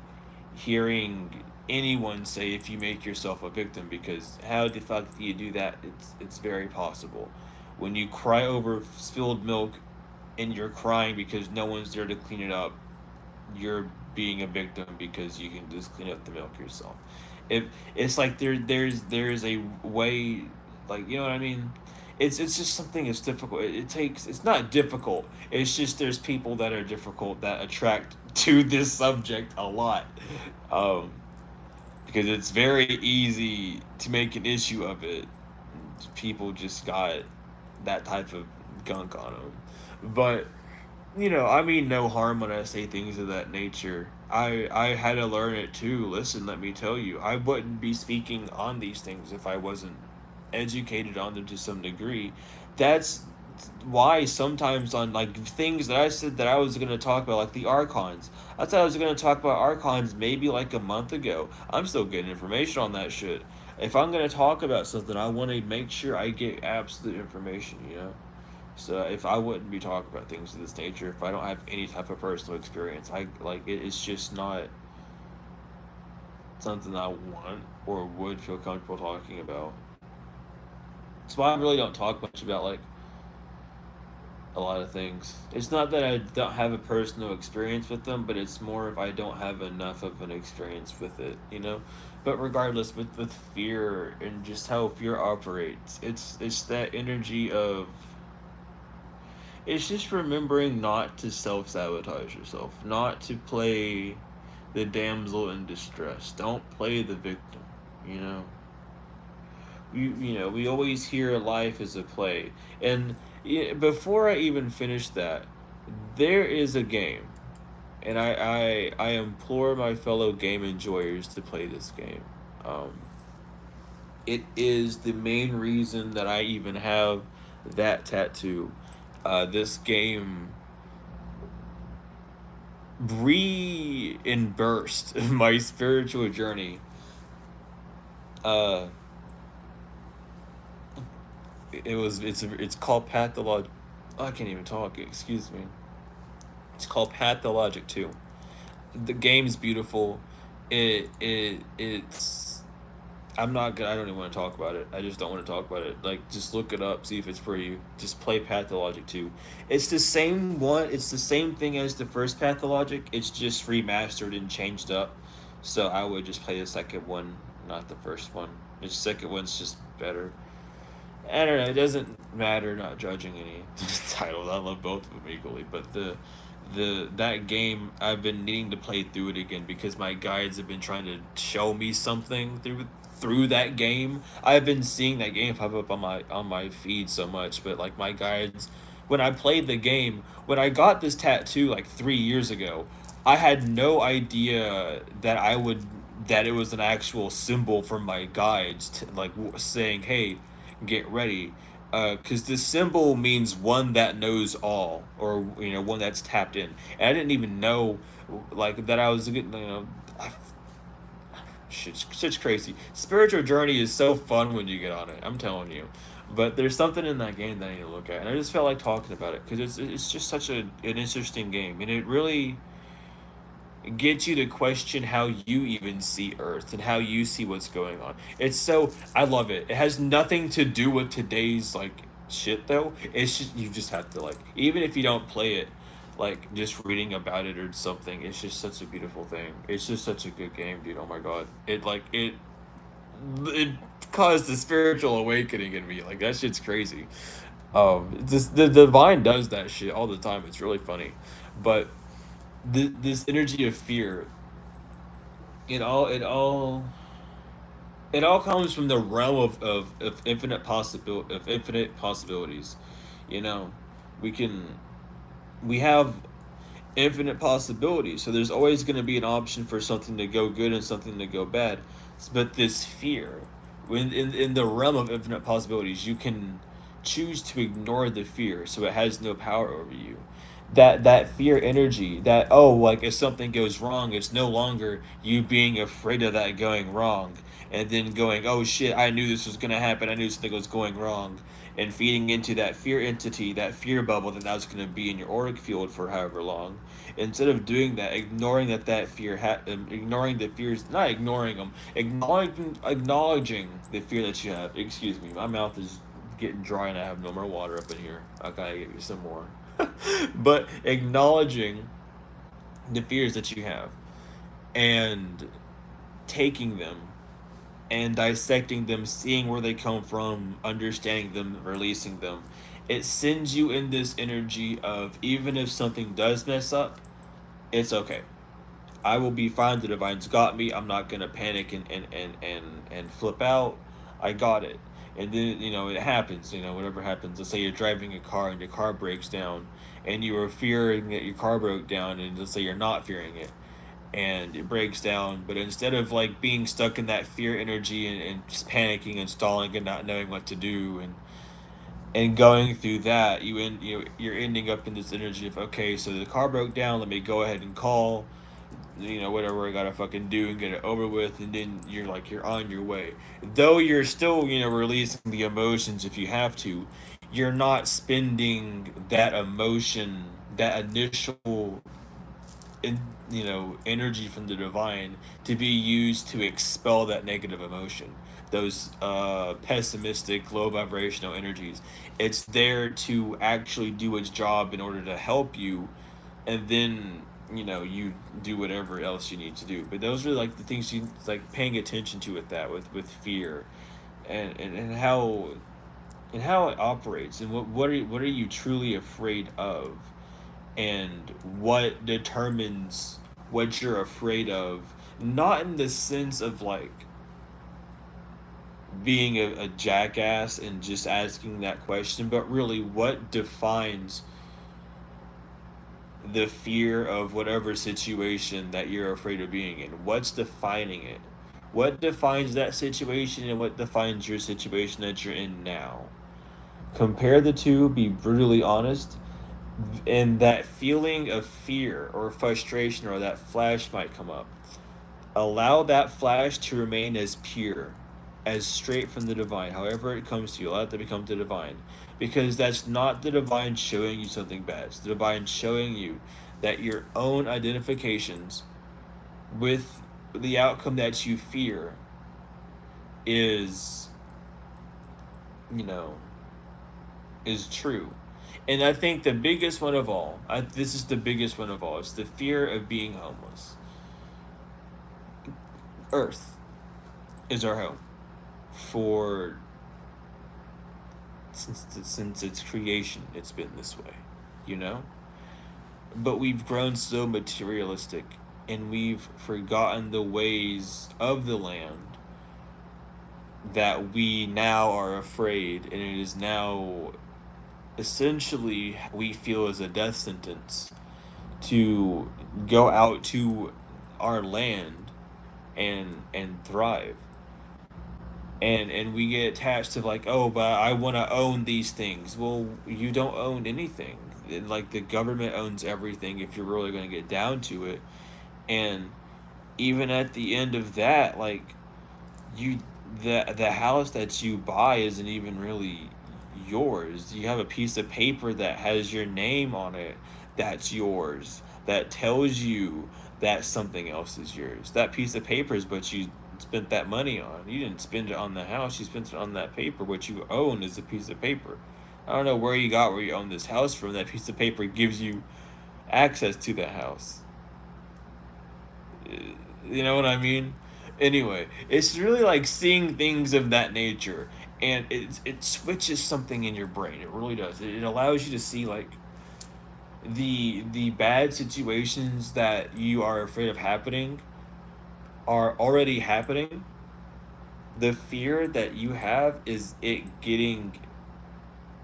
hearing anyone say if you make yourself a victim, because how the fuck do you do that? It's very possible. When you cry over spilled milk and you're crying because no one's there to clean it up, you're being a victim because you can just clean up the milk yourself. If it's like there's a way, like, you know what I mean? It's just something that's difficult. It takes, it's not difficult. It's just there's people that are difficult that attract to this subject a lot. Um, because it's very easy to make an issue of it. People just got that type of gunk on them. But I mean no harm when I say things of that nature. I had to learn it too. Listen, let me tell you, I wouldn't be speaking on these things if I wasn't educated on them to some degree. That's why sometimes on like things that I said that I was gonna talk about, like the archons. I thought I was gonna talk about archons maybe like a month ago. I'm still getting information on that shit. If I'm gonna talk about something, I want to make sure I get absolute information. So if I wouldn't be talking about things of this nature, if I don't have any type of personal experience, I like it's just not something I want or would feel comfortable talking about. That's why I really don't talk much about like a lot of things. It's not that I don't have a personal experience with them, but it's more if I don't have enough of an experience with it. But regardless, with fear and just how fear operates, it's that energy of, it's just remembering not to self sabotage yourself, not to play the damsel in distress. Don't play the victim. You know, we always hear life is a play, and before I even finish that, there is a game. And I implore my fellow game enjoyers to play this game. Um, it is the main reason that I even have that tattoo. This game reimbursed my spiritual journey. Uh, it's called Pathologic. Oh, I can't even talk. Excuse me. It's called Pathologic 2. The game's beautiful. It's I'm not gonna. I don't even want to talk about it. I just don't want to talk about it. Like, just look it up, see if it's for you. Just play Pathologic 2. It's the same one. It's the same thing as the first Pathologic. It's just remastered and changed up. So I would just play the second one, not the first one. The second one's just better. I don't know. It doesn't matter. Not judging any titles. I love both of them equally. But the that game, I've been needing to play through it again because my guides have been trying to show me something through that game. I've been seeing that game pop up on my feed so much, but like my guides, when I played the game, when I got this tattoo like 3 years ago, I had no idea that it was an actual symbol for my guides to, like, saying, "Hey, get ready." Because this symbol means one that knows all, or one that's tapped in. And I didn't even know, like, that I was, shit's crazy. Spiritual journey is so fun when you get on it. I'm telling you. But there's something in that game that I need to look at, and I just felt like talking about it because it's just such an interesting game, and it really gets you to question how you even see Earth and how you see what's going on. I love it. It has nothing to do with today's like shit though. It's just you just have to, like, even if you don't play it, like just reading about it or something, it's just such a beautiful thing. It's just such a good game, dude. Oh my god. It caused a spiritual awakening in me. Like, that shit's crazy. The divine does that shit all the time. It's really funny. But this energy of fear, it all it all it all comes from the realm of infinite possibilities. You know, we can we have infinite possibilities. So there's always going to be an option for something to go good and something to go bad. But this fear, when in the realm of infinite possibilities, you can choose to ignore the fear, so it has no power over you. That fear energy, that, oh, like, if something goes wrong, it's no longer you being afraid of that going wrong and then going, oh shit, I knew this was gonna happen, I knew something was going wrong, and feeding into that fear entity, that fear bubble that was going to be in your auric field for however long. Instead of doing that, ignoring that ignoring the fears, not ignoring them, acknowledging the fear that you have. Excuse me, my mouth is getting dry and I have no more water up in here. I gotta get you some more. But acknowledging the fears that you have and taking them and dissecting them, seeing where they come from, understanding them, releasing them. It sends you in this energy of, even if something does mess up, it's okay. I will be fine. The divine's got me. I'm not gonna panic and flip out. I got it. And then, it happens. Whatever happens. Let's say you're driving a car and your car breaks down, and you were fearing that your car broke down, and let's say you're not fearing it, and it breaks down. But instead of like being stuck in that fear energy and just panicking and stalling and not knowing what to do and going through that, you're ending up in this energy of, okay, so the car broke down, let me go ahead and call, whatever I gotta fucking do and get it over with, and then you're on your way. Though you're still, releasing the emotions if you have to, you're not spending that emotion, that initial in, energy from the divine to be used to expel that negative emotion, those pessimistic, low vibrational energies. It's there to actually do its job in order to help you, and then you do whatever else you need to do. But those are like the things you like paying attention to with that, with fear, and how it operates, and what are you truly afraid of, and what determines what you're afraid of. Not in the sense of like being a jackass and just asking that question, but really what defines the fear of whatever situation that you're afraid of being in? What's defining it? What defines that situation and what defines your situation that you're in now? Compare the two, be brutally honest, and that feeling of fear or frustration or that flash might come up. Allow that flash to remain as pure, as straight from the divine, however it comes to you. Allow it to become the divine. Because that's not the divine showing you something bad. It's the divine showing you that your own identifications with the outcome that you fear is, you know, is true. And I think the biggest one of all, this is the biggest one of all, it's the fear of being homeless. Earth is our home for since its creation. It's been this way, you know. But we've grown so materialistic, and we've forgotten the ways of the land that we now are afraid, and it is now essentially we feel as a death sentence to go out to our land and thrive. And we get attached to like, oh, but I want to own these things. Well, you don't own anything. Like the government owns everything if you're really going to get down to it. And even at the end of that, like you the house that you buy isn't even really yours. You have a piece of paper that has your name on it that's yours, that tells you that something else is yours. That piece of paper is what you spent that money on. You didn't spend it on the house, you spent it on that paper. What you own is a piece of paper. I don't know where you own this house from. That piece of paper gives you access to the house. You know what I mean? Anyway, it's really like seeing things of that nature, and it switches something in your brain. It really does. It allows you to see like the bad situations that you are afraid of happening are already happening. The fear that you have is it getting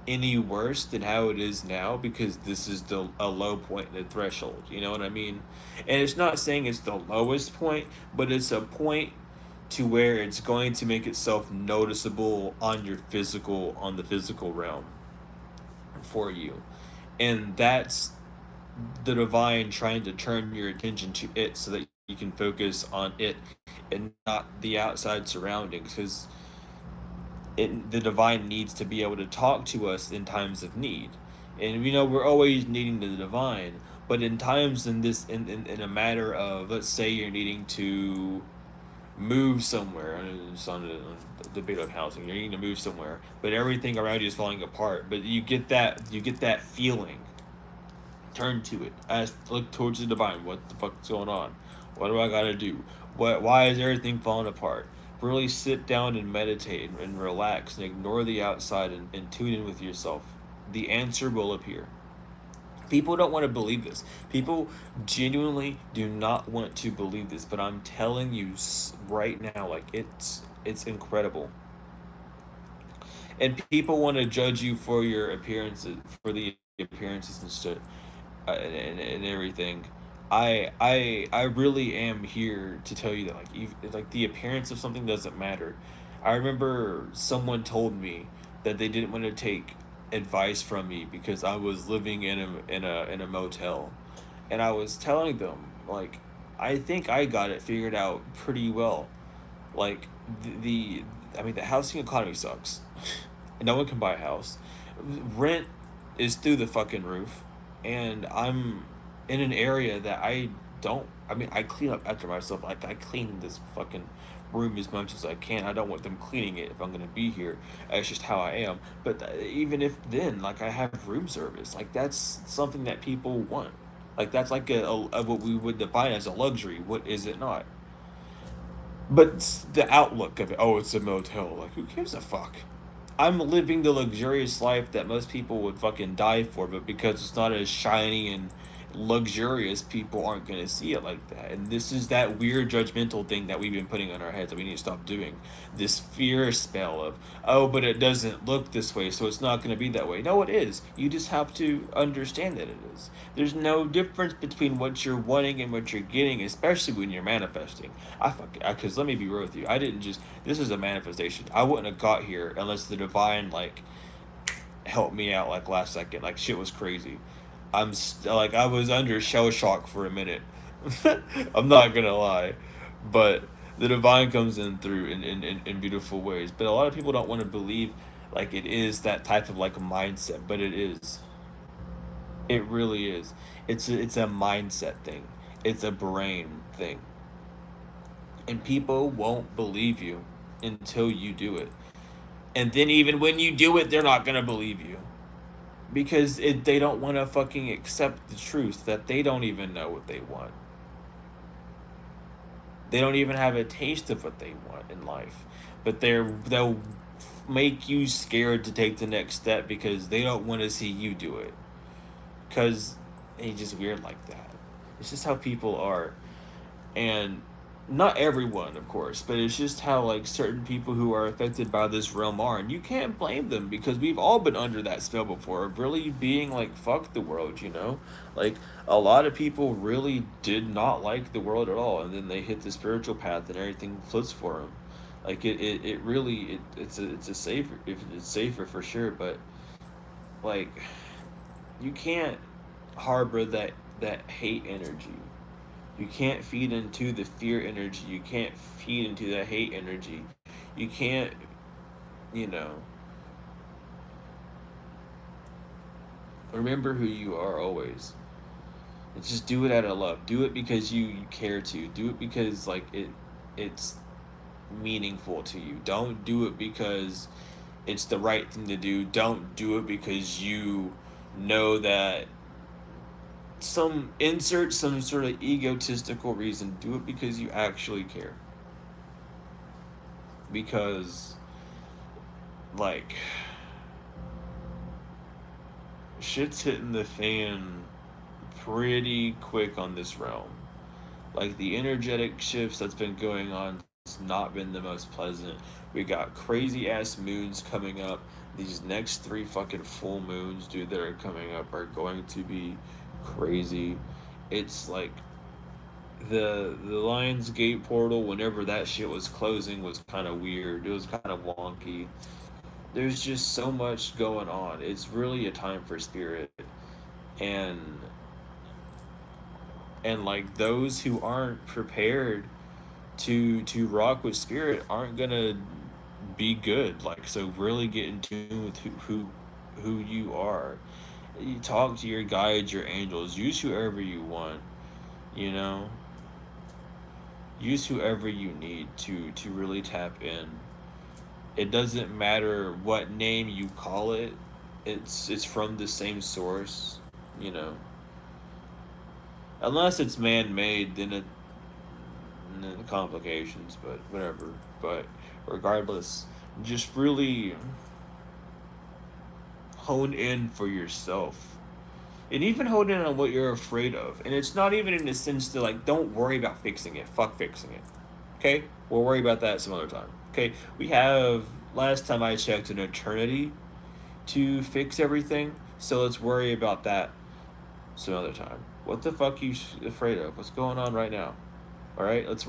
any worse than how it is now, because this is a low point in the threshold. You know what I mean? And it's not saying it's the lowest point, but it's a point to where it's going to make itself noticeable on the physical realm for you. And that's the divine trying to turn your attention to it so that you can focus on it and not the outside surroundings, because the divine needs to be able to talk to us in times of need. And we're always needing the divine, but in times in a matter of, let's say you're needing to move somewhere. It's on the debate of housing. You're needing to move somewhere, but everything around you is falling apart. But you get that feeling. Turn to it. Look towards the divine. What the fuck's going on? What do I gotta do? Why is everything falling apart? Really sit down and meditate and relax and ignore the outside and tune in with yourself. The answer will appear. People don't want to believe this. People genuinely do not want to believe this, but I'm telling you right now, like it's incredible. And people want to judge you for your appearances, for the appearances and shit, and everything. I really am here to tell you that like the appearance of something doesn't matter. I remember someone told me that they didn't want to take advice from me because I was living in a motel, and I was telling them like I think I got it figured out pretty well. Like I mean the housing economy sucks. No one can buy a house. Rent is through the fucking roof, and I'm in an area that I don't. I mean, I clean up after myself. Like I clean this fucking room as much as I can. I don't want them cleaning it if I'm gonna be here. That's just how I am. But even if then, like I have room service. Like that's something that people want. Like that's like a what we would define as a luxury. What is it not? But the outlook of it. Oh, it's a motel. Like who gives a fuck? I'm living the luxurious life that most people would fucking die for, but because it's not as shiny and luxurious people aren't going to see it like that. And this is that weird judgmental thing that we've been putting on our heads that we need to stop doing. This fear spell of, oh, but it doesn't look this way, so it's not going to be that way. No, it is. You just have to understand that it is. There's no difference between what you're wanting and what you're getting, especially when you're manifesting. Because let me be real with you. I didn't just, this is a manifestation. I wouldn't have got here unless the divine, like, helped me out, like, last second. Like, shit was crazy. Like, I was under shell shock for a minute. I'm not gonna lie, but the divine comes in through in beautiful ways. But a lot of people don't want to believe like it is that type of like mindset, but it is. It really is. It's a mindset thing. It's a brain thing, and people won't believe you until you do it. And then even when you do it, they're not gonna believe you because they don't want to fucking accept the truth that they don't even know what they want. They don't even have a taste of what they want in life, but they'll make you scared to take the next step because they don't want to see you do it. Because they just weird like that. It's just how people are, and not everyone, of course, but it's just how like certain people who are affected by this realm are, and you can't blame them because we've all been under that spell before of really being like fuck the world, you know, like a lot of people really did not like the world at all, and then they hit the spiritual path and everything flips for them. Like it really it's a safer, if it's safer for sure, but like you can't harbor that hate energy. You can't feed into the fear energy. You can't feed into the hate energy. You can't, you know, remember who you are always. And just do it out of love. Do it because you care to. Do it because like it's meaningful to you. Don't do it because it's the right thing to do. Don't do it because you know that some sort of egotistical reason. Do it because you actually care. Because like shit's hitting the fan pretty quick on this realm. Like the energetic shifts that's been going on has not been the most pleasant. We got crazy ass moons coming up. These next 3 fucking full moons, dude, that are coming up are going to be crazy. It's like the Lions Gate portal, whenever that shit was closing, was kind of weird. It was kind of wonky. There's just so much going on. It's really a time for spirit, and like those who aren't prepared to rock with spirit aren't gonna be good. Like, so really get in tune with who you are. You talk to your guides, your angels. Use whoever you want. You know, use whoever you need to really tap in. It doesn't matter what name you call it. It's from the same source. You know, unless it's man-made, then complications. But whatever. But regardless, just really hone in for yourself. And even hone in on what you're afraid of. And it's not even in the sense to like, don't worry about fixing it. Fuck fixing it. Okay? We'll worry about that some other time. Okay? We have, last time I checked, an eternity to fix everything. So let's worry about that some other time. What the fuck are you afraid of? What's going on right now? Alright? Let's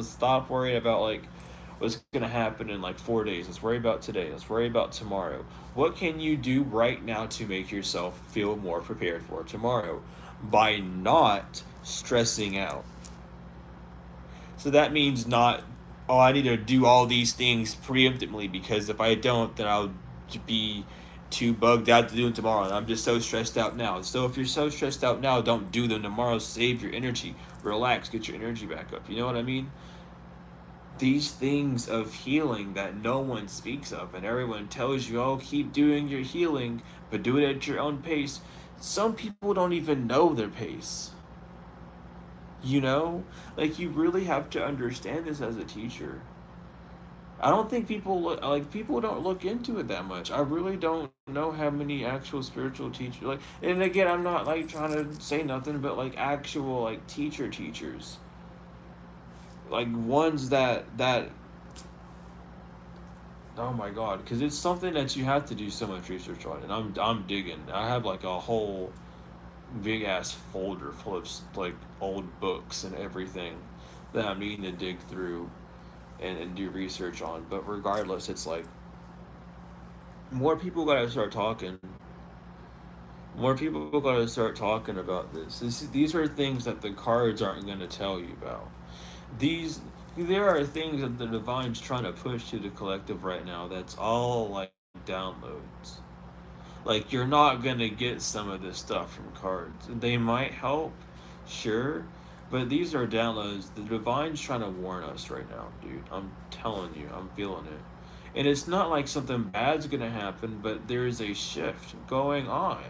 stop worrying about like what's gonna happen in like 4 days. Let's worry about today. Let's worry about tomorrow. What can you do right now to make yourself feel more prepared for tomorrow? By not stressing out. So that means not, oh, I need to do all these things preemptively because if I don't, then I'll be too bugged out to do them tomorrow. And I'm just so stressed out now. So if you're so stressed out now, don't do them tomorrow. Save your energy. Relax. Get your energy back up. You know what I mean? These things of healing that no one speaks of, and everyone tells you, oh, keep doing your healing, but do it at your own pace. Some people don't even know their pace. You know? Like, you really have to understand this as a teacher. I don't think people look, like, people don't look into it that much. I really don't know how many actual spiritual teachers, like, and again, I'm not like trying to say nothing, but like actual like teachers, like ones that oh my god, because it's something that you have to do so much research on, and I'm digging. I have like a whole big ass folder full of like old books and everything that I'm needing to dig through and do research on. But regardless, it's like more people gotta start talking. More people gotta start talking about these are things that the cards aren't gonna tell you about. These there are things that the divine's trying to push to the collective right now. That's all like downloads. Like you're not gonna get some of this stuff from cards. They might help, sure, but these are downloads. The divine's trying to warn us right now, dude. I'm telling you, I'm feeling it. And it's not like something bad's gonna happen, but there's a shift going on.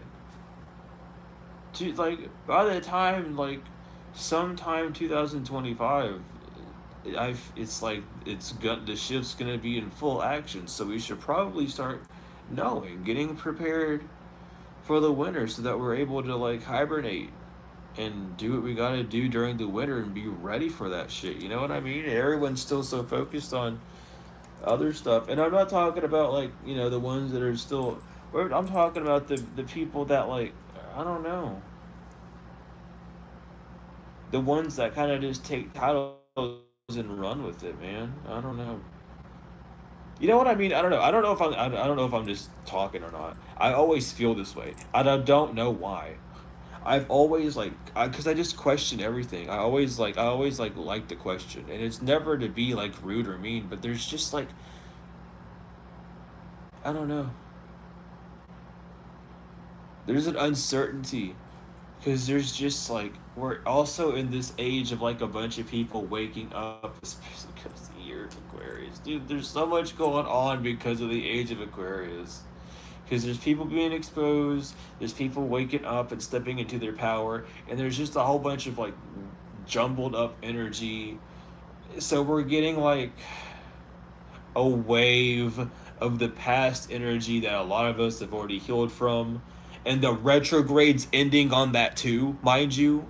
To like by the time like sometime 2025, it's like the shift's gonna be in full action. So we should probably start knowing, getting prepared for the winter so that we're able to like hibernate and do what we gotta do during the winter and be ready for that shit. You know what I mean? Everyone's still so focused on other stuff, and I'm not talking about like the ones that are still. I'm talking about the people that like I don't know, the ones that kind of just take titles and run with it, man. I don't know. You know what I mean? I don't know. I don't know if I don't know if I'm just talking or not. I always feel this way. I don't know why. I've always like because I just question everything. I always like the question, and it's never to be like rude or mean, but there's just like I don't know. There's an uncertainty because there's just like we're also in this age of like a bunch of people waking up, especially because of the year of Aquarius, dude. There's so much going on because of the age of Aquarius. Because there's people being exposed, there's people waking up and stepping into their power, and there's just a whole bunch of like jumbled up energy. So we're getting like a wave of the past energy that a lot of us have already healed from, and the retrogrades ending on that too, mind you.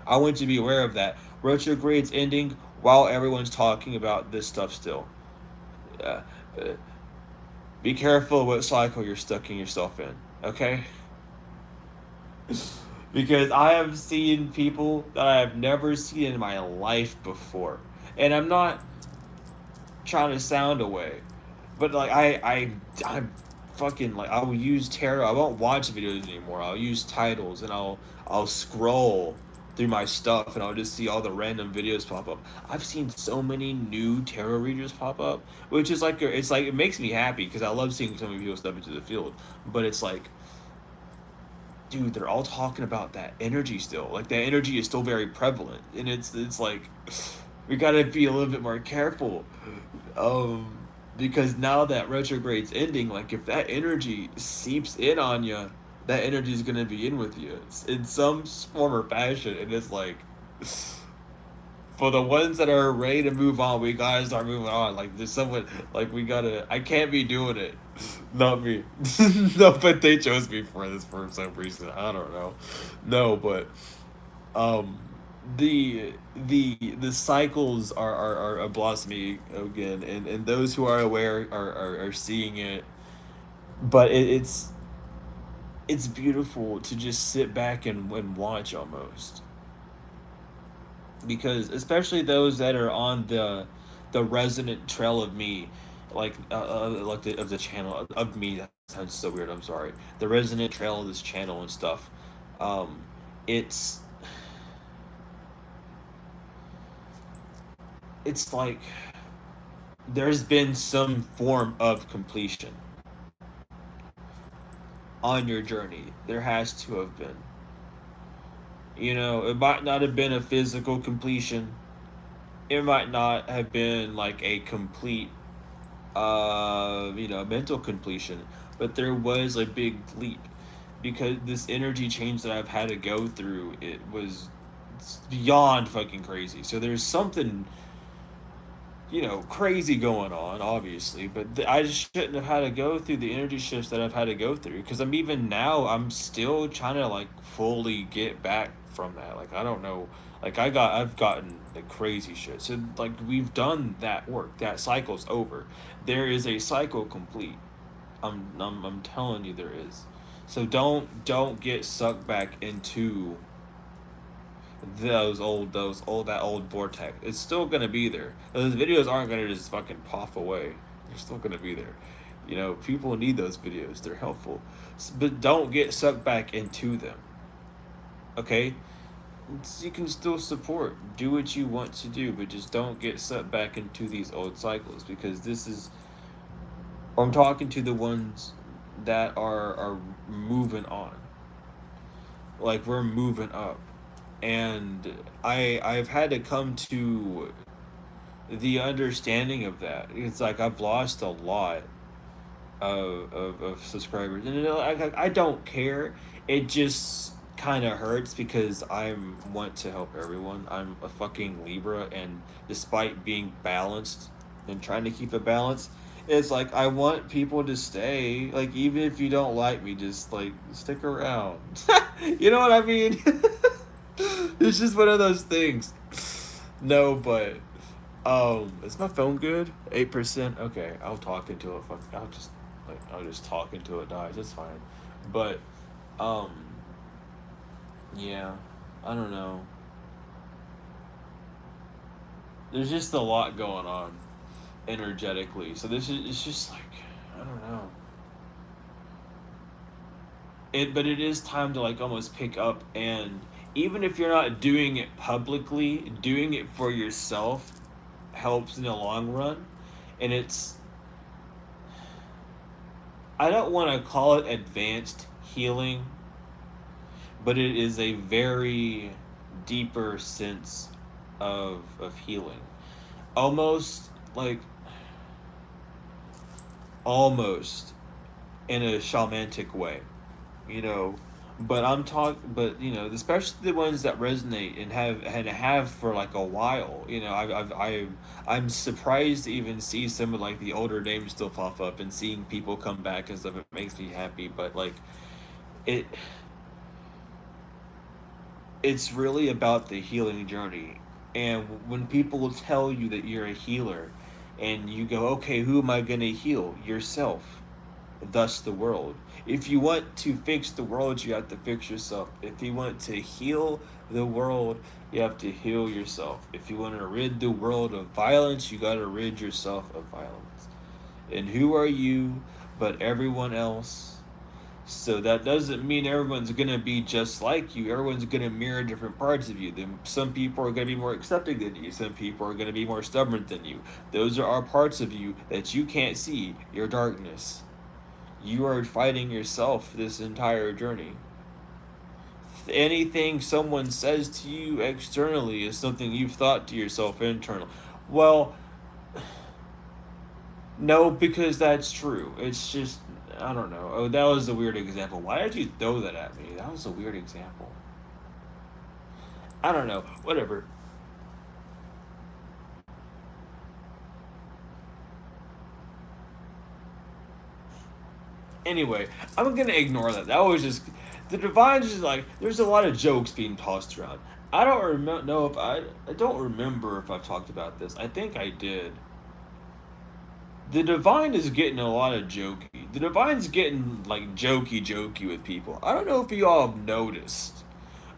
I want you to be aware of that. Retrogrades ending while everyone's talking about this stuff still. Uh, uh, be careful what cycle you're stuck in yourself in, okay? Because I have seen people that I have never seen in my life before. And I'm not trying to sound away, but like I'm fucking like I will use tarot. I won't watch videos anymore. I'll use titles and I'll scroll through my stuff and I'll just see all the random videos pop up. I've seen so many new tarot readers pop up, which is like it's like it makes me happy because I love seeing so many people step into the field. But it's like, dude, they're all talking about that energy still. Like that energy is still very prevalent, and it's like we gotta be a little bit more careful, um, because now that retrograde's ending, like if that energy seeps in on you, that energy is gonna be in with you in some form or fashion, and it's like for the ones that are ready to move on, we gotta start moving on. Like there's someone like we gotta. I can't be doing it. Not me. No, but they chose me for this for some reason. I don't know. No, but um, the cycles are blossoming again, and those who are aware are seeing it. But it's beautiful to just sit back and watch almost, because especially those that are on the resonant trail of me, like of the channel of me. That sounds so weird. I'm sorry. The resonant trail of this channel and stuff. Um, it's it's like there's been some form of completion on your journey. There has to have been. It might not have been a physical completion. It might not have been like a complete mental completion, but there was a big leap because this energy change that I've had to go through, it was beyond fucking crazy. So there's something crazy going on, obviously, but I just shouldn't have had to go through the energy shifts that I've had to go through, because I'm even now, I'm still trying to like fully get back from that. Like, I don't know, like I've gotten the crazy shit. So like we've done that work. That cycle's over. There is a cycle complete. I'm telling you there is. So don't get sucked back into that old vortex. It's still gonna be there. Those videos aren't gonna just fucking pop away. They're still gonna be there. People need those videos. They're helpful, but don't get sucked back into them. Okay, you can still support, do what you want to do, but just don't get sucked back into these old cycles, because this is. I'm talking to the ones that are moving on. Like, we're moving up, and I've had to come to the understanding of that. It's like I've lost a lot of subscribers, and I don't care. It just kind of hurts because I want to help everyone. I'm a fucking Libra, and despite being balanced and trying to keep a balance, it's like I want people to stay. Like, even if you don't like me, just like stick around. You know what I mean? It's just one of those things. No, but is my phone good? 8%. Okay, I'll talk until it. I'll just talk until it dies. It's fine. But um, yeah, I don't know. There's just a lot going on energetically. So this is it's just like, I don't know. But it is time to like almost pick up, and even if you're not doing it publicly, doing it for yourself helps in the long run. And I don't want to call it advanced healing, but it is a very deeper sense of healing. Almost like almost in a shamanic way, you know. But especially the ones that resonate and have for like a while. I'm surprised to even see some of like the older names still pop up, and seeing people come back and stuff. It makes me happy, but like it, it's really about the healing journey. And when people will tell you that you're a healer, and you go, okay, who am I gonna heal? Yourself, thus the world. If you want to fix the world, you have to fix yourself. If you want to heal the world, you have to heal yourself. If you want to rid the world of violence, you got to rid yourself of violence. And who are you but everyone else? So that doesn't mean everyone's gonna be just like you. Everyone's gonna mirror different parts of you. Then some people are gonna be more accepting than you. Some people are gonna be more stubborn than you. Those are our parts of you that you can't see. Your darkness. You are fighting yourself this entire journey. Anything someone says to you externally is something you've thought to yourself internal. Well, no, because that's true. It's just, I don't know. Oh, that was a weird example. Why did you throw that at me? That was a weird example. I don't know. Whatever. Anyway, I'm gonna ignore that. That was just the divine. Just like there's a lot of jokes being tossed around. I don't remember. No, if I don't remember if I've talked about this. I think I did. The divine is getting a lot of jokey. The divine's getting like jokey with people. I don't know if you all have noticed,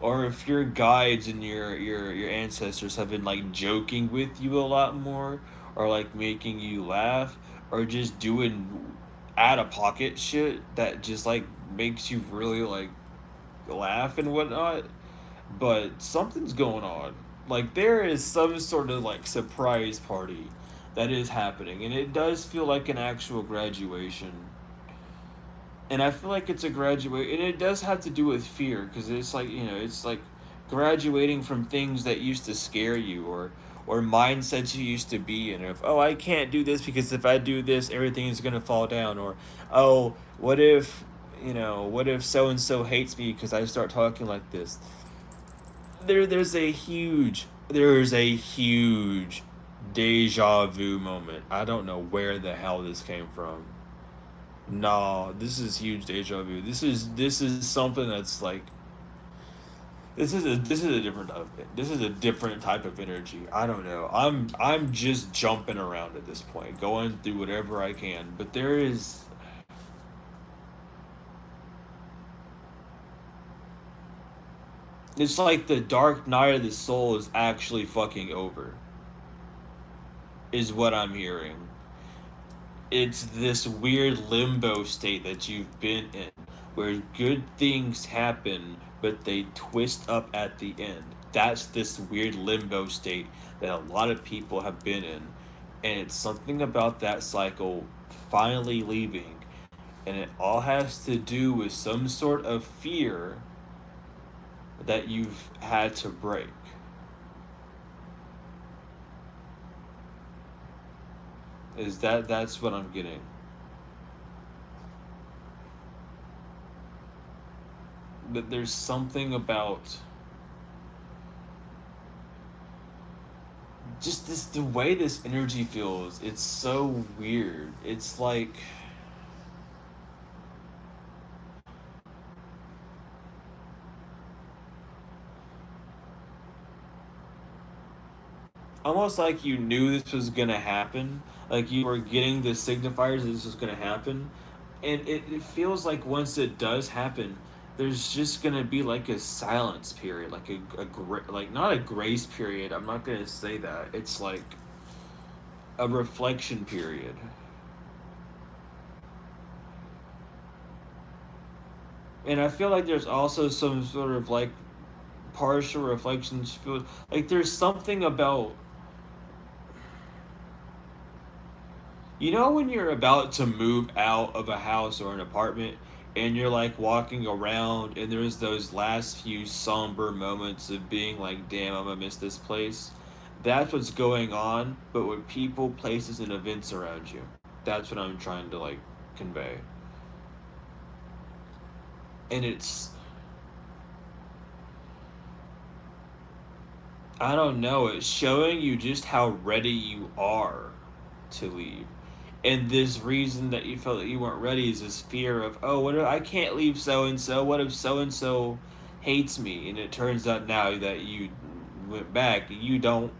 or if your guides and your ancestors have been like joking with you a lot more, or like making you laugh, or just doing out of pocket shit that just like makes you really like laugh and whatnot. But something's going on. Like, there is some sort of like surprise party that is happening, and it does feel like an actual graduation. And I feel like it's a graduate, and it does have to do with fear, because it's like, it's like graduating from things that used to scare you, or mindsets you used to be in, of, oh, I can't do this because if I do this, everything is gonna fall down, or, oh, what if so and so hates me because I start talking like this. There's a huge deja vu moment. I don't know where the hell this came from. No, this is huge deja vu. This is something that's like this is a different type of, this is a different type of energy. I don't know. I'm just jumping around at this point, going through whatever I can. But there is, it's like the dark night of the soul is actually fucking over. Is what I'm hearing. It's this weird limbo state that you've been in where good things happen but they twist up at the end. That's this weird limbo state that a lot of people have been in, and it's something about that cycle finally leaving, and it all has to do with some sort of fear that you've had to break. Is that's what I'm getting. But there's something about just this, the way this energy feels. It's so weird. It's like almost like you knew this was gonna happen. Like you were getting the signifiers that this was gonna happen, and it feels like once it does happen, there's just gonna be like a silence period, like like not a grace period. I'm not gonna say that. It's like a reflection period. And I feel like there's also some sort of like partial reflections. Feel like there's something about, you know, when you're about to move out of a house or an apartment and you're like walking around and there's those last few somber moments of being like, damn, I'm gonna miss this place. That's what's going on, but with people, places, and events around you. That's what I'm trying to like convey. And it's, I don't know, it's showing you just how ready you are to leave. And this reason that you felt that you weren't ready is this fear of, oh, what if I can't leave so and so? What if so and so hates me? And it turns out now that you went back, you don't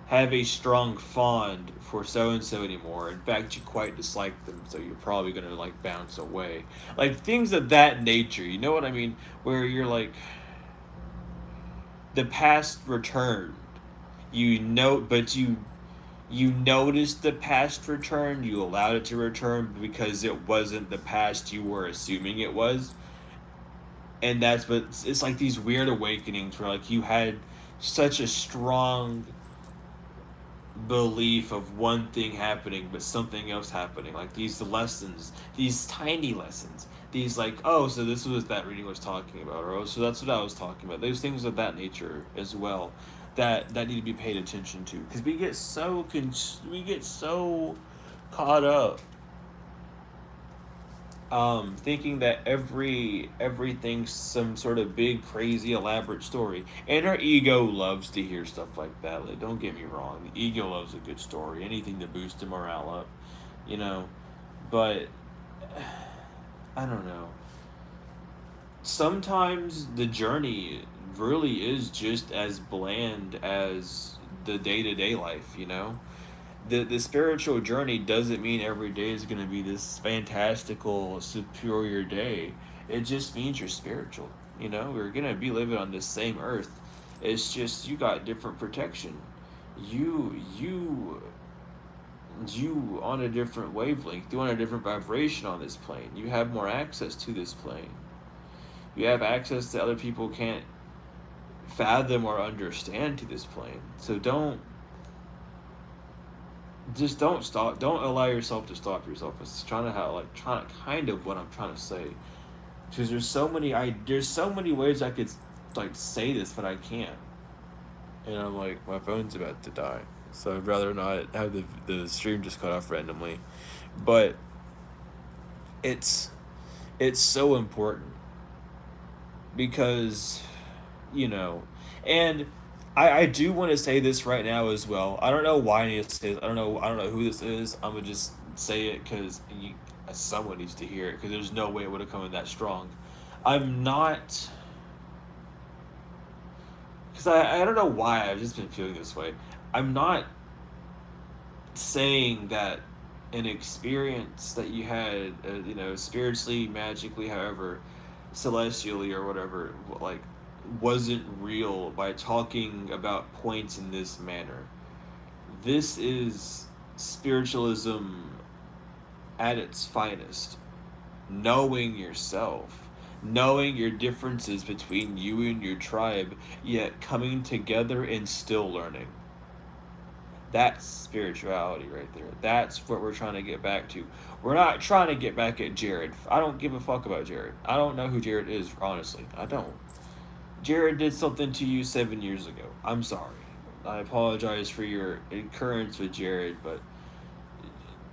have a strong fond for so and so anymore. In fact, you quite dislike them, so you're probably gonna like bounce away. Like things of that nature, you know what I mean? Where you're like, the past returned. You know, but you noticed the past return, you allowed it to return because it wasn't the past you were assuming it was. And that's what it's like, these weird awakenings where like you had such a strong belief of one thing happening but something else happening, like these lessons, these tiny lessons, these like, oh, so this was that reading was talking about, or oh, so that's what I was talking about, those things of that nature as well, that need to be paid attention to, because we get so caught up thinking that everything's some sort of big, crazy, elaborate story, and our ego loves to hear stuff like that. Like, don't get me wrong, the ego loves a good story, anything to boost the morale up, you know. But I don't know. Sometimes the journey really is just as bland as the day to day life, you know. The spiritual journey doesn't mean every day is going to be this fantastical superior day. It just means you're spiritual, you know. We're going to be living on this same earth. It's just you got different protection. You on a different wavelength, you on a different vibration on this plane. You have more access to this plane. You have access that other people can't fathom or understand to this plane. So don't stop, don't allow yourself to stop yourself. It's trying to have like trying to kind of what I'm trying to say, because there's so many ways I could like say this, but I can't, and I'm like, my phone's about to die, so I'd rather not have the stream just cut off randomly. But it's it's so important because, you know, and I do want to say this right now as well. I don't know why I need to say this. I don't know who this is. I'm gonna just say it because someone needs to hear it because there's no way it would have come in that strong. I'm not, because I don't know why I've just been feeling this way. I'm not saying that an experience that you had, spiritually, magically, however, celestially or whatever, like, wasn't real by talking about points in this manner. This is spiritualism at its finest. Knowing yourself, knowing your differences between you and your tribe, yet coming together and still learning. That's spirituality right there. That's what we're trying to get back to. We're not trying to get back at Jared. I don't give a fuck about Jared. I don't know who Jared is, honestly. I don't. Jared did something to you 7 years ago. I'm sorry. I apologize for your occurrence with Jared, but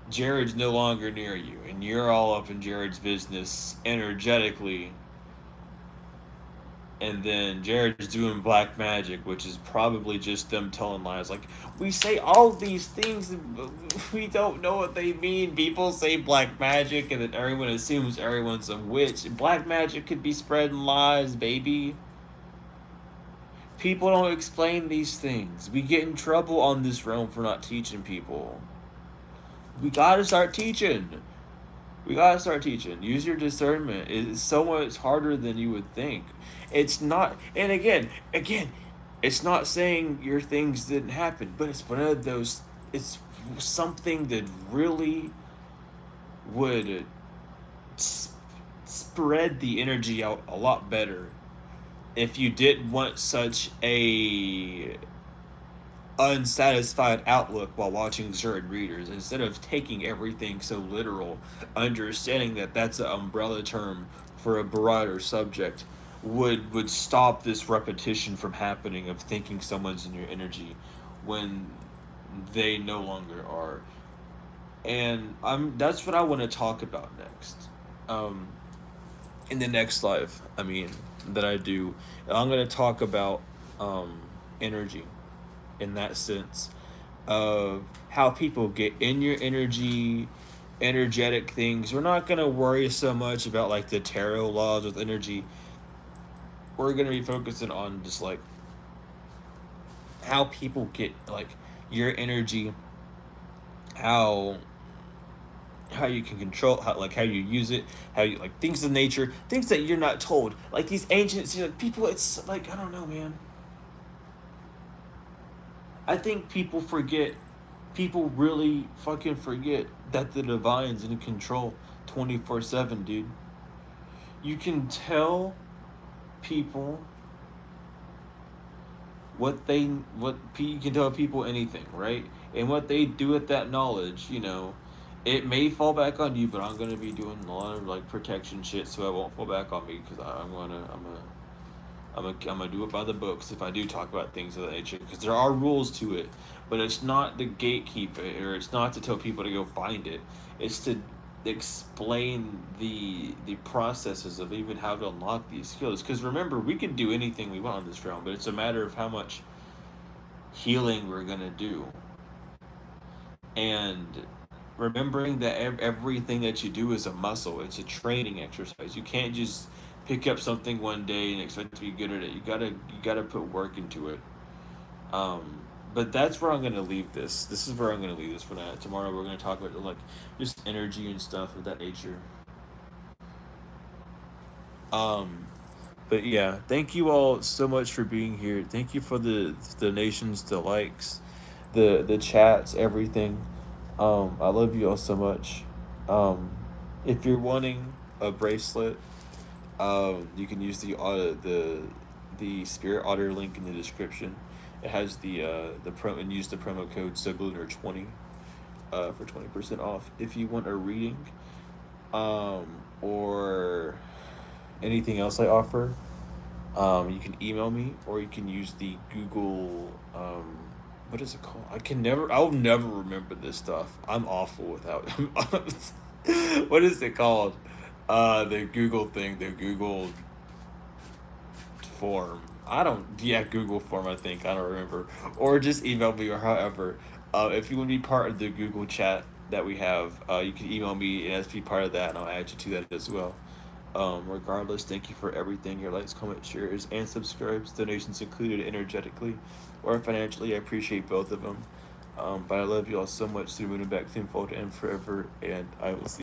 Jared's no longer near you, and you're all up in Jared's business energetically. And then Jared's doing black magic, which is probably just them telling lies. Like, we say all these things, we don't know what they mean. People say black magic, and then everyone assumes everyone's a witch. Black magic could be spreading lies, baby. People don't explain these things. We get in trouble on this realm for not teaching people. We gotta start teaching. We gotta start teaching. Use your discernment. It's so much harder than you would think. It's not, and again, it's not saying your things didn't happen, but it's one of those. It's something that really would spread the energy out a lot better if you didn't want such a unsatisfied outlook while watching certain readers. Instead of taking everything so literal, understanding that that's an umbrella term for a broader subject would stop this repetition from happening of thinking someone's in your energy when they no longer are. And that's what I want to talk about next. In the next live, that I do, I'm going to talk about energy in that sense of how people get in your energy, energetic things. We're not going to worry so much about like the tarot laws with energy. We're going to be focusing on just like how people get like your energy, how you can control, how you use it, how you like things of nature, things that you're not told, like these ancients, people. It's like, I don't know, man. I think people really fucking forget that the divine's in control 24/7, dude. You can tell people you can tell people anything, right? And what they do with that knowledge, it may fall back on you, but I'm gonna be doing a lot of like protection shit, so it won't fall back on me because I'm gonna do it by the books if I do talk about things of that nature, because there are rules to it, but it's not to gatekeep it, or it's not to tell people to go find it. It's to explain the processes of even how to unlock these skills. Because remember, we can do anything we want on this realm, but it's a matter of how much healing we're gonna do, and remembering that everything that you do is a muscle. It's a training exercise. You can't just pick up something one day and expect to be good at it. You gotta put work into it. But that's where I'm gonna leave this. This is where I'm gonna leave this for now. Tomorrow we're gonna talk about like just energy and stuff of that nature. Um, but yeah, thank you all so much for being here. Thank you for the donations, the likes, the chats, everything. I love you all so much. Um, if you're wanting a bracelet, you can use the Spirit Otter link in the description. It has the pro and use the promo code SUBLUNAR20 for 20% off. If you want a reading, or anything else I offer, you can email me, or you can use the Google. What is it called? I'll never remember this stuff. I'm awful without. What is it called? The Google thing, the Google form. I don't, yeah, Google form, I think. I don't remember. Or just email me or however. If you want to be part of the Google chat that we have, you can email me and be part of that, and I'll add you to that as well. Regardless, thank you for everything your likes, comments, shares, and subscribes, donations included energetically or financially. I appreciate both of them. But I love you all so much through Moon and back, tenfold, and forever. And I will see